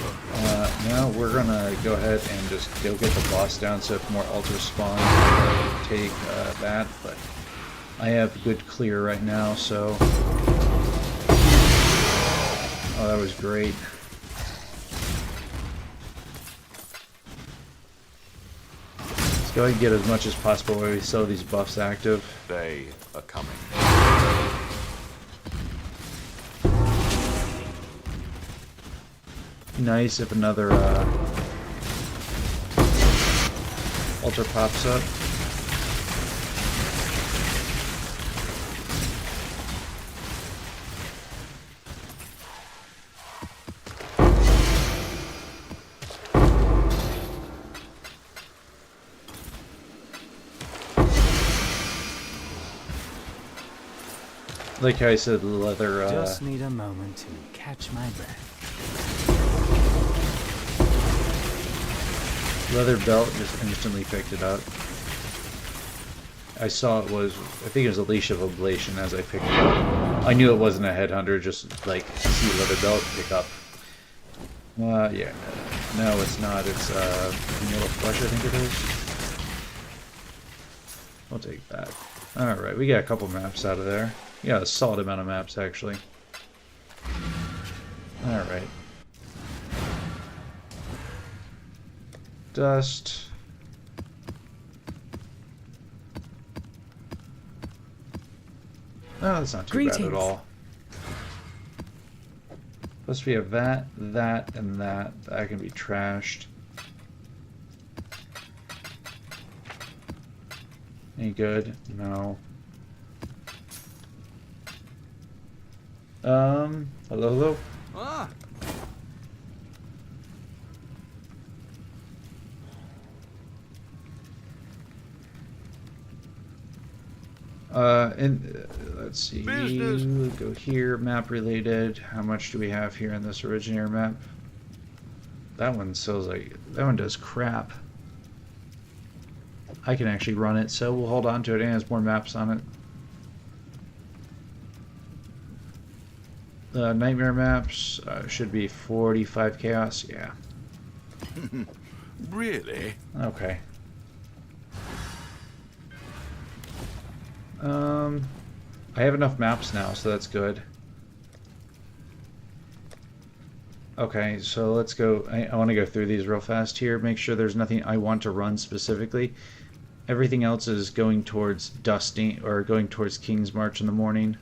now we're gonna go ahead and just go get the boss down, so if more altars spawn, I'll take that, but I have good clear right now, so... Oh, that was great. Let's go ahead and get as much as possible while we still have these buffs active. They are coming. Nice if another altar pops up. Like how I said, the leather. Just need a moment to catch my breath. Leather belt just instantly picked it up. I saw it was, I think it was a Leash of Oblation as I picked it up. I knew it wasn't a Headhunter, just like see leather belt pick up. Yeah, no, it's not. It's Mortal Flesh, I think it is. I'll take that. All right, we got a couple maps out of there. We got a solid amount of maps actually. All right. Dust. No, that's not too bad at all. Plus we have that, that, and that. That can be trashed. Any good? No. Hello? Ah, Let's see. Business. We'll go here, map related. How much do we have here in this originator map? That one sells like, that one does crap. I can actually run it, so we'll hold on to it. It has more maps on it. The nightmare maps should be 45 chaos. Yeah. Really? Okay. I have enough maps now, so that's good. Okay, so let's go. I want to go through these real fast here. Make sure there's nothing I want to run specifically. Everything else is going towards Dusty, or going towards King's March in the morning.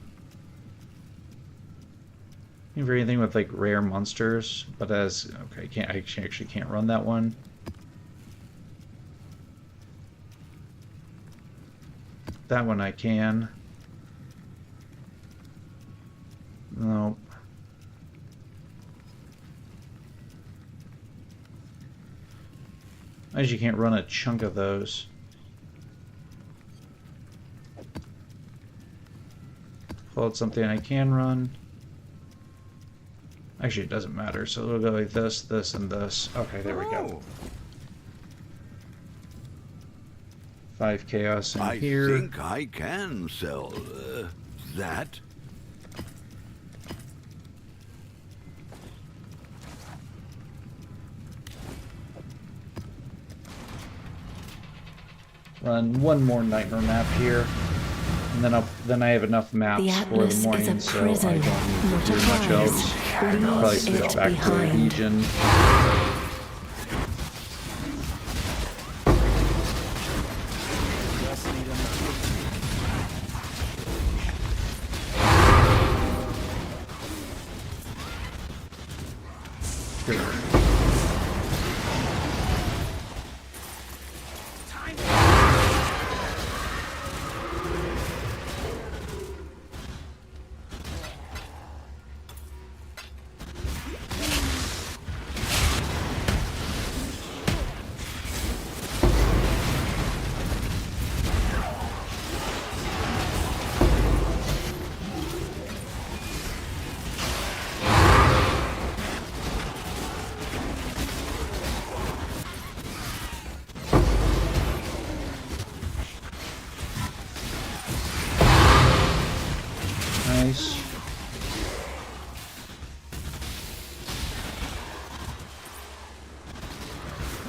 For anything with like rare monsters, but as okay, I actually can't run that one. That one I can. Nope. I actually can't run a chunk of those. Well, it's something I can run. Actually, it doesn't matter, so we'll go like this, this, and this. Okay, there we go. 5 chaos in here. I think I can sell that. Run one more nightmare map here, and then I have enough maps The for the Atlas is morning, a so prison, I don't need not to a do much palace. else. Leave Probably switch it back to behind. Legion. Nice.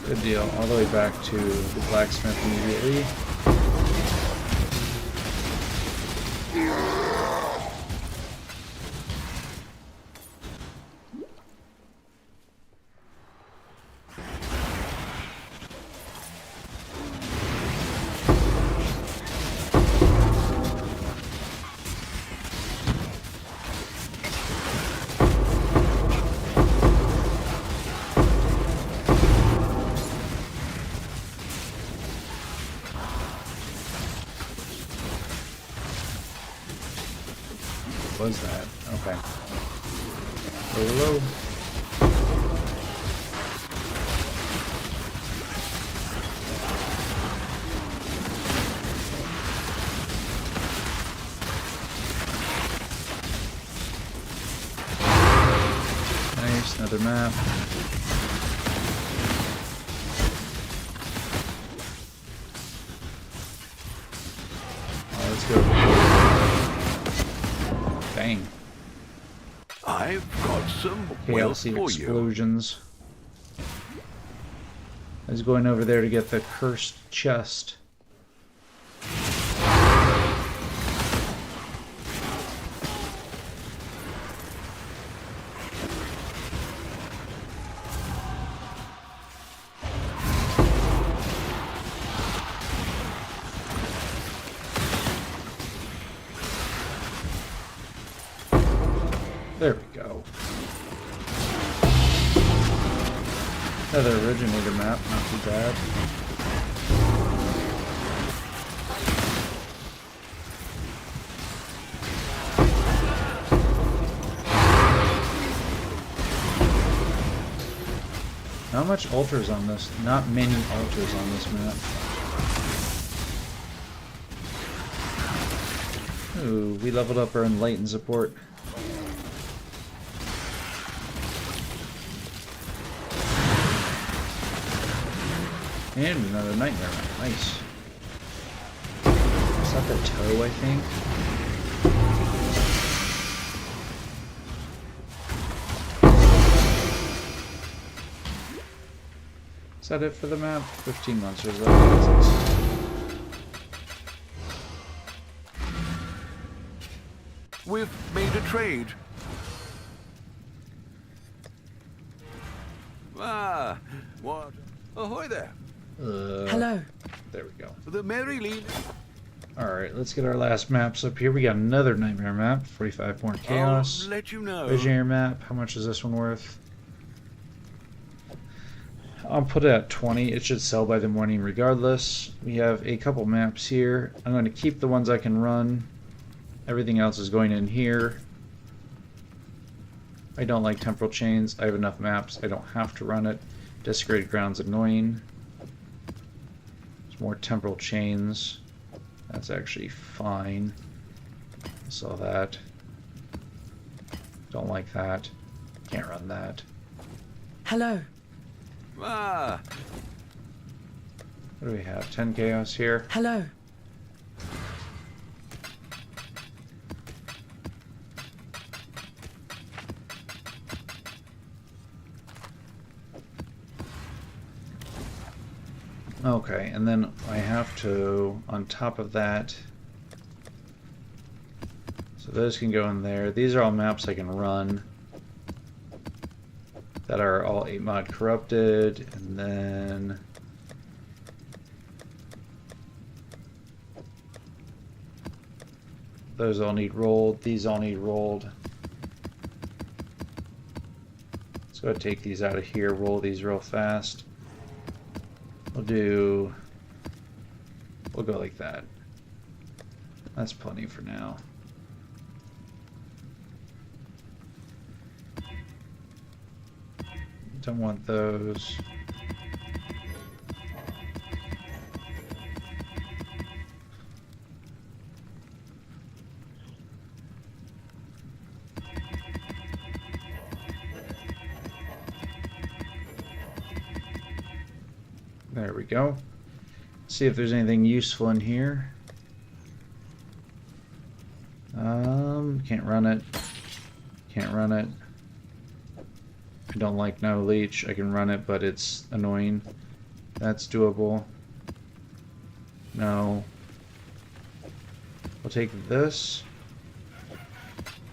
Good deal. All the way back to the blacksmith immediately. What was that? Okay. Hello. Nice, another map. Let's go. Dang. I've got some wealth KLC for you. explosions. I was going over there to get the cursed chest. There we go. Another originator map, not too bad. Not much altars on this. Not many altars on this map. Ooh, we leveled up our Enlighten support. And another Nightmare map. Nice. Is that the toe, I think? Is that it for the map? 15 monsters left. We've made a trade. Ah, what? Ahoy there. Hello. There we go. The Merry Lead. Alright, let's get our last maps up here. We got another Nightmare map. 45 more Chaos. I'll let you know. Visionary map. How much is this one worth? I'll put it at 20. It should sell by the morning regardless. We have a couple maps here. I'm going to keep the ones I can run. Everything else is going in here. I don't like Temporal Chains. I have enough maps. I don't have to run it. Desecrated Ground's annoying. There's more Temporal Chains. That's actually fine. Saw that. Don't like that. Can't run that. Hello. Ah, What do we have? 10 Chaos here. Hello. Okay, and then I have to, on top of that, so those can go in there. These are all maps I can run that are all 8 mod corrupted, and then those all need rolled, these all need rolled. Let's go ahead and take these out of here, roll these real fast. We'll go like that. That's plenty for now. Don't want those. There we go. See if there's anything useful in here. Can't run it. Can't run it. I don't like no leech. I can run it, but it's annoying. That's doable. No. We'll take this.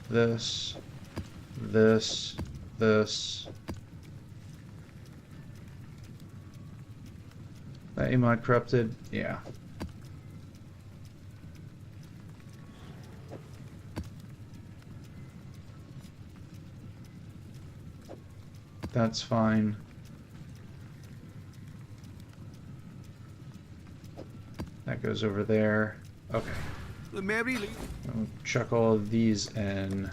This. This. This. That mod corrupted? Yeah. That's fine. That goes over there. Okay. the Merry Lead. I'll chuck all of these in.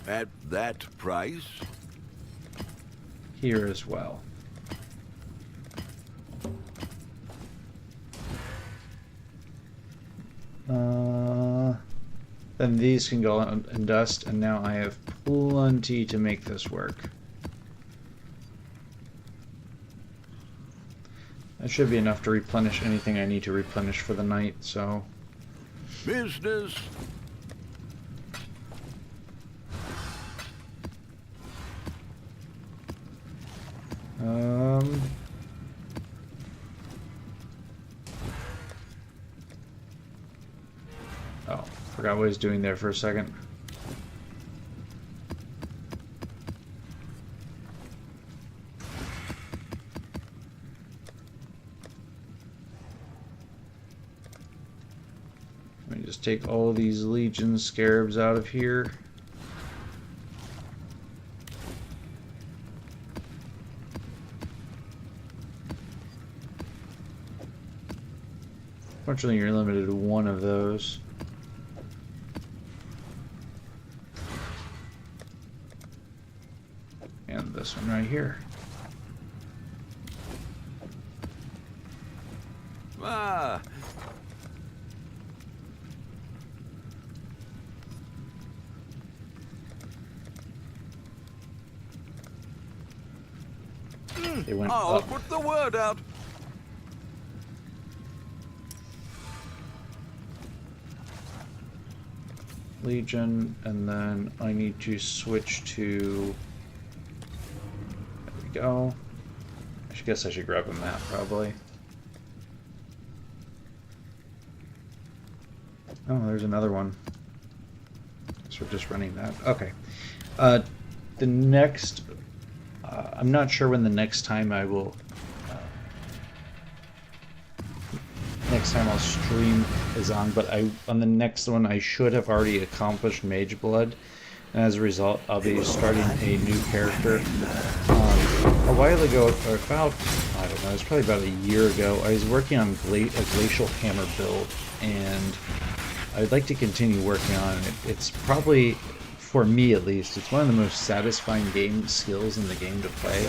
At that price? Here as well. Then these can go in dust, and now I have plenty to make this work. That should be enough to replenish anything I need to replenish for the night, so... Business. Oh, forgot what I was doing there for a second. Let me just take all these Legion Scarabs out of here. Fortunately, you're limited to one of those. And this one right here. Ah, They went I'll up. put the word out. Legion, and then I need to switch to... There we go. I guess I should grab a map, probably. Oh, there's another one. So we're just running that. Okay. The next... I'm not sure when the next time I will... next time I'll stream is on, but on the next one I should have already accomplished mageblood, and as a result I'll be starting a new character. A while ago, or about, I don't know, it was probably about a year ago, I was working on a glacial hammer build, and I'd like to continue working on it. It's probably, for me at least, it's one of the most satisfying game skills in the game to play.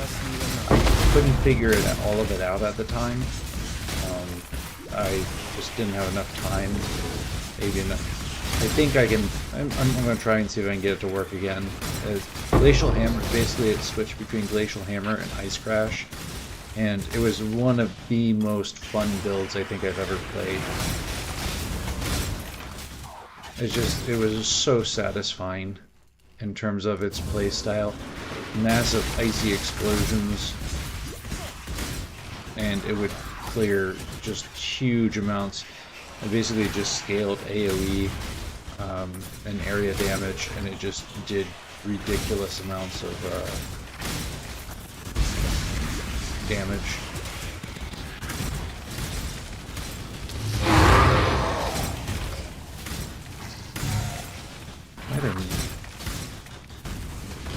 I couldn't figure all of it out at the time. I just didn't have enough time. Maybe enough. I think I can. I'm going to try and see if I can get it to work again. Glacial Hammer, basically, it switched between Glacial Hammer and Ice Crash, and it was one of the most fun builds I think I've ever played. It was so satisfying in terms of its play style. Massive icy explosions, and it would clear just huge amounts. I basically just scaled AoE and area damage, and it just did ridiculous amounts of damage.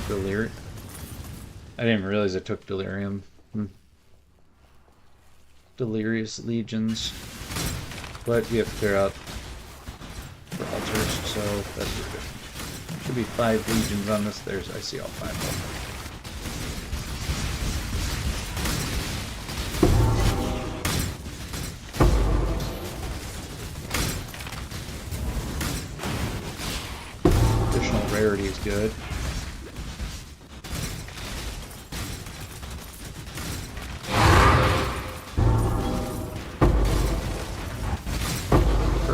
Delirium. I didn't realize it took delirium. Delirious legions, but we have to clear out the altars, so that's good. Should be 5 legions on this. I see all 5 of them. Additional rarity is good.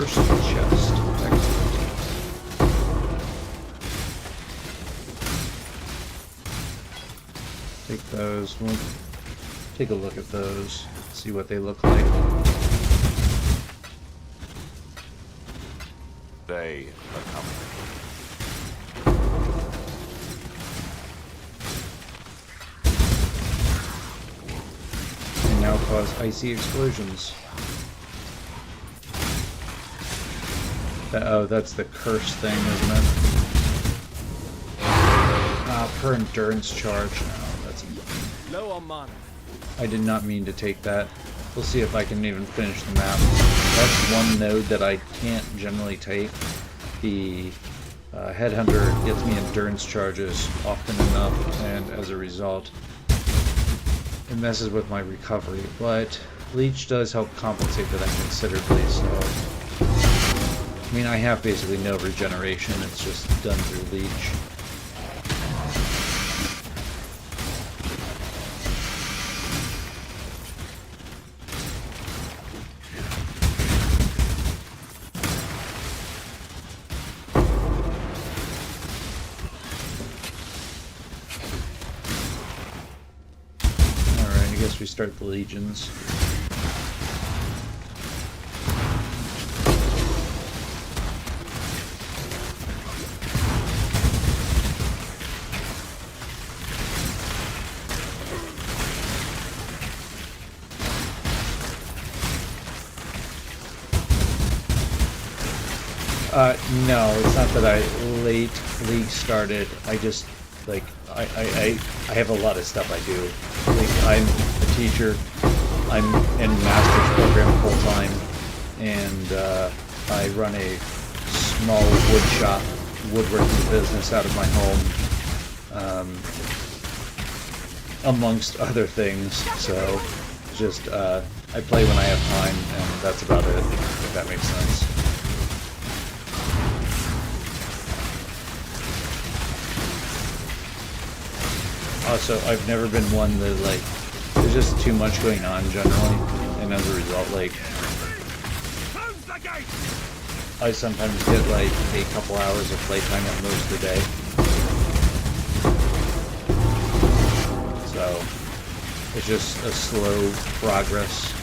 Chest. Excellent. Take those. We'll take a look at those. See what they look like. They accompany. And now cause icy explosions. Oh, that's the curse thing, isn't it? Per endurance charge. No, that's Low on mana. I did not mean to take that. We'll see if I can even finish the map. That's one node that I can't generally take. The Headhunter gets me endurance charges often enough, and as a result, it messes with my recovery. But Leech does help compensate for that considerably, so... I mean, I have basically no regeneration, it's just done through Leech. Alright, I guess we start the legions. No, it's not that I late League started. I just, like, I have a lot of stuff I do. Like, I'm a teacher, I'm in master's program full time, and I run a small wood shop, woodworking business out of my home. amongst other things. So just I play when I have time, and that's about it, if that makes sense. Also, I've never been one that, like, there's just too much going on generally, and as a result, like, I sometimes get like a couple hours of playtime at most of the day. So it's just a slow progress.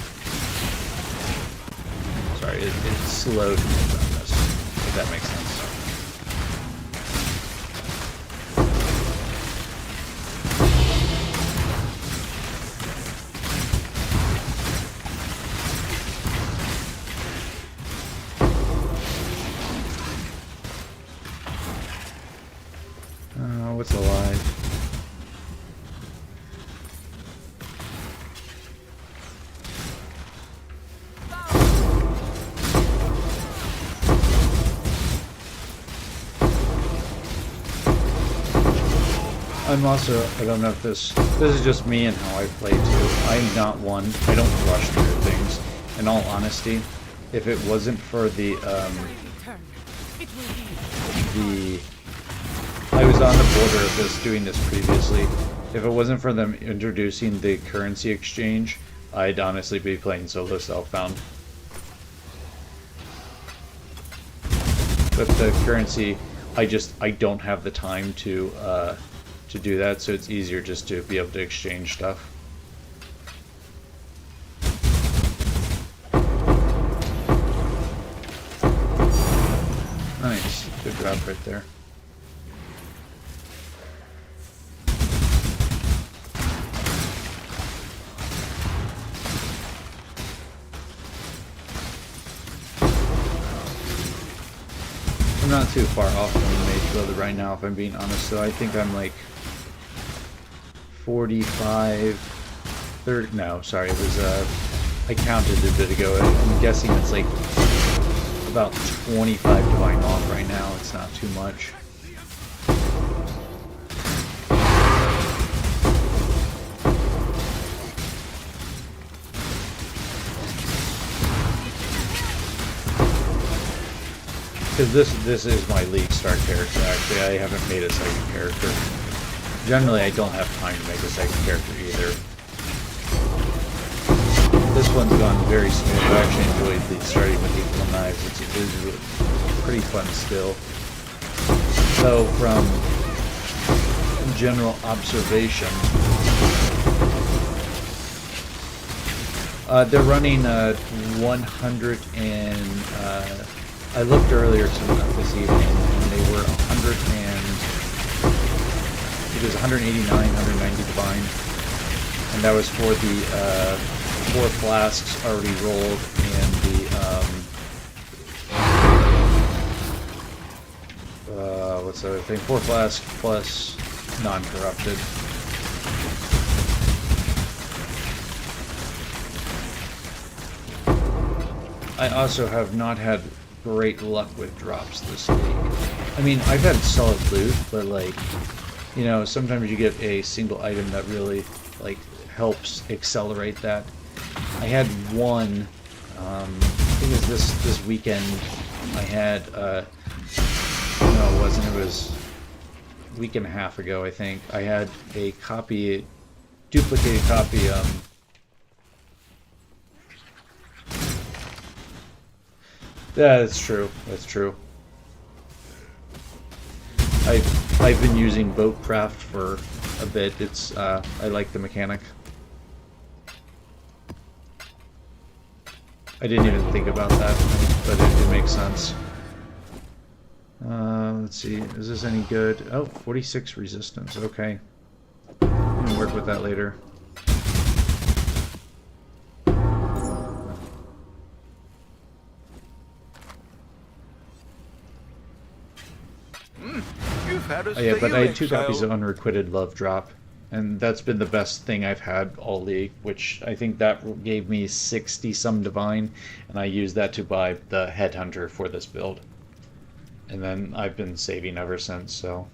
Sorry, it's slow progress, if that makes sense. What's alive? I'm also, I don't know if this is just me and how I play too. I'm not one, I don't rush through things. In all honesty, if it wasn't for I was on the border of this, doing this previously. If it wasn't for them introducing the currency exchange, I'd honestly be playing solo self-bound. But the currency, I don't have the time to do that, so it's easier just to be able to exchange stuff. Nice, good job right there. I'm not too far off from the mage builder right now, if I'm being honest, so I think I'm like 45, 30, no, sorry, it was, I counted a bit ago, I'm guessing it's like about 25 divine off right now, it's not too much. Because this is my league start character, actually. I haven't made a second character. Generally, I don't have time to make a second character either. This one's gone very smooth. I actually enjoyed starting with equal knives. It is pretty fun still. So, from general observation, they're running 100 and... I looked earlier this evening, and they were 100 and it was 189, 190 divine, and that was for the 4 flasks already rolled and the what's the other thing? 4 flasks plus non-corrupted. I also have not had great luck with drops this week. I mean, I've had solid loot, but like, you know, sometimes you get a single item that really like helps accelerate that. I had one, I think it was this weekend. I had no, it wasn't. It was a week and a half ago, I think. I had a copy, duplicated copy. Yeah, that's true. That's true. I've been using Boatcraft for a bit. It's I like the mechanic. I didn't even think about that, but it makes sense. Let's see. Is this any good? Oh, 46 resistance. Okay. I can work with that later. Oh, yeah, but I had 2 copies of Unrequited Love Drop, and that's been the best thing I've had all league, which I think that gave me 60-some divine, and I used that to buy the Headhunter for this build. And then I've been saving ever since, so...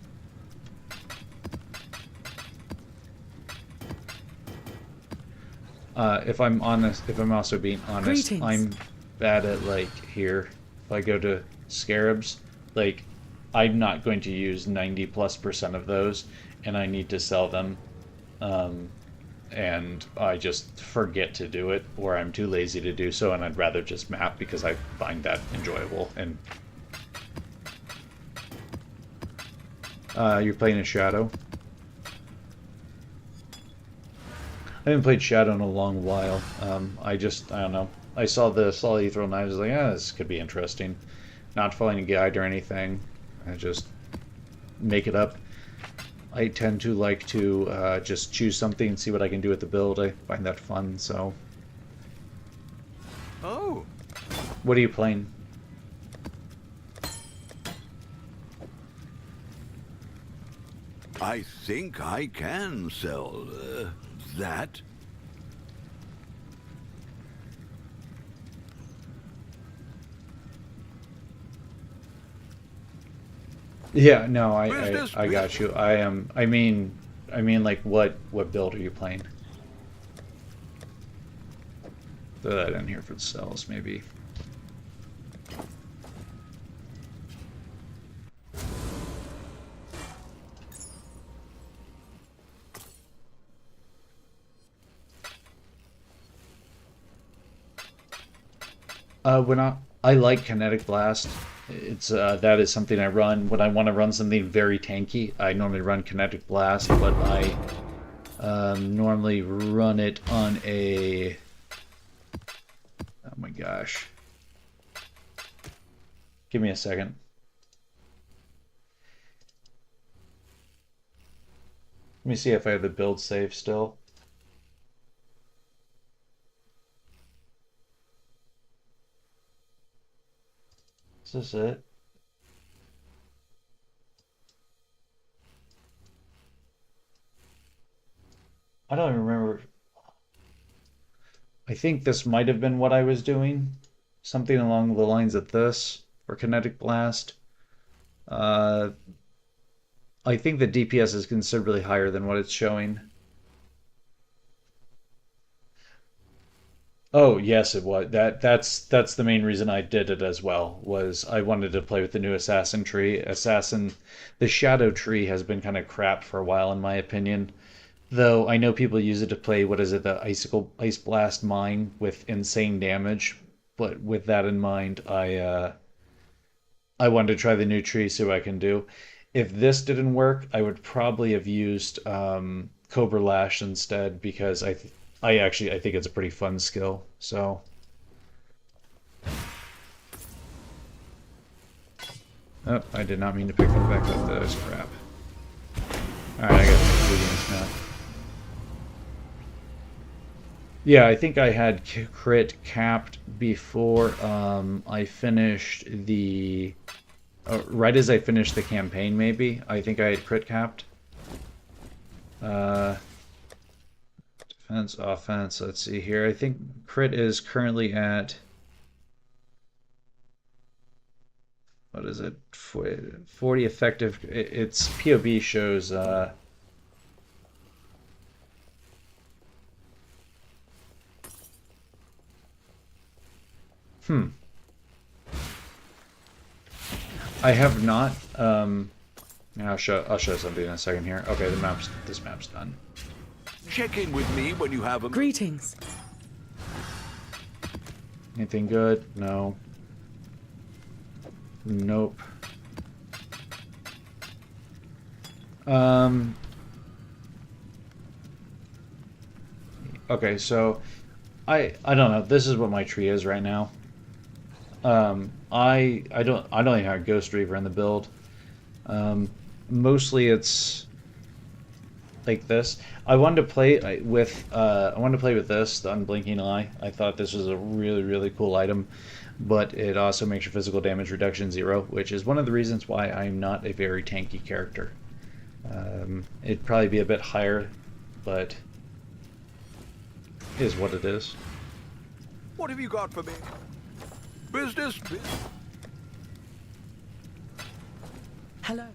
if I'm honest, if I'm also being honest, Greetings. I'm bad at like here. If I go to scarabs, like I'm not going to use 90+% of those, and I need to sell them. And I just forget to do it, or I'm too lazy to do so, and I'd rather just map because I find that enjoyable. And you're playing a Shadow? I haven't played Shadow in a long while. I don't know. I saw the Solid Ethereal Knives, I was like, this could be interesting. Not following a guide or anything. I just make it up. I tend to like to just choose something and see what I can do with the build. I find that fun, so... Oh. What are you playing? I think I can sell that. Yeah, no, Business, I got you. I mean like what build are you playing? Throw that in here for the cells, maybe. When I like Kinetic Blast. It's that is something I run when I want to run something very tanky. I normally run Kinetic Blast, but I normally run it on a... Oh my gosh. Give me a second. Let me see if I have the build save still. Is this it? I don't even remember. I think this might have been what I was doing. Something along the lines of this for Kinetic Blast. I think the DPS is considerably higher than what it's showing. Oh, yes, it was. That's the main reason I did it as well, was I wanted to play with the new Assassin tree. The Shadow tree has been kind of crap for a while, in my opinion. Though I know people use it to play, what is it, the Ice Blast Mine with insane damage. But with that in mind, I wanted to try the new tree, see what I can do. If this didn't work, I would probably have used Cobra Lash instead, because I think it's a pretty fun skill. So, oh, I did not mean to pick them back up. That is crap. All right, I got this now. Yeah, I think I had crit capped before I finished the... right as I finished the campaign, maybe. I think I had crit capped. Defense, offense, let's see here. I think crit is currently at... What is it? 40 effective. Its POB shows... I have not. I'll show something in a second here. Okay, this map's done. Check in with me when you have a... Greetings. Anything good? No. Nope. Okay, so I don't know. This is what my tree is right now. I don't even have a Ghost Reaver in the build. Mostly it's like this. I wanted to play with this, the Unblinking Eye. I thought this was a really, really cool item, but it also makes your physical damage reduction 0, which is one of the reasons why I'm not a very tanky character. It'd probably be a bit higher, but it is what it is. What have you got for me? Business. Hello.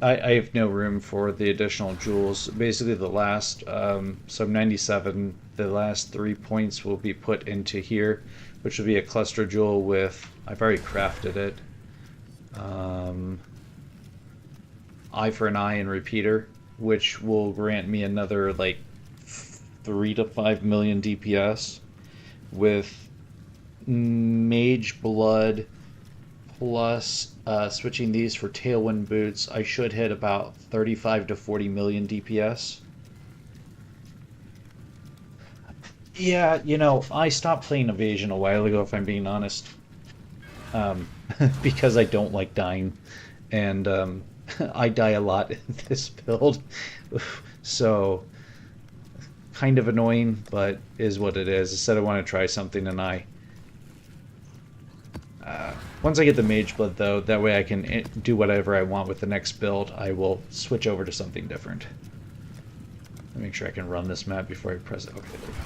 I have no room for the additional jewels. Basically, the last, so 97, the last 3 points will be put into here, which will be a cluster jewel with, I've already crafted it, eye for an eye and repeater, which will grant me another like 3 to 5 million DPS with mage blood plus switching these for tailwind boots. I should hit about 35 to 40 million DPS. Yeah, you know, I stopped playing Evasion a while ago, if I'm being honest, because I don't like dying, and I die a lot in this build, so kind of annoying, but is what it is. Instead, I want to try something, and once I get the mage blood, though, that way I can do whatever I want with the next build. I will switch over to something different. Let me make sure I can run this map before I press it. Okay, there we go.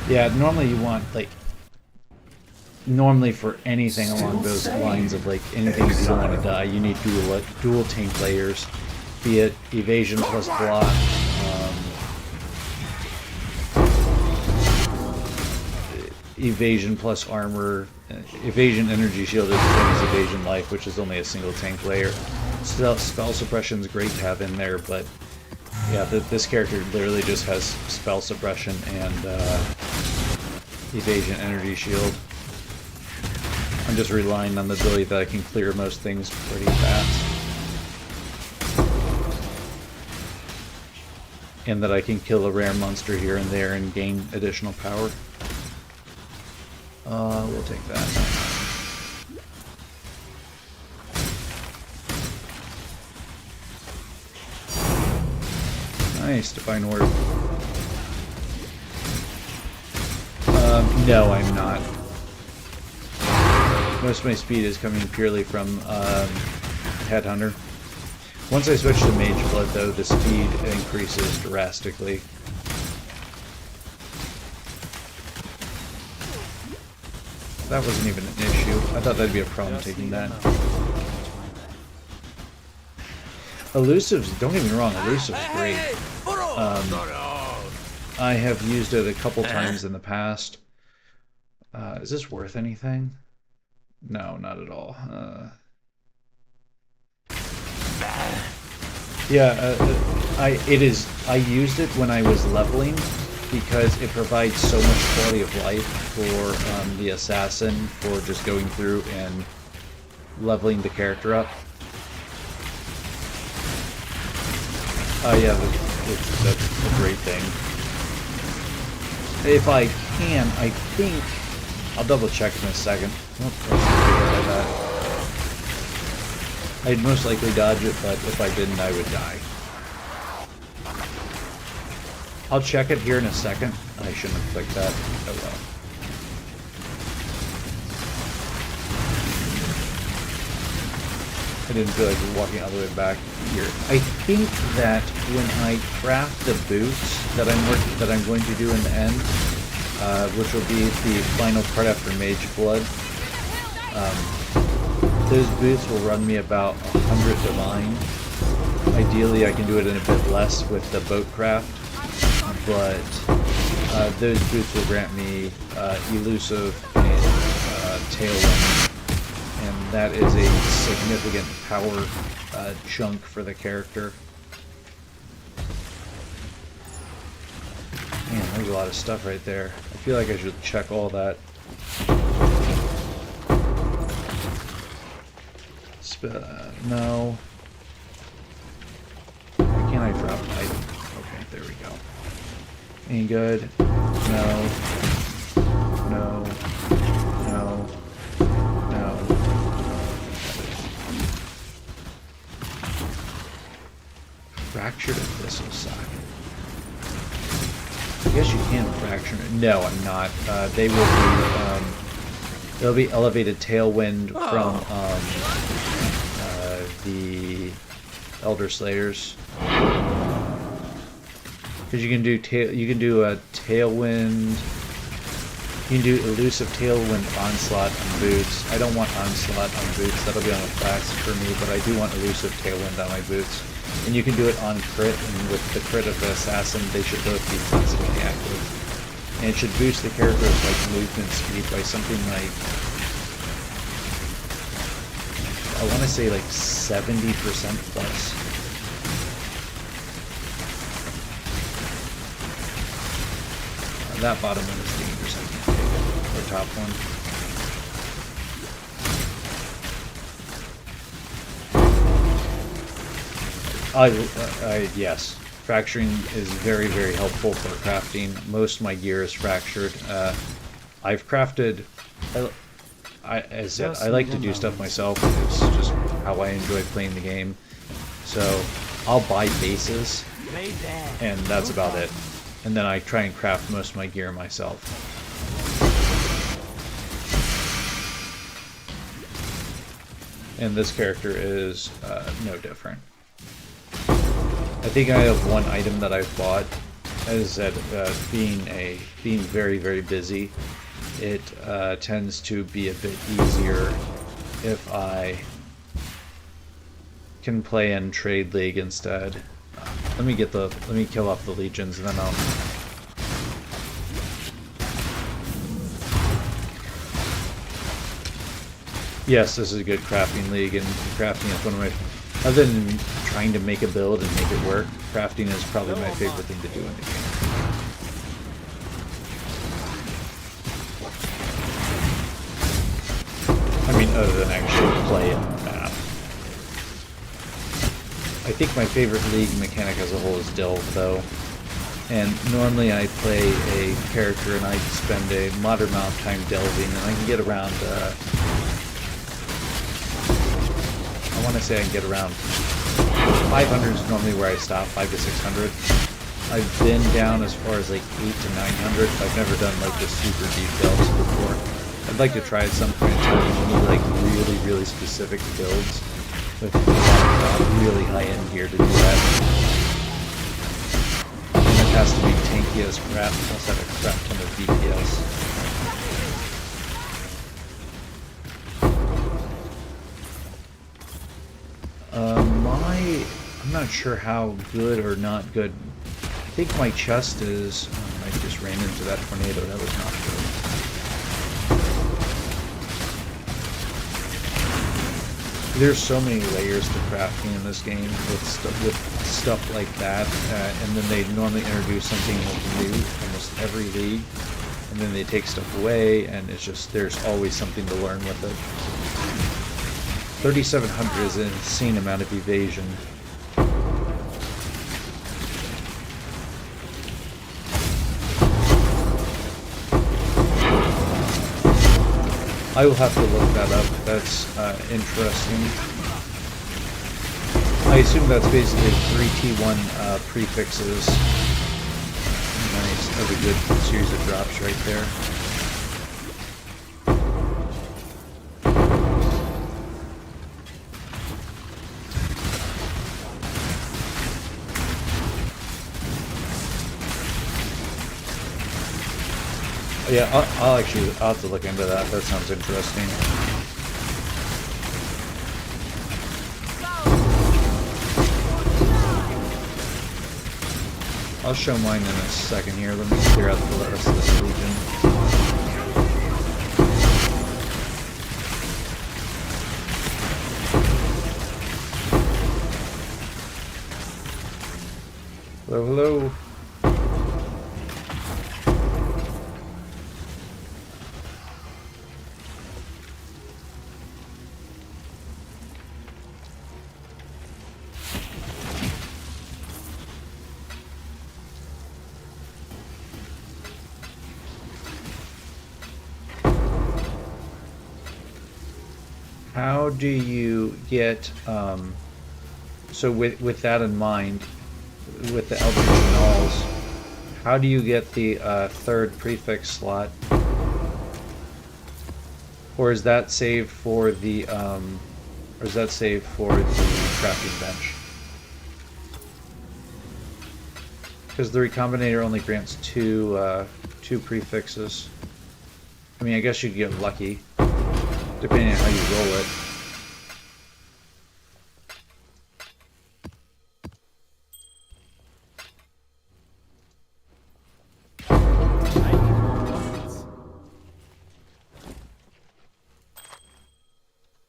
Yeah, normally you want, like, normally for anything along those lines of, like, anything you don't want to die, you need dual tank layers, be it evasion plus block, evasion plus armor, evasion energy shield as well as evasion life, which is only a single tank layer. Spell suppression is great to have in there, but yeah, this character literally just has spell suppression and evasion energy shield. I'm just relying on the ability that I can clear most things pretty fast. And that I can kill a rare monster here and there and gain additional power. We'll take that. Nice, Divine Orb. No, I'm not. Most of my speed is coming purely from Headhunter. Once I switch to Mage Blood, though, the speed increases drastically. That wasn't even an issue. I thought that'd be a problem taking that. Elusive's, don't get me wrong, Elusive's great. I have used it a couple times in the past. Is this worth anything? No, not at all. I used it when I was leveling because it provides so much quality of life for the assassin for just going through and leveling the character up. Oh yeah, that's a great thing. If I can, I think I'll double check in a second. I'd most likely dodge it, but if I didn't, I would die. I'll check it here in a second. I shouldn't have clicked that. Oh well. I didn't feel like walking all the way back here. I think that when I craft the boots that I'm going to do in the end, which will be the final part after Mage Blood, those boots will run me about 100 divine. Ideally, I can do it in a bit less with the boat craft, but those boots will grant me elusive and tailwind. And that is a significant power chunk for the character. Man, there's a lot of stuff right there. I feel like I should check all that. No. Why can't I drop an item? Okay, there we go. Ain't good. No. No. No. No. Fractured Abyssal Socket. I guess you can fracture it. No, I'm not. They will be, they'll be elevated tailwind from, the Elder Slayers. Because you can do a tailwind You can do Elusive Tailwind Onslaught on boots. I don't want Onslaught on boots, that'll be on a class for me, but I do want Elusive Tailwind on my boots. And you can do it on crit, and with the crit of the Assassin, they should both be constantly active. And it should boost the character's like movement speed by something like, I want to say like 70% plus. That bottom one is the 80% or top one. Yes, fracturing is very, very helpful for crafting. Most of my gear is fractured. I've crafted. As I said, I like to do stuff myself. It's just how I enjoy playing the game. So I'll buy bases, and that's about it. And then I try and craft most of my gear myself. And this character is no different. I think I have one item that I've bought. As I said, being very, very busy, it tends to be a bit easier if I can play in Trade League instead. Let me kill off the legions, and then I'll. Yes, this is a good crafting league, and crafting is one of my. Other than trying to make a build and make it work, crafting is probably my favorite thing to do in the game. I mean, other than actually play in the map. I think my favorite league mechanic as a whole is Delve, though. And normally I play a character and I spend a moderate amount of time delving, and I can get around, I want to say I can get around 500 is normally where I stop, 500 to 600. I've been down as far as like 800 to 900, but I've never done like the super deep delves before. I'd like to try at some point in time when you need like really, really specific builds with really high-end gear to do that. And it has to be tanky as crap, plus have a crap ton of DPS. I'm not sure how good or not good. I think my chest is. Oh, I just ran into that tornado. That was not good. There's so many layers to crafting in this game with stuff like that, and then they normally introduce something new almost every league, and then they take stuff away, and it's just there's always something to learn with it. 3,700 is an insane amount of evasion. I will have to look that up. That's interesting. I assume that's basically 3 T1 prefixes. Nice. That's a good series of drops right there. Yeah, I'll have to look into that. That sounds interesting. I'll show mine in a second here. Let me clear out the rest of this legion. Hello, hello. How do you get, so with that in mind, with the Eldritch Nulls, how do you get the third prefix slot? Or is that saved for the, crafting bench? Because the Recombinator only grants two prefixes. I mean, I guess you'd get lucky, depending on how you roll it.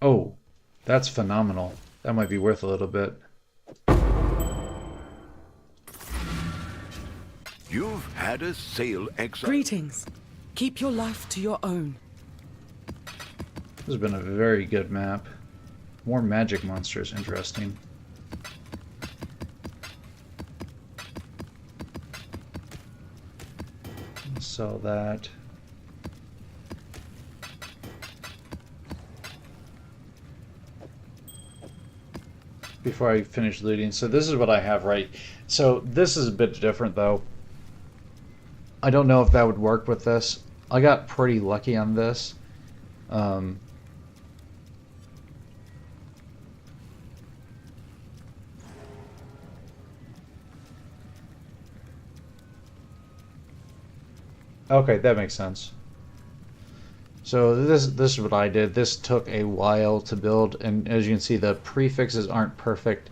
Oh, that's phenomenal. That might be worth a little bit. You've had a sale, Exile. Greetings. Keep your life to your own. This has been a very good map. More magic monsters, interesting. Sell that. Before I finish looting, so this is what I have, right? So this is a bit different though. I don't know if that would work with this. I got pretty lucky on this. Okay, that makes sense. So this is what I did. This took a while to build, and as you can see, the prefixes aren't perfect.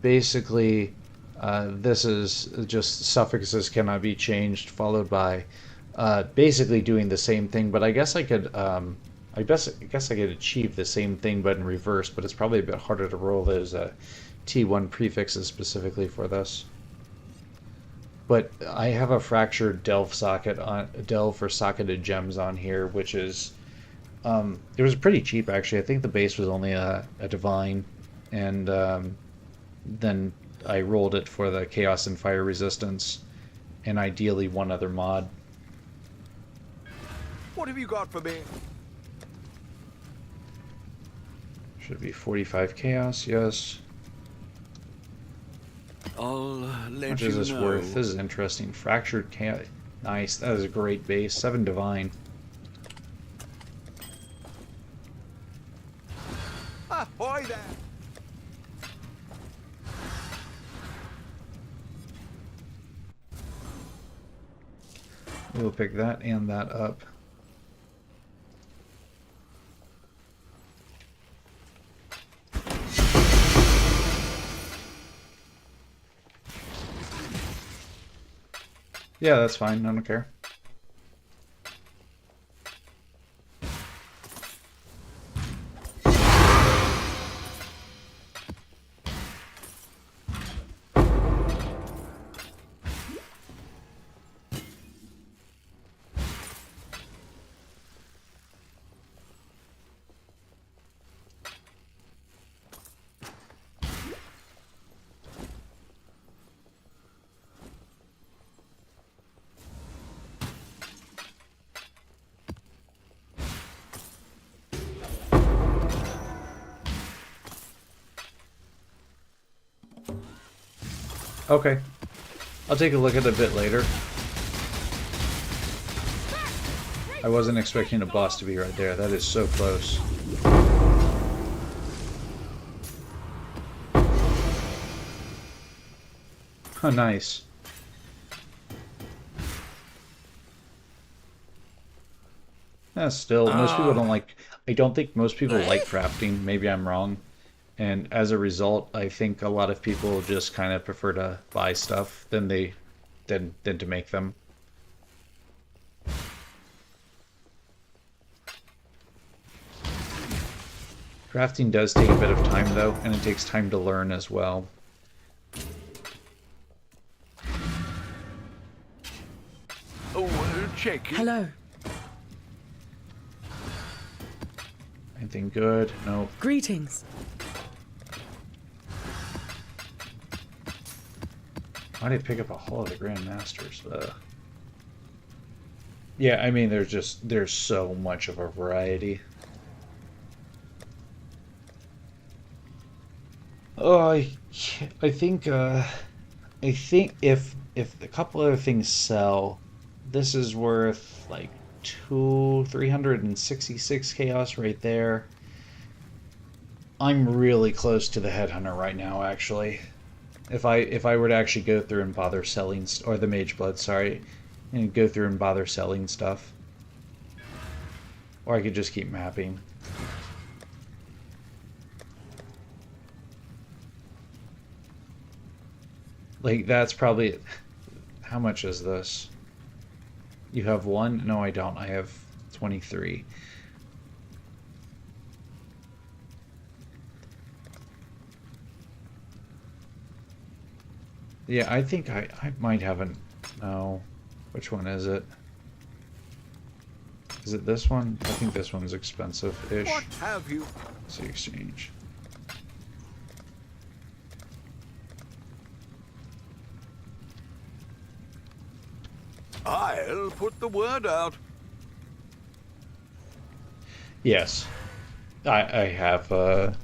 Basically, this is just suffixes cannot be changed, followed by basically doing the same thing. But I guess I could, I guess I could achieve the same thing, but in reverse. But it's probably a bit harder to roll those T1 prefixes specifically for this. But I have a fractured delve socket on delve for socketed gems on here, which is it was pretty cheap actually. I think the base was only a divine, and then I rolled it for the chaos and fire resistance, and ideally one other mod. What have you got for me? Should be 45 chaos, yes. I'll How let much you is this know. worth? This is interesting. Fractured chaos. Nice. That is a great base. 7 divine. Ahoy there! We'll pick that and that up. Yeah, that's fine. I don't care. Okay. I'll take a look at it a bit later. I wasn't expecting a boss to be right there. That is so close. Oh, nice. Still, most people don't like... I don't think most people like crafting. Maybe I'm wrong. And as a result, I think a lot of people just kind of prefer to buy stuff than to make them. Crafting does take a bit of time though, and it takes time to learn as well. Oh, check. Hello. Anything good? Nope. Greetings. Why did I pick up a Hall of the Grand Masters? Yeah, I mean, there's so much of a variety. Oh, I think if a couple other things sell, this is worth like 366 chaos right there. I'm really close to the Headhunter right now, actually. If I were to actually go through and bother selling, or the mageblood, sorry, and go through and bother selling stuff. Or I could just keep mapping. Like, that's probably... How much is this? You have one? No, I don't. I have 23. Yeah, I think I might have an... No. Which one is it? Is it this one? I think this one's expensive-ish. What have you? See exchange. I'll put the word out. Yes. I have, well,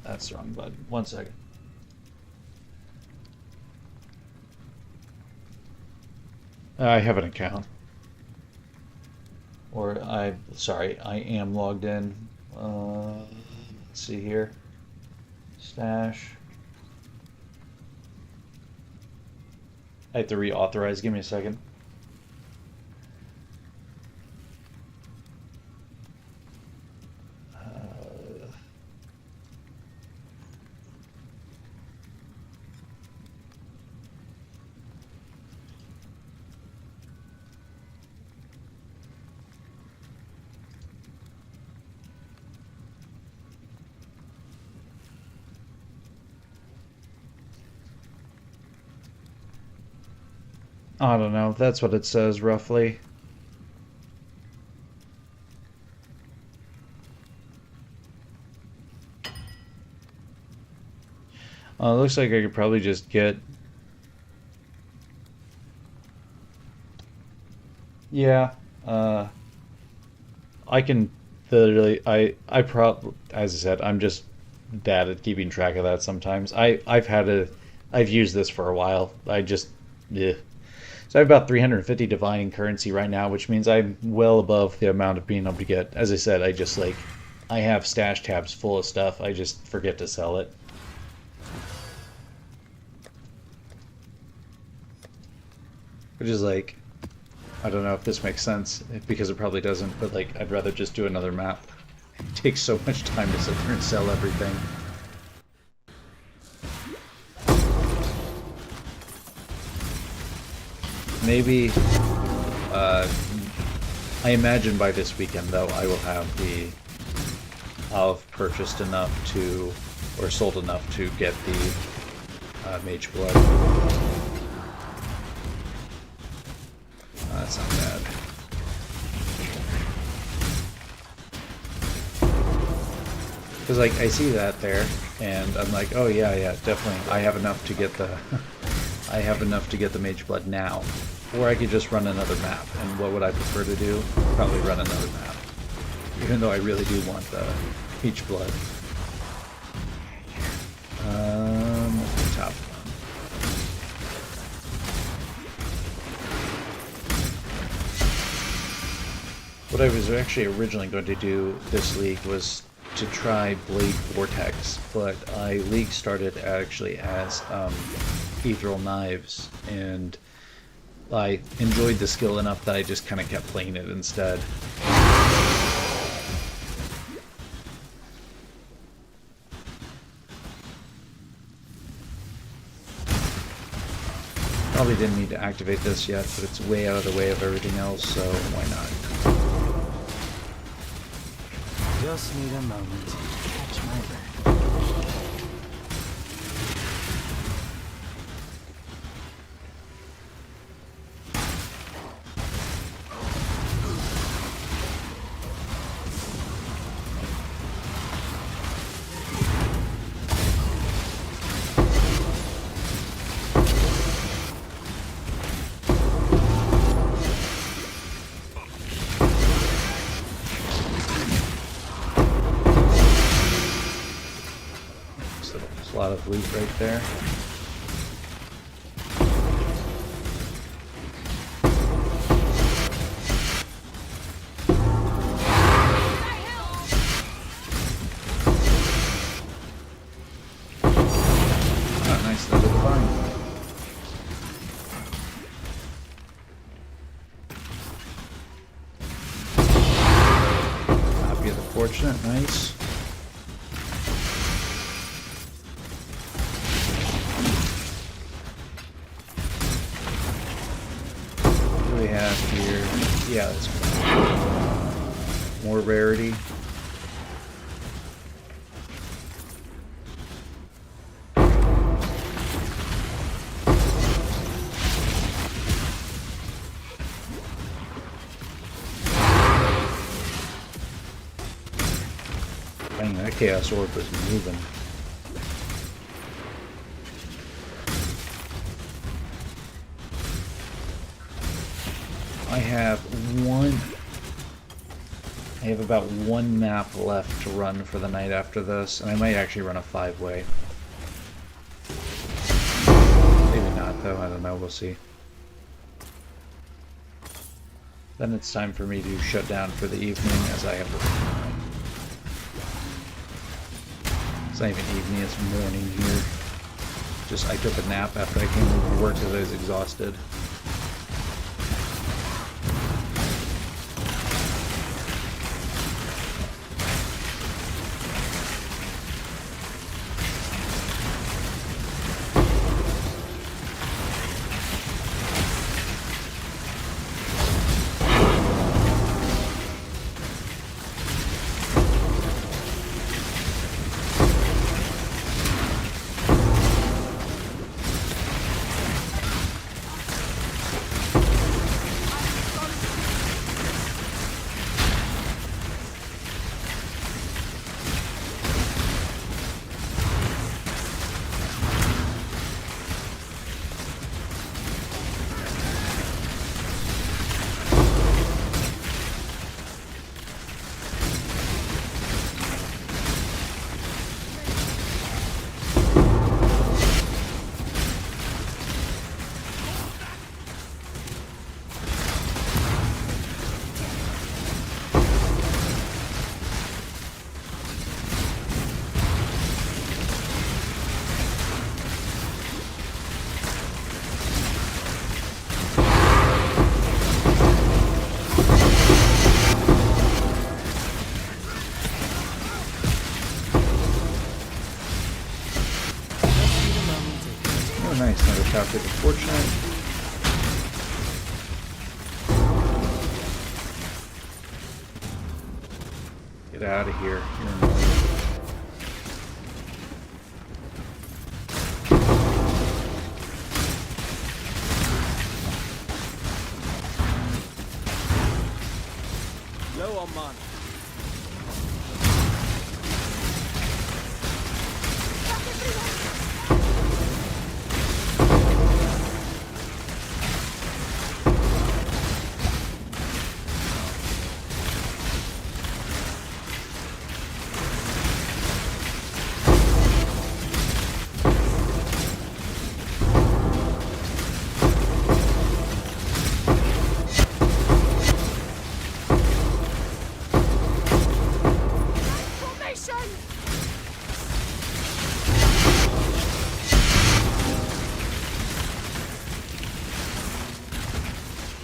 that's the wrong button. 1 second. I have an account. Or sorry, I am logged in. Let's see here. Stash. I have to reauthorize. Give me a second. I don't know. That's what it says roughly. It looks like I could probably just get... Yeah. I can literally... As I said, I'm just bad at keeping track of that sometimes. I've used this for a while. Yeah. So I have about 350 divine currency right now, which means I'm well above the amount of being able to get. As I said, I have stash tabs full of stuff. I just forget to sell it. Which is like, I don't know if this makes sense, because it probably doesn't, but like, I'd rather just do another map. It takes so much time to sit there and sell everything. Maybe, I imagine by this weekend, though, I will I'll have purchased enough to, or sold enough to get the mageblood. That's not bad. Because, like, I see that there, and I'm like, oh yeah, definitely, I have enough to get the... I have enough to get the mageblood now. Or I could just run another map. And what would I prefer to do? Probably run another map. Even though I really do want the mageblood. Top one. What I was actually originally going to do this league was to try Blade Vortex, but league started actually as Ethereal Knives, and I enjoyed the skill enough that I just kind of kept playing it instead. Probably didn't need to activate this yet, but it's way out of the way of everything else, so why not? Just need a moment to catch my breath. There's a lot of loot right there. Oh, nice little divine. Fortunate, nice. What do we have here? Yeah, that's good. More rarity. Dang, that Chaos Orb was moving. I have about one map left to run for the night after this, and I might actually run a 5-way. Maybe not though, I don't know, we'll see. Then it's time for me to shut down for the evening as I have It's not even evening, it's morning here. Just I took a nap after I came home from work because I was exhausted. Nice, another shot to the Fortunate. Get out of here. You're annoying. Low on mana.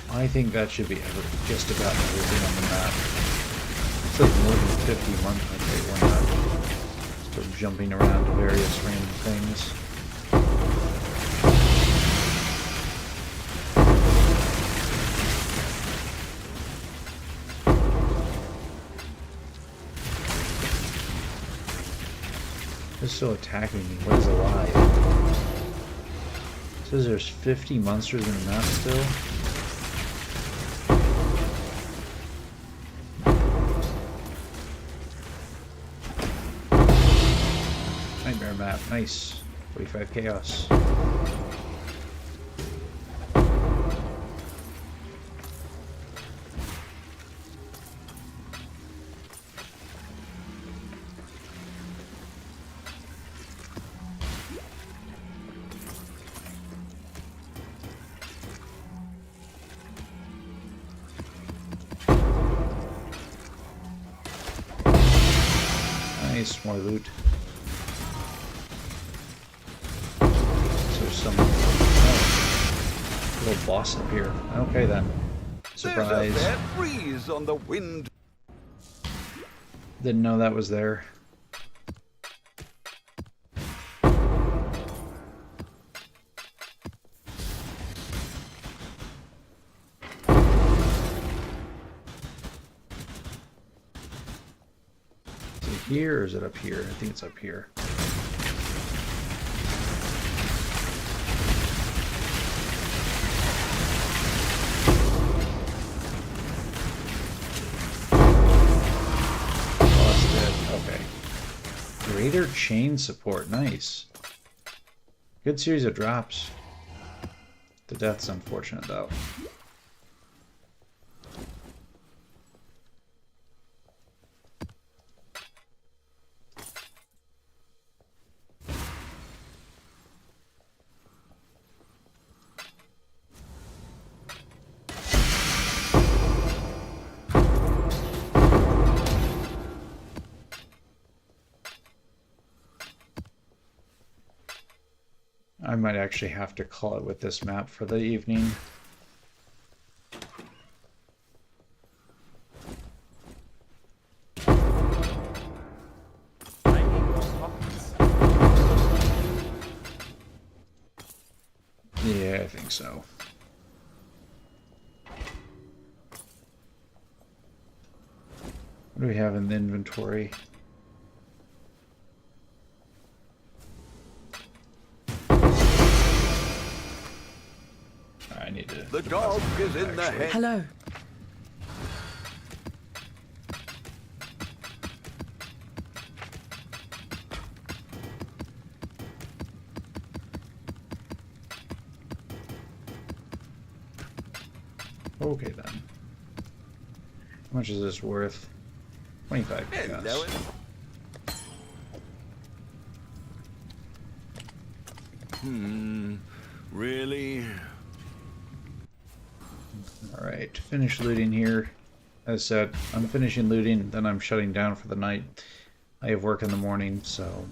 I think that should be just about everything on the map. It's like more than 50 months. Okay, why not? Start jumping around to various random things. They're still attacking me. What is alive? It says there's 50 monsters in the map still. Nightmare map, nice. 45 chaos. Nice, more loot. Little boss up here. Okay then. Surprise. There's a fair breeze on the wind. Didn't know that was there. Is it here or is it up here? I think it's up here. Greater chain support, nice. Good series of drops. The death's unfortunate though. I might actually have to call it with this map for the evening. Yeah, I think so. What do we have in the inventory? I need to... The dog is in the head. Hello. Okay then. How much is this worth? 25 Hello. Really? Alright, finish looting here. As said, I'm finishing looting, then I'm shutting down for the night. I have work in the morning, so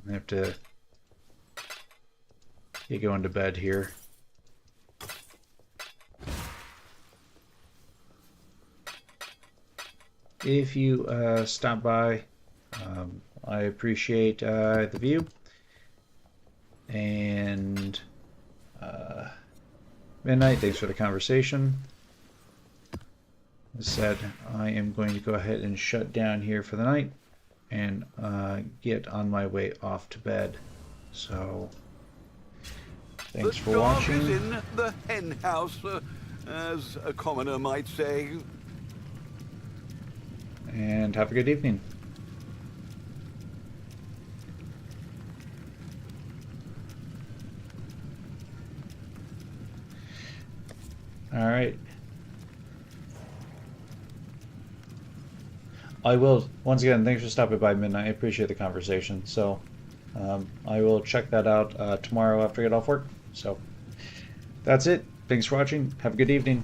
I have to get going to bed here. If you stop by, I appreciate the view. And Midnight, thanks for the conversation. As said, I am going to go ahead and shut down here for the night and get on my way off to bed. So, thanks for watching. The dog is in the hen house, as a commoner might say. And have a good evening. All right. I will, once again, thanks for stopping by Midnight. I appreciate the conversation. So I will check that out tomorrow after I get off work. So that's it. Thanks for watching. Have a good evening.